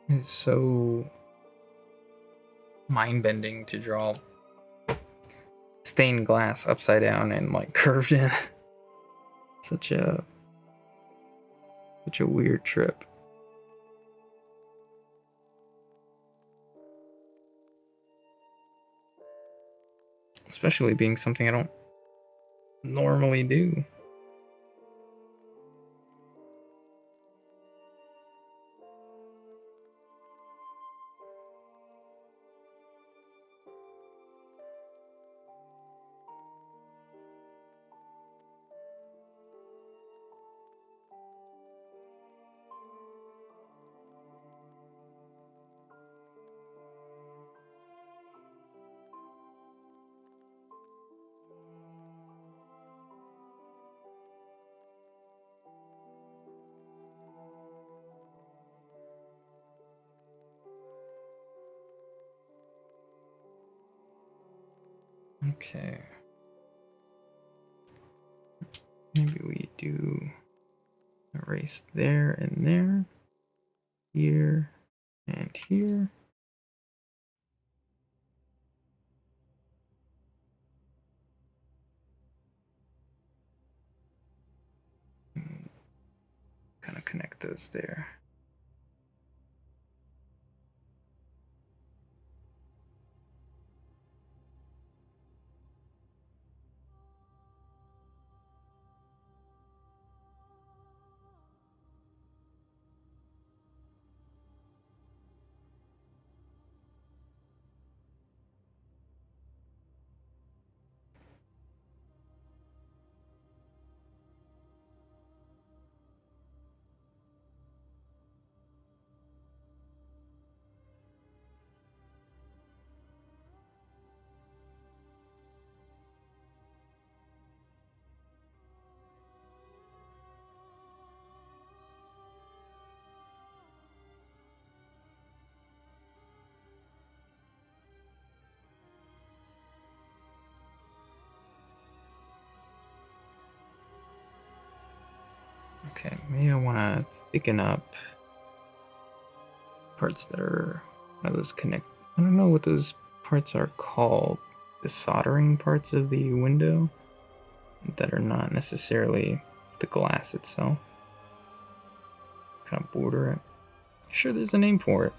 It's so mind-bending to draw stained glass upside down and like curved in. such a such a weird trip. Especially being something I don't normally do. Okay. Maybe we do erase there and there, here and here. Kind of connect those there. Okay, maybe I want to thicken up parts that are one of those connect. I don't know what those parts are called. The soldering parts of the window that are not necessarily the glass itself. Kind of border it. Sure, there's a name for it.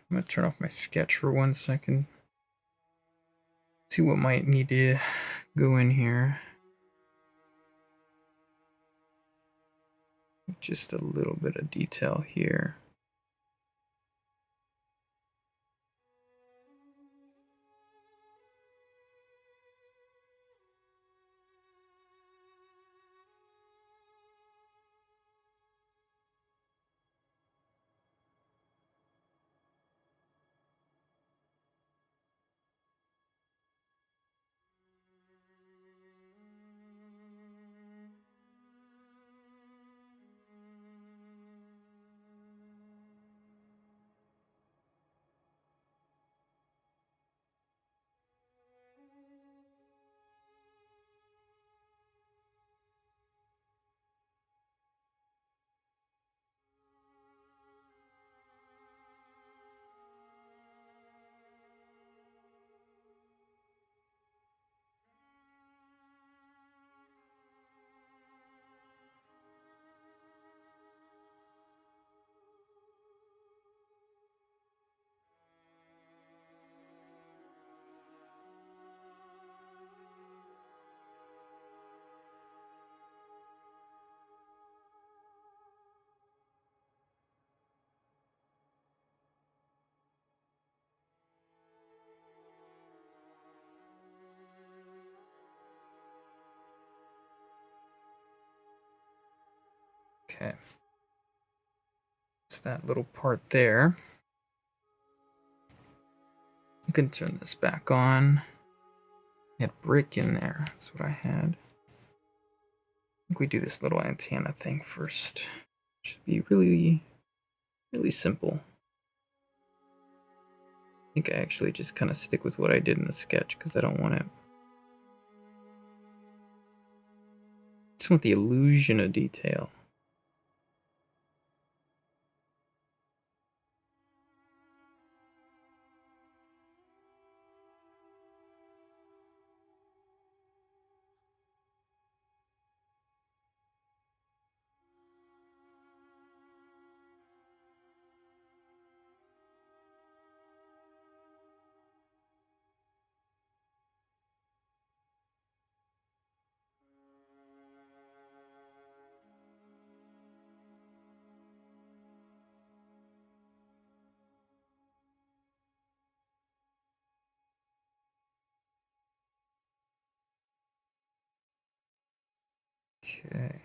I'm gonna turn off my sketch for 1 second. See what might need to go in here. Just a little bit of detail here. Okay. It's that little part there. You can turn this back on. I had brick in there. That's what I had. I think we do this little antenna thing first. Should be really, really simple. I think I actually just kind of stick with what I did in the sketch because I don't want it. Just want the illusion of detail. Okay.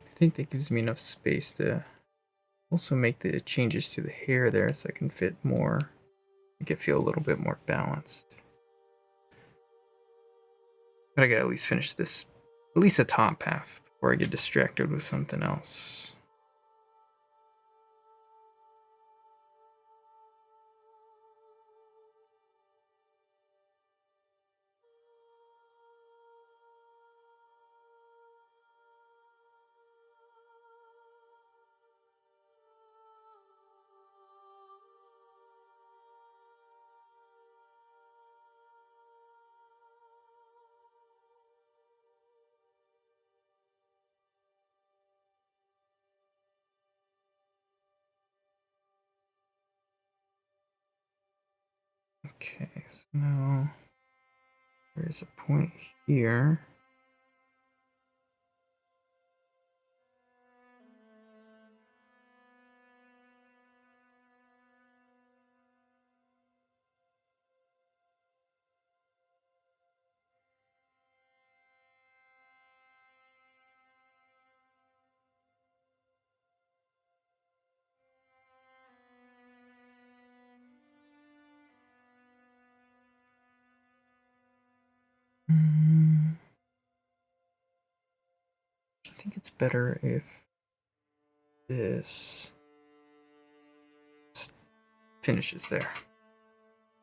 I think that gives me enough space to also make the changes to the hair there so I can fit more, make it feel a little bit more balanced. But I gotta at least finish this, at least the top half, before I get distracted with something else. Okay, so now there's a point here. I think it's better if this finishes there.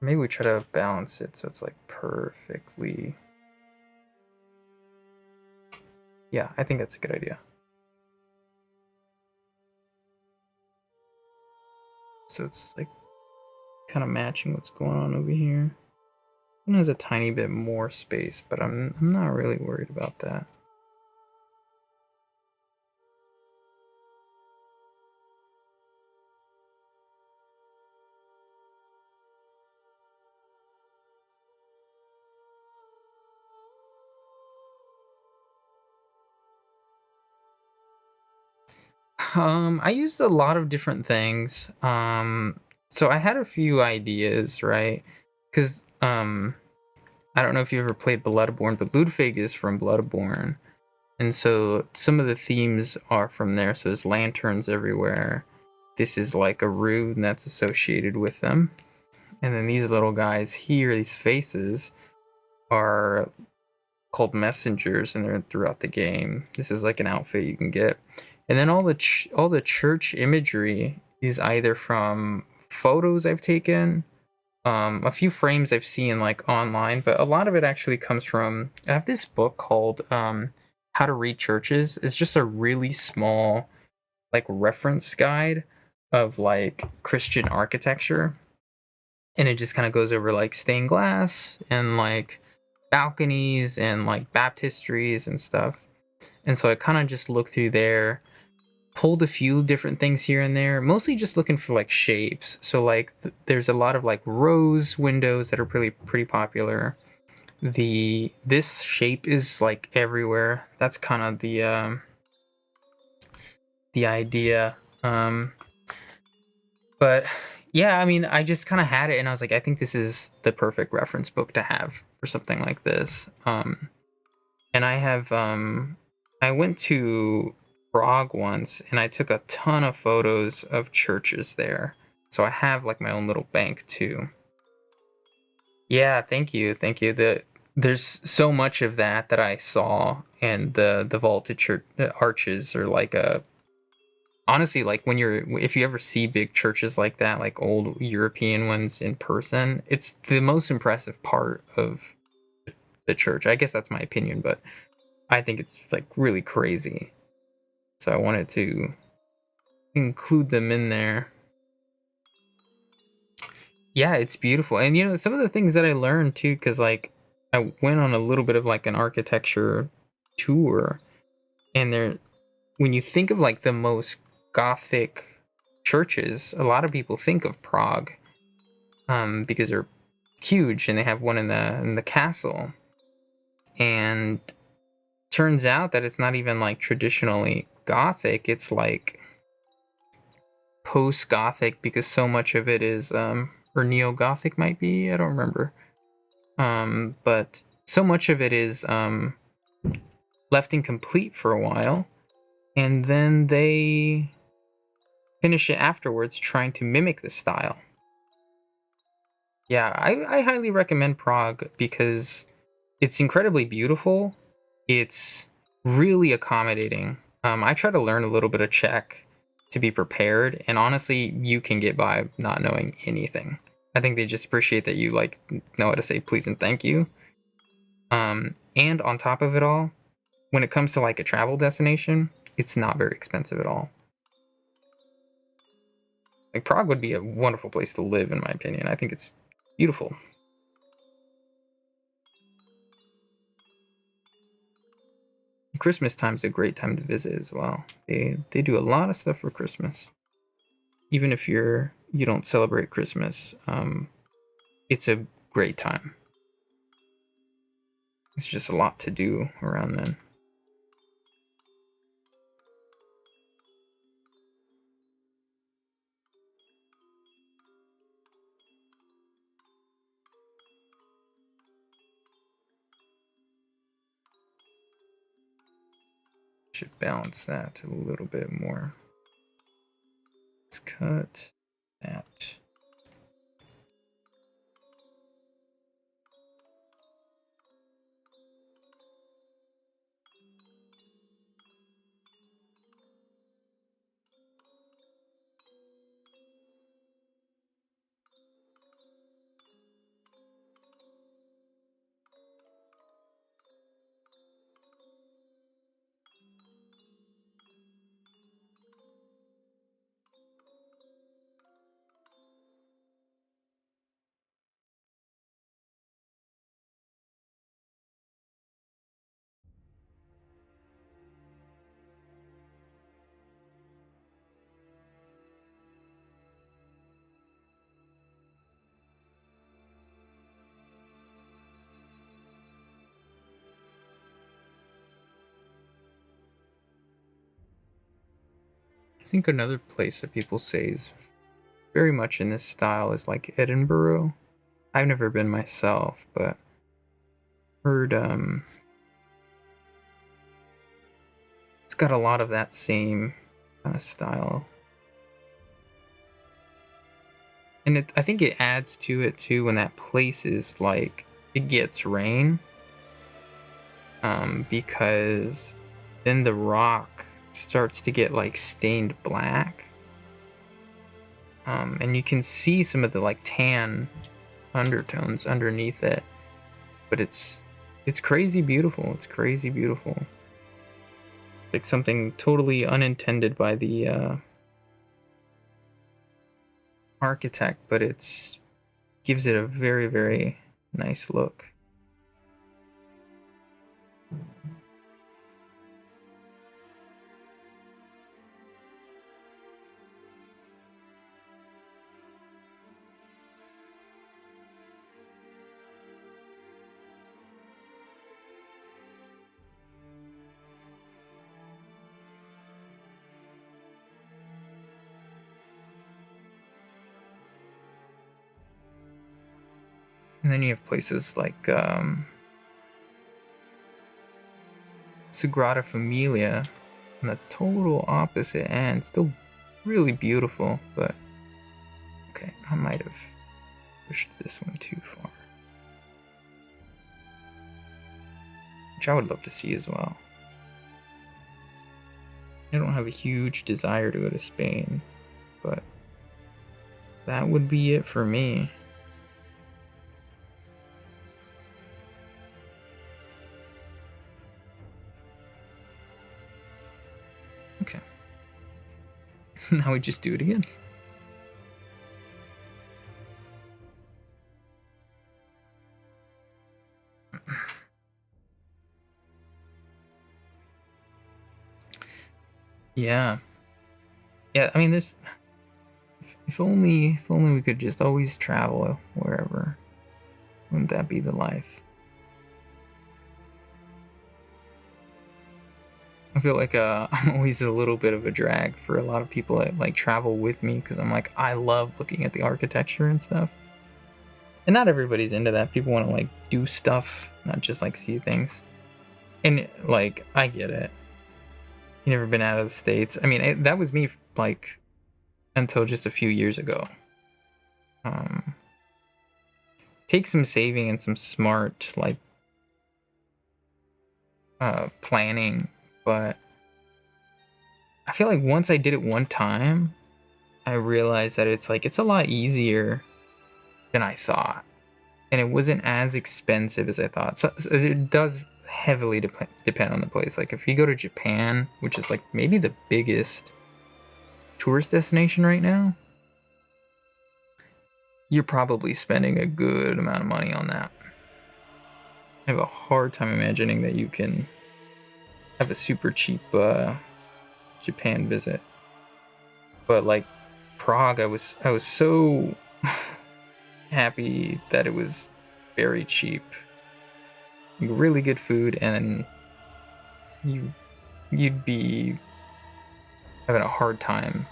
Maybe we try to balance it so it's like perfectly. Yeah, I think that's a good idea. So it's like kind of matching what's going on over here. It has a tiny bit more space, but I'm not really worried about that. I used a lot of different things. So I had a few ideas, right? Because I don't know if you ever played Bloodborne, but Ludwig is from Bloodborne, and so some of the themes are from there. So there's lanterns everywhere. This is like a rune that's associated with them, and then these little guys here, these faces, are called messengers, and they're throughout the game. This is like an outfit you can get, and then all the church imagery is either from photos I've taken, a few frames I've seen like online, but a lot of it actually comes from. I have this book called How to Read Churches. It's just a really small like reference guide of like Christian architecture, and it just kind of goes over like stained glass and like balconies and like baptistries and stuff. And so I kind of just looked through there, pulled a few different things here and there, mostly just looking for like shapes. So like there's a lot of like rose windows that are pretty popular. This shape is like everywhere. That's kind of the idea. But yeah, I mean, I just kind of had it, and I was like, I think this is the perfect reference book to have for something like this. And I went to Prague once, and I took a ton of photos of churches there. So I have like my own little bank too. Yeah, thank you. There's so much of that I saw, and the vaulted church the arches are like a honestly, like if you ever see big churches like that, like old European ones in person, it's the most impressive part of the church. I guess that's my opinion, but I think it's like really crazy. So I wanted to include them in there. Yeah, it's beautiful. And some of the things that I learned too, because like I went on a little bit of like an architecture tour, and when you think of like the most gothic churches, a lot of people think of Prague, because they're huge and they have one in the castle. And turns out that it's not even like traditionally gothic. It's like post gothic, because so much of it is or neo gothic might be, I don't remember. But so much of it is left incomplete for a while, and then they finish it afterwards trying to mimic the style. Yeah, I highly recommend Prague because it's incredibly beautiful. It's really accommodating. I try to learn a little bit of Czech to be prepared, and honestly, you can get by not knowing anything. I think they just appreciate that you like know how to say please and thank you. And on top of it all, when it comes to like a travel destination, it's not very expensive at all. Like Prague would be a wonderful place to live, in my opinion. I think it's beautiful. Christmas time's a great time to visit as well. They do a lot of stuff for Christmas. Even if you don't celebrate Christmas, it's a great time. It's just a lot to do around then. Should balance that a little bit more. Let's cut that. I think another place that people say is very much in this style is like Edinburgh. I've never been myself, but heard it's got a lot of that same kind of style. And I think it adds to it too when that place is like it gets rain. Because then the rock starts to get like stained black. And you can see some of the like tan undertones underneath it. But it's crazy beautiful. It's crazy beautiful. Like something totally unintended by the architect, but it's gives it a very, very nice look. And then you have places like Sagrada Familia on the total opposite end. Still really beautiful, but okay, I might have pushed this one too far. Which I would love to see as well. I don't have a huge desire to go to Spain, but that would be it for me. Okay. Now we just do it again. Yeah. Yeah, I mean this if only we could just always travel wherever. Wouldn't that be the life? I feel like I'm always a little bit of a drag for a lot of people that like travel with me because I'm like I love looking at the architecture and stuff. And not everybody's into that. People want to like do stuff, not just like see things. And like I get it. You never been out of the States. I mean, that was me like until just a few years ago. Takes some saving and some smart like planning, but I feel like once I did it one time, I realized that it's a lot easier than I thought, and it wasn't as expensive as I thought. So it does heavily depend on the place. Like if you go to Japan, which is like maybe the biggest tourist destination right now, you're probably spending a good amount of money on that. I have a hard time imagining that you can have a super cheap Japan visit. But like Prague, I was so happy that it was very cheap, really good food, and you'd be having a hard time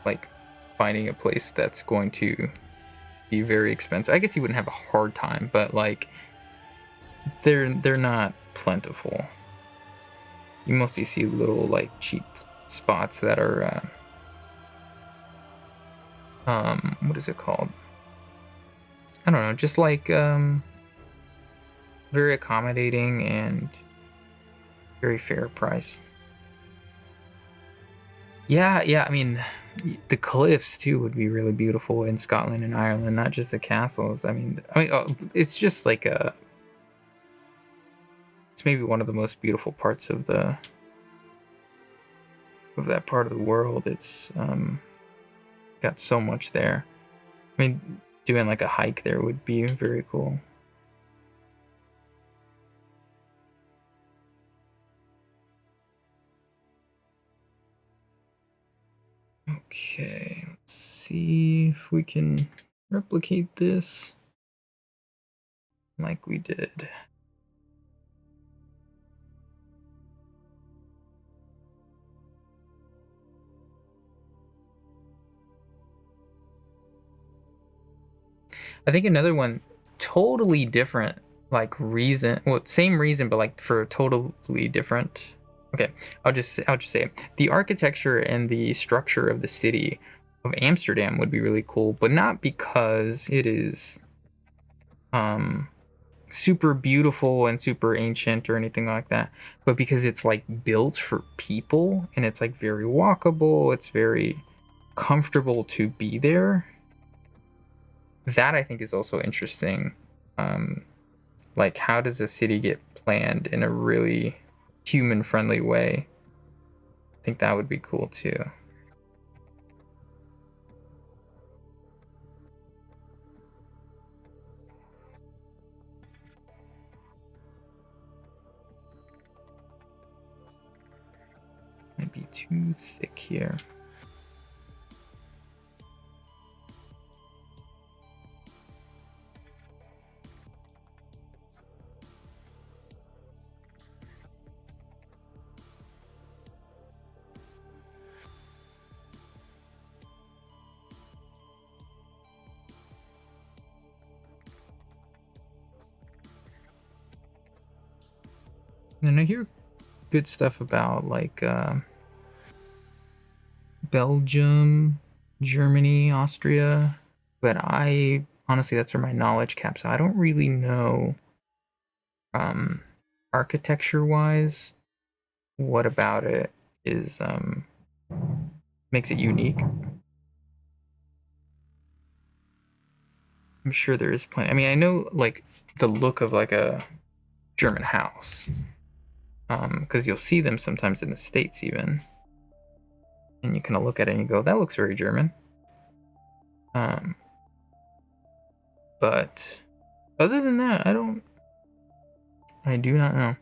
like finding a place that's going to be very expensive. I guess you wouldn't have a hard time, but like they're not plentiful. You mostly see little like cheap spots that are what is it called? I don't know, just like very accommodating and very fair price. Yeah, I mean, the cliffs too would be really beautiful in Scotland and Ireland, not just the castles. I mean, it's just like it's maybe one of the most beautiful parts of that part of the world. It's got so much there. I mean, doing like a hike there would be very cool. Okay, let's see if we can replicate this like we did. I think another one totally different like reason, well, same reason, but like for totally different. Okay, I'll just say it. The architecture and the structure of the city of Amsterdam would be really cool, but not because it is super beautiful and super ancient or anything like that, but because it's like built for people and it's like very walkable, it's very comfortable to be there. That I think is also interesting. Like how does a city get planned in a really human friendly way? I think that would be cool too. Might be too thick here. And I hear good stuff about like Belgium, Germany, Austria, but I honestly, that's where my knowledge caps out. I don't really know architecture wise what about it is makes it unique. I'm sure there is plenty. I mean, I know like the look of like a German house, because you'll see them sometimes in the States even, and you kind of look at it and you go, that looks very German. But other than that, I do not know.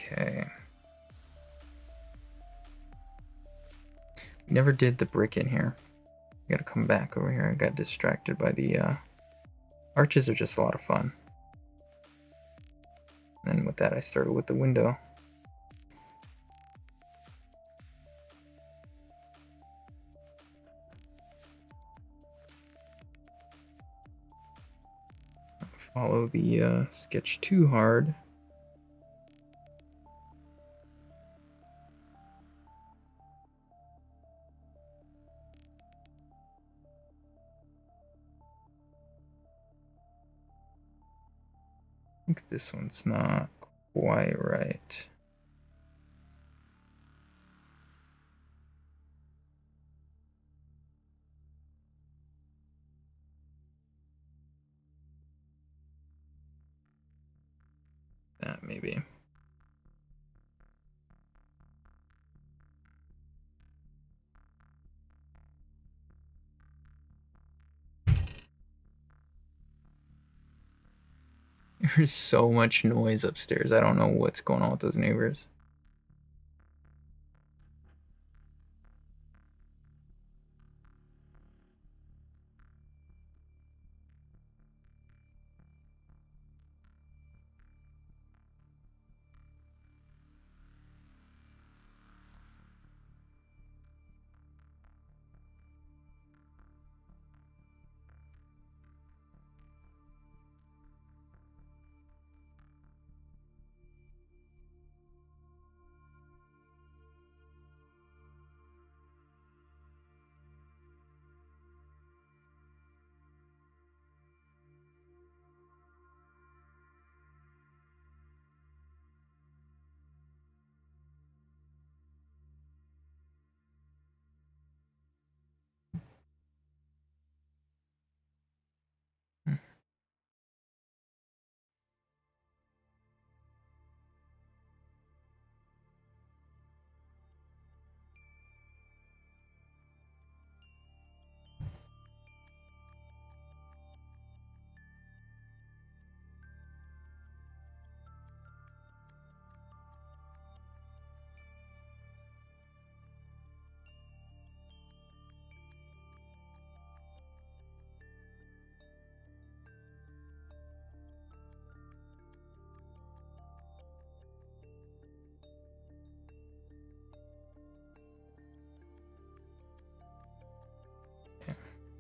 Okay. We never did the brick in here. We gotta come back over here. I got distracted by the arches are just a lot of fun. And with that, I started with the window. follow the sketch too hard. I think this one's not quite right. That maybe. There's so much noise upstairs. I don't know what's going on with those neighbors.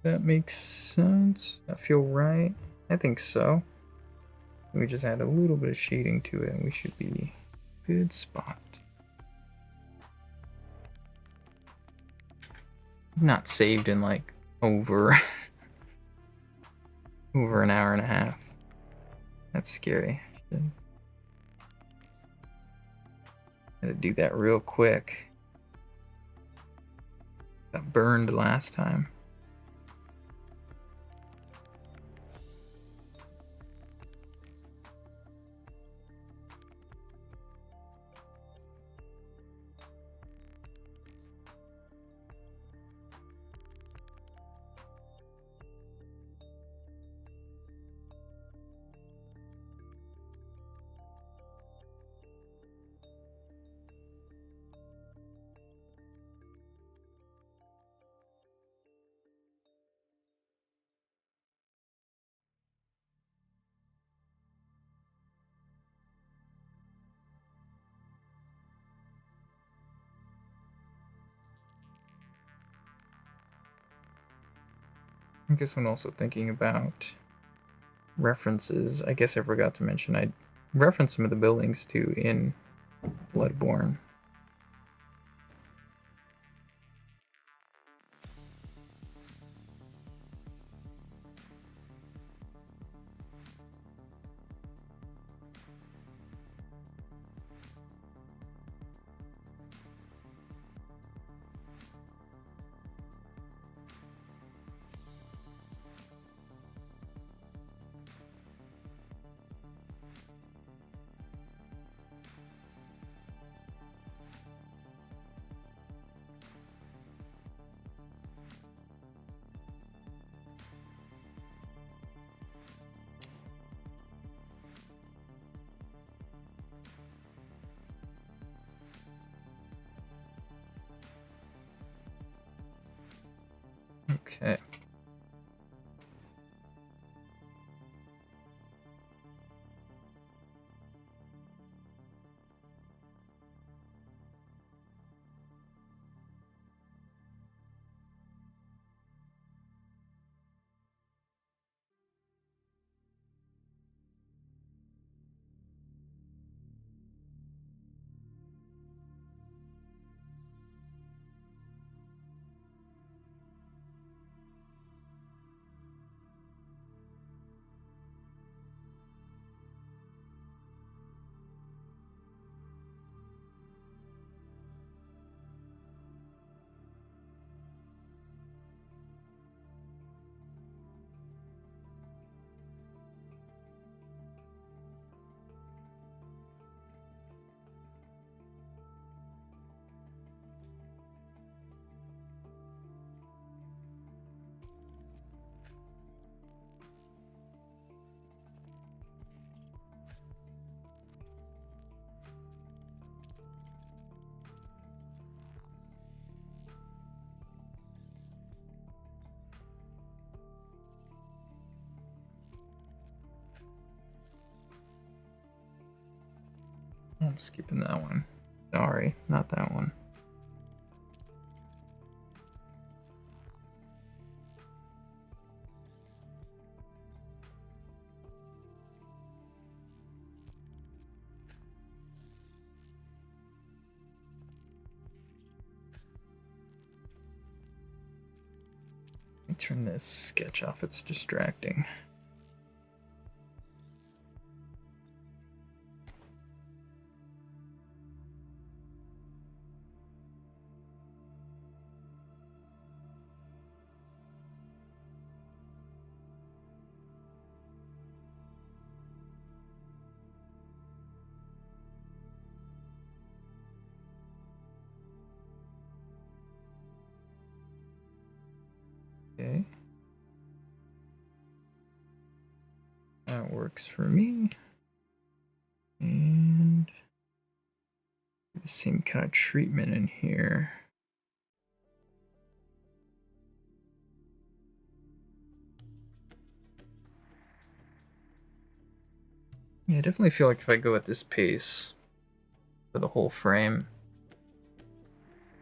That makes sense. That feel right? I think so. We just add a little bit of shading to it and we should be good spot. Not saved in like over over an hour and a half. That's scary. Gotta do that real quick. Got burned last time. I guess I'm also thinking about references. I guess I forgot to mention I referenced some of the buildings too in Bloodborne. Okay. I'm skipping that one. Sorry, not that one. Let me turn this sketch off, it's distracting. Okay. That works for me. And the same kind of treatment in here. Yeah, I definitely feel like if I go at this pace for the whole frame,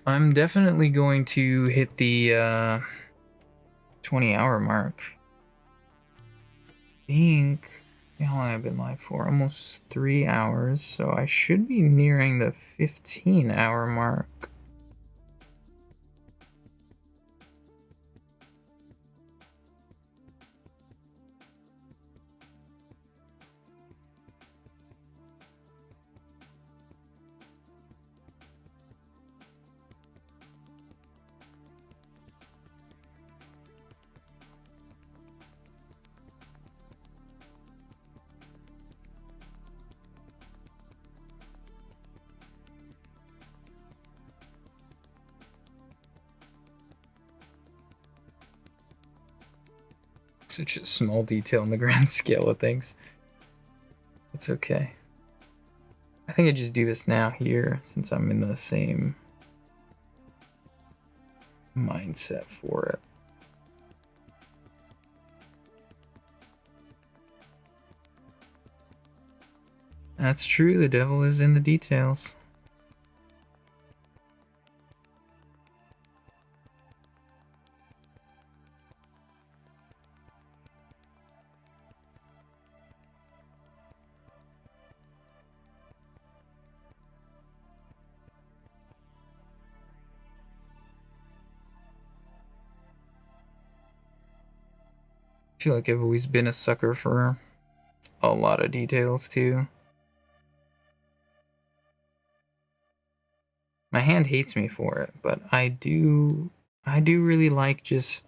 I'm definitely going to hit the 20-hour mark. I think, how long have I been live for? Almost 3 hours, so I should be nearing the 15-hour mark. Such a small detail in the grand scale of things. It's okay. I think I just do this now here since I'm in the same mindset for it. That's true, the devil is in the details. I feel like I've always been a sucker for a lot of details too. My hand hates me for it, but I do really like just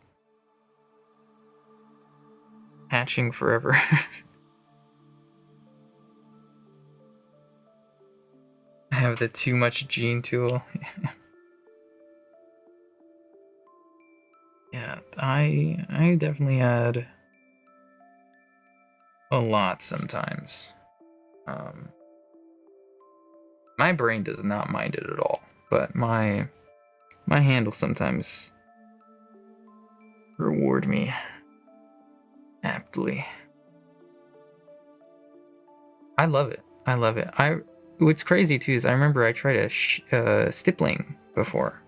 hatching forever. I have the too much gene tool. Yeah, I definitely had a lot sometimes. My brain does not mind it at all, but my hand will sometimes reward me aptly. I love it. I love it. What's crazy too is I remember I tried a stippling before.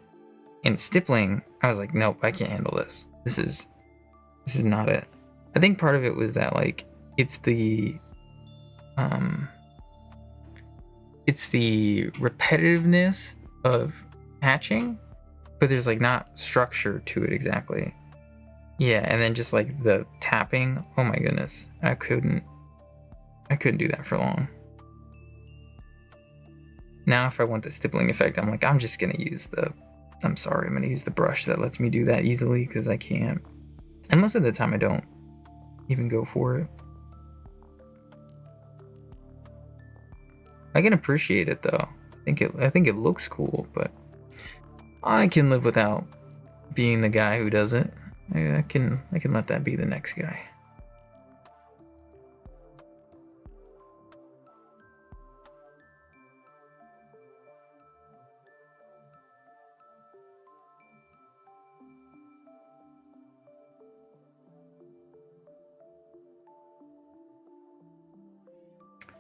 In stippling, I was like, nope, I can't handle this. This is not it. I think part of it was that like it's the repetitiveness of hatching, but there's like not structure to it exactly. Yeah, and then just like the tapping. Oh my goodness, I couldn't do that for long. Now if I want the stippling effect, I'm like, I'm just gonna use the brush that lets me do that easily because I can't. And most of the time I don't even go for it. I can appreciate it though. I think it looks cool, but I can live without being the guy who does it. I can let that be the next guy.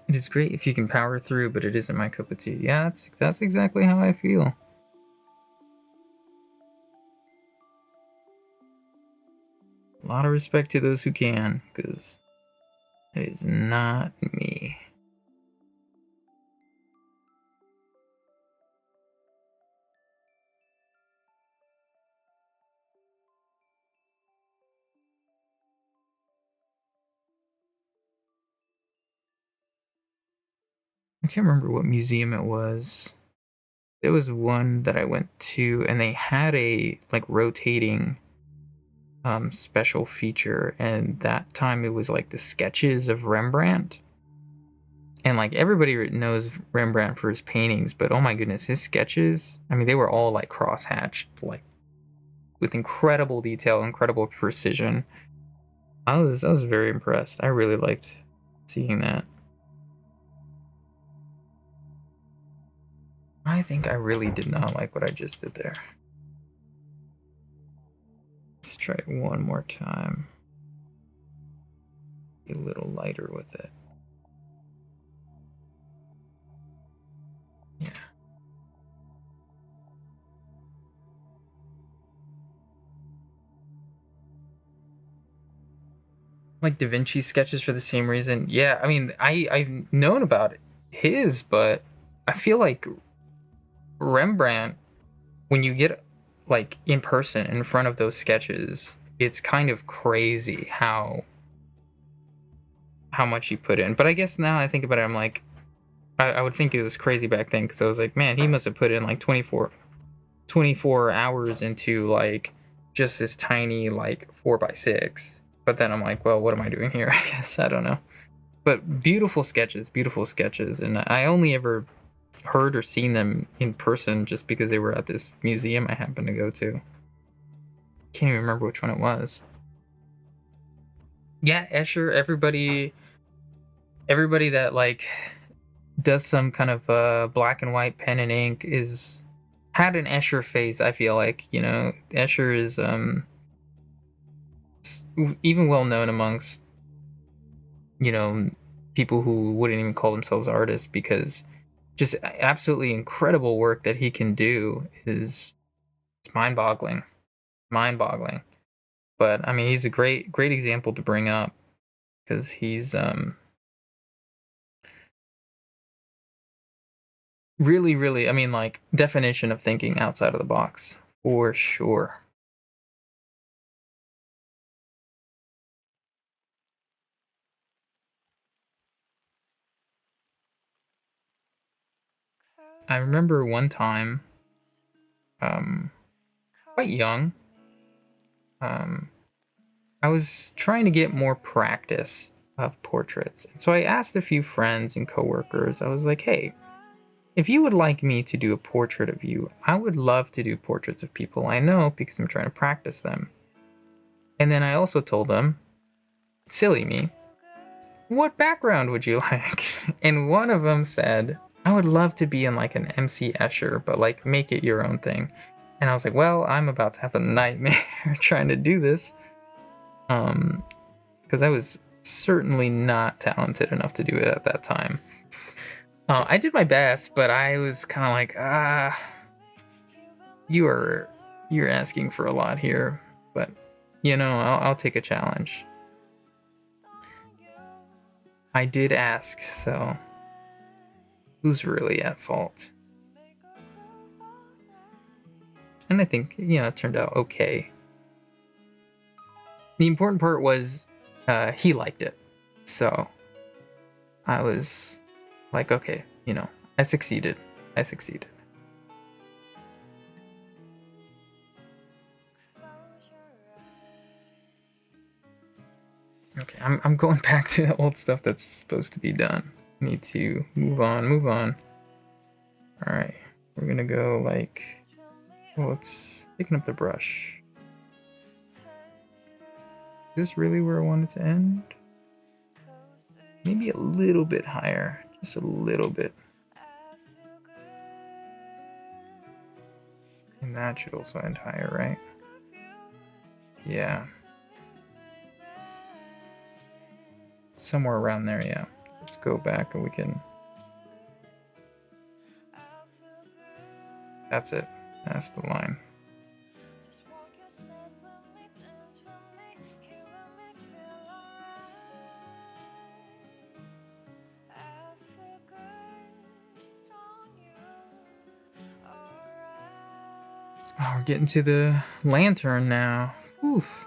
It is great if you can power through, but it isn't my cup of tea. Yeah, that's exactly how I feel. A lot of respect to those who can, because it is not me. I can't remember what museum it was. There was one that I went to, and they had a like rotating special feature, and that time it was like the sketches of Rembrandt. And like everybody knows Rembrandt for his paintings, but oh my goodness, his sketches, I mean, they were all like cross-hatched, like with incredible detail, incredible precision. I was very impressed. I really liked seeing that. I think I really did not like what I just did there. Let's try it one more time. Be a little lighter with it. Yeah. Like Da Vinci sketches for the same reason. Yeah, I mean, I've known about his, but I feel like Rembrandt, when you get like in person in front of those sketches, it's kind of crazy how much he put in. But I guess now I think about it, I'm like, I would think it was crazy back then, because I was like, man, he must have put in like 24 hours into like just this tiny like 4x6. But then I'm like, well, what am I doing here? I guess I don't know. But beautiful sketches, and I only ever heard or seen them in person just because they were at this museum I happened to go to. Can't even remember which one it was. Yeah, Escher, everybody that like does some kind of black and white pen and ink is had an Escher phase. I feel like, you know, Escher is even well known amongst, you know, people who wouldn't even call themselves artists, because just absolutely incredible work that he can do is it's mind-boggling. But I mean, he's a great example to bring up, because he's really, I mean, like, definition of thinking outside of the box for sure. I remember one time, um, quite young, um, I was trying to get more practice of portraits. And so I asked a few friends and coworkers, I was like, hey, if you would like me to do a portrait of you, I would love to do portraits of people I know, because I'm trying to practice them. And then I also told them, silly me, what background would you like? And one of them said, I would love to be in like an MC Escher, but like make it your own thing. And I was like, well, I'm about to have a nightmare trying to do this. Because I was certainly not talented enough to do it at that time. I did my best, but I was kind of like, you're asking for a lot here, but you know, I'll take a challenge. I did ask, so who's really at fault? And I think, you know, it turned out okay. The important part was he liked it. So I was like, okay, you know, I succeeded. Okay, I'm going back to the old stuff that's supposed to be done. Need to move on. All right, we're gonna go like, well, let's picking up the brush. Is this really where I wanted to end? Maybe a little bit higher, just a little bit. And that should also end higher, right? Yeah. Somewhere around there, yeah. Let's go back and we can... That's it. That's the line. Oh, we're getting to the lantern now. Oof.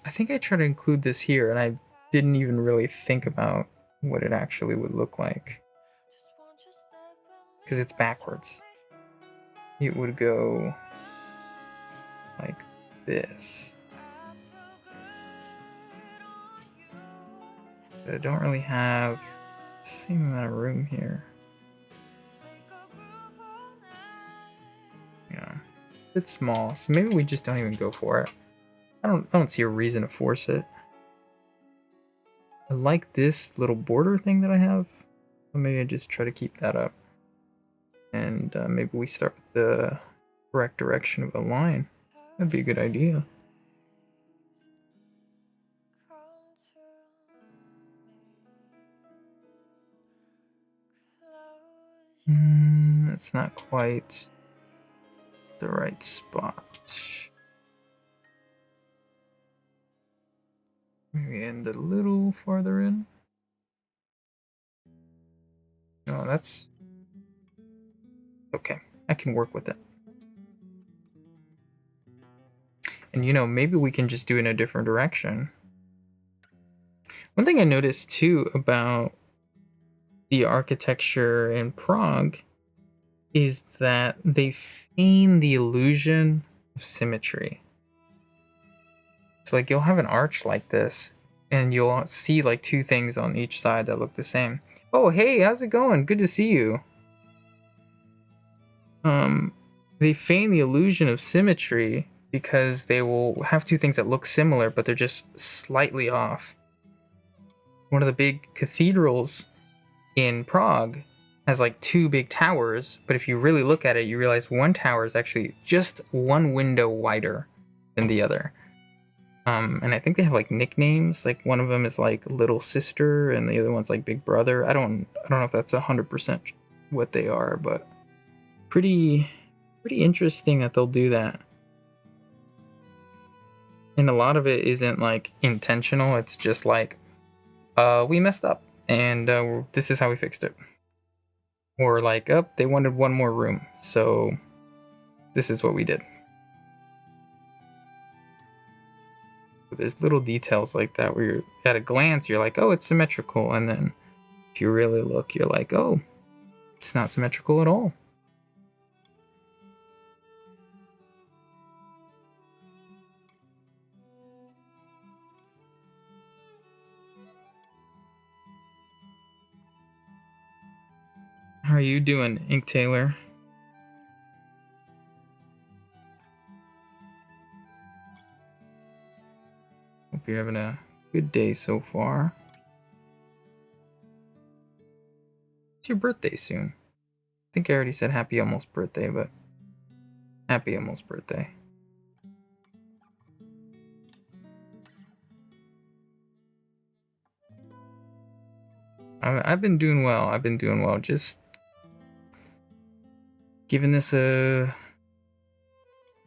I think I tried to include this here, and I didn't even really think about what it actually would look like. Because it's backwards. It would go like this. But I don't really have the same amount of room here. Yeah, it's small, so maybe we just don't even go for it. I don't see a reason to force it. I like this little border thing that I have, so maybe I just try to keep that up. And maybe we start with the correct direction of a line. That'd be a good idea. That's not quite the right spot. Maybe end a little farther in. No, that's okay. I can work with it. And you know, maybe we can just do it in a different direction. One thing I noticed too about the architecture in Prague is that they feign the illusion of symmetry. So like you'll have an arch like this and you'll see like two things on each side that look the same. Oh, hey, how's it going? Good to see you. They feign the illusion of symmetry because they will have two things that look similar, but they're just slightly off. One of the big cathedrals in Prague has like two big towers, but if you really look at it, you realize one tower is actually just one window wider than the other. And I think they have like nicknames. Like one of them is like Little Sister, and the other one's like Big Brother. I don't know if that's 100% what they are, but pretty interesting that they'll do that. And a lot of it isn't like intentional. It's just like, we messed up, and this is how we fixed it. Or like, oh, they wanted one more room, so this is what we did. But there's little details like that where you're, at a glance, you're like, oh, it's symmetrical. And then if you really look, you're like, oh, it's not symmetrical at all. How are you doing, Ink Taylor? Hope you're having a good day so far. It's your birthday soon. I think I already said happy almost birthday, but happy almost birthday. I've been doing well. I've been doing well. Just giving this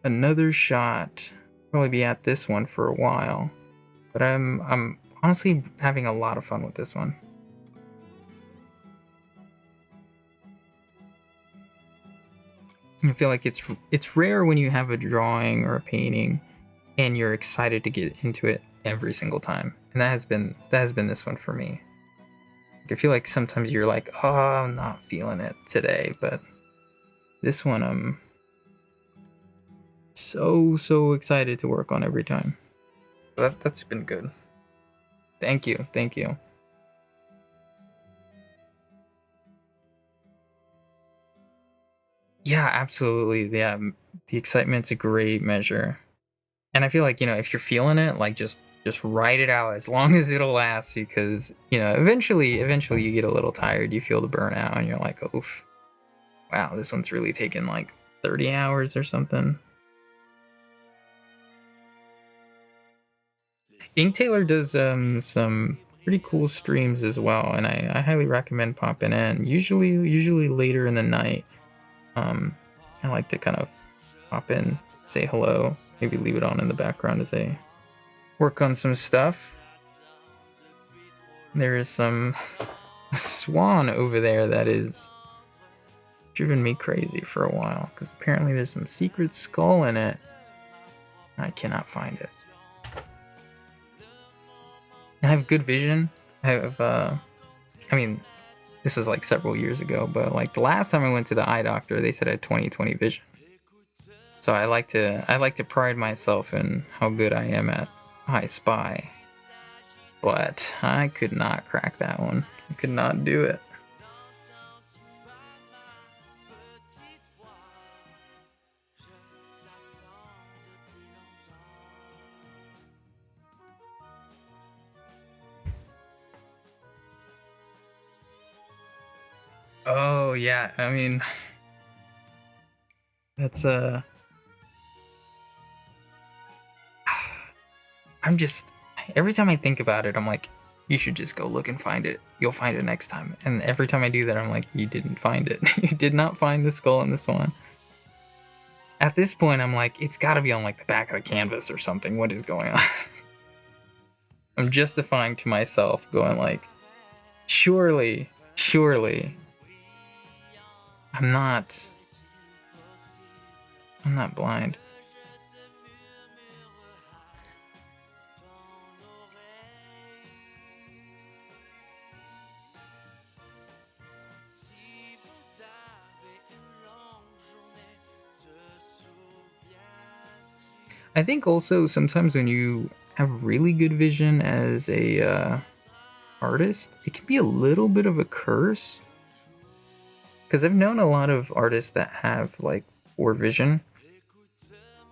another shot. Probably be at this one for a while, but I'm honestly having a lot of fun with this one. I feel like it's rare when you have a drawing or a painting and you're excited to get into it every single time, and that has been this one for me. I feel like sometimes you're like, oh, I'm not feeling it today, but this one I'm so excited to work on every time. That's been good. Thank you. Yeah, absolutely. Yeah, the excitement's a great measure. And I feel like, if you're feeling it, like just write it out as long as it'll last, because, eventually you get a little tired, you feel the burnout and you're like, oof, wow, this one's really taken like 30 hours or something. Ink Taylor does some pretty cool streams as well, and I highly recommend popping in. Usually later in the night. I like to kind of pop in, say hello, maybe leave it on in the background as I work on some stuff. There is some swan over there that is driven me crazy for a while, because apparently there's some secret skull in it. I cannot find it. I have good vision. I have, I mean, this was like several years ago, but like the last time I went to the eye doctor, they said I had 20/20 vision. So I like to pride myself in how good I am at I Spy. But I could not crack that one. I could not do it. Oh yeah, I mean, that's I'm just, every time I think about it, I'm like, you should just go look and find it. You'll find it next time. And every time I do that, I'm like, you didn't find it. You did not find the skull in this one. At this point, I'm like, it's got to be on like the back of the canvas or something. What is going on? I'm justifying to myself, going like, surely I'm not blind. I think also sometimes when you have really good vision as a artist, it can be a little bit of a curse. Because I've known a lot of artists that have like poor vision,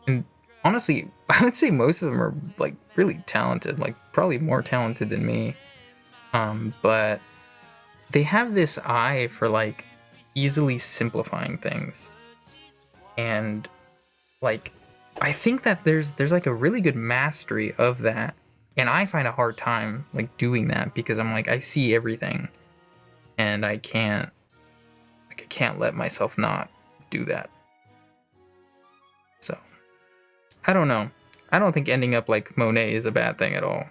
and honestly, I would say most of them are like really talented, like probably more talented than me. But they have this eye for like easily simplifying things, and like I think that there's like a really good mastery of that, and I find a hard time like doing that because I'm like, I see everything, and I can't let myself not do that. So I don't know. I don't think ending up like Monet is a bad thing at all,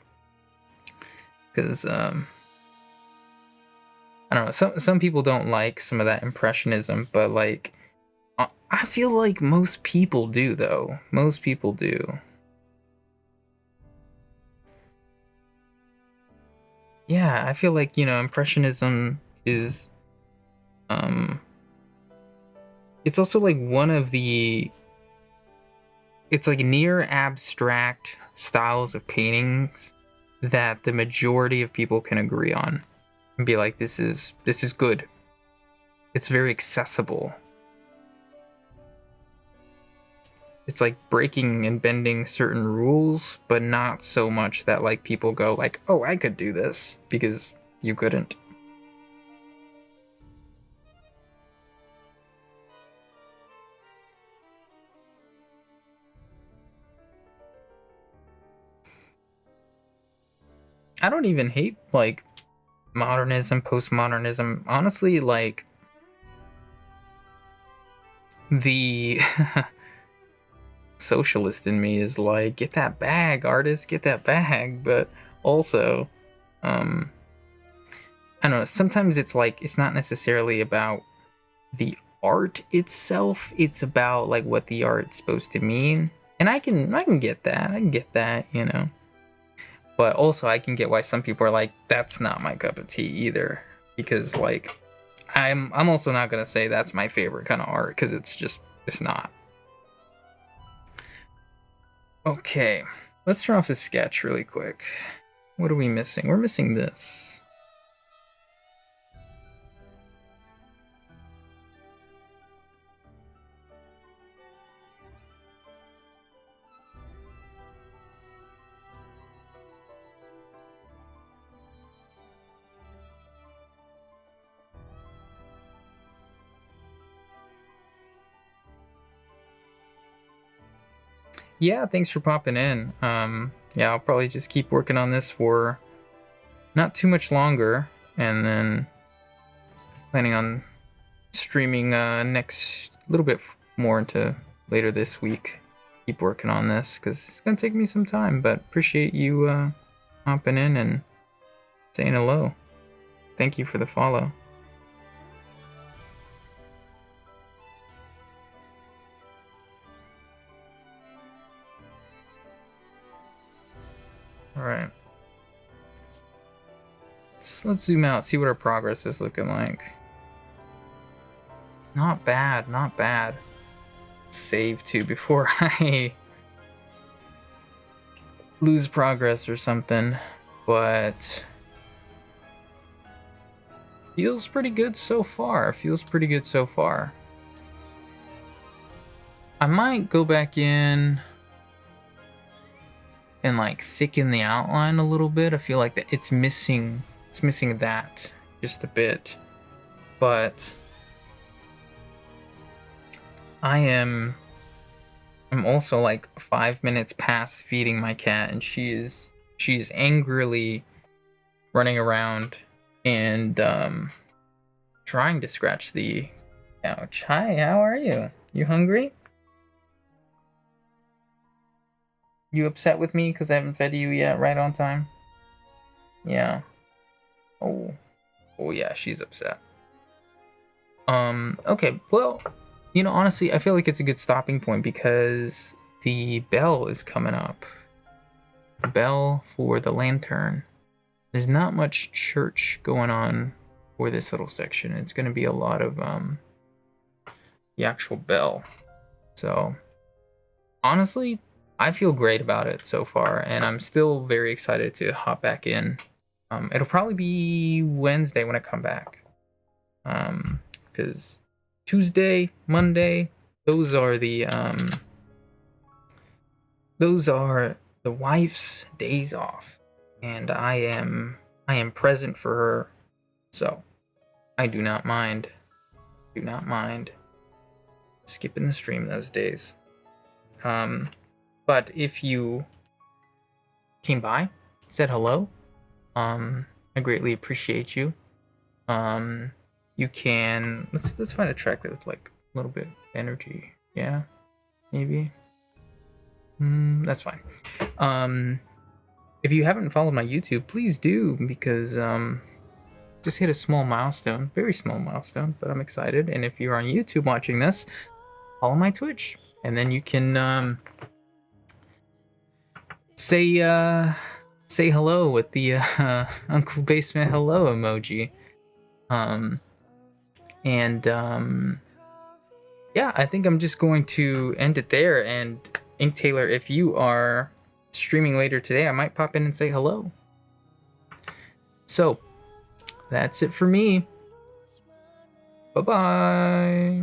because I don't know. Some people don't like some of that impressionism, but like I feel like most people do, though. Most people do. Yeah, I feel like, impressionism is um it's also like one of the it's like near abstract styles of paintings that the majority of people can agree on and be like, this is good. It's very accessible. It's like breaking and bending certain rules, but not so much that like people go like, oh, I could do this, because you couldn't. I don't even hate like modernism, postmodernism. Honestly, like the socialist in me is like, get that bag, artist, get that bag. But also, um, I don't know. Sometimes it's like it's not necessarily about the art itself. It's about like what the art's supposed to mean. And I can get that. I can get that. But also I can get why some people are like, that's not my cup of tea either. Because like I'm also not gonna say that's my favorite kind of art, because it's not. Okay. Let's turn off the sketch really quick. What are we missing? We're missing this. Yeah, thanks for popping in. Yeah, I'll probably just keep working on this for not too much longer, and then planning on streaming next little bit more into later this week. Keep working on this because it's gonna take me some time, but appreciate you hopping in and saying hello. Thank you for the follow. All right. Let's zoom out, see what our progress is looking like. Not bad, not bad. Save too before I lose progress or something, but feels pretty good so far. Feels pretty good so far. I might go back in and like thicken the outline a little bit. I feel like that it's missing that just a bit. But I'm also like 5 minutes past feeding my cat, and she's angrily running around and trying to scratch the couch. Hi, how are you? You hungry? You upset with me because I haven't fed you yet right on time? Yeah. Oh yeah, she's upset. Okay, well, you know, honestly, I feel like it's a good stopping point because the bell is coming up. The bell for the lantern. There's not much church going on for this little section. It's going to be a lot of the actual bell. So, honestly, I feel great about it so far, and I'm still very excited to hop back in. It'll probably be Wednesday when I come back. Because Tuesday, Monday, those are the wife's days off, and I am present for her, so I do not mind skipping the stream those days. But if you came by, said hello, I greatly appreciate you. You can let's find a track that's like a little bit energy. Yeah, maybe. That's fine. If you haven't followed my YouTube, please do, because just hit a small milestone, very small milestone, but I'm excited. And if you're on YouTube watching this, follow my Twitch, and then you can say hello with the Uncle Basement hello emoji. Yeah, I think I'm just going to end it there. And Ink Taylor, if you are streaming later today, I might pop in and say hello. So that's it for me. Bye-bye.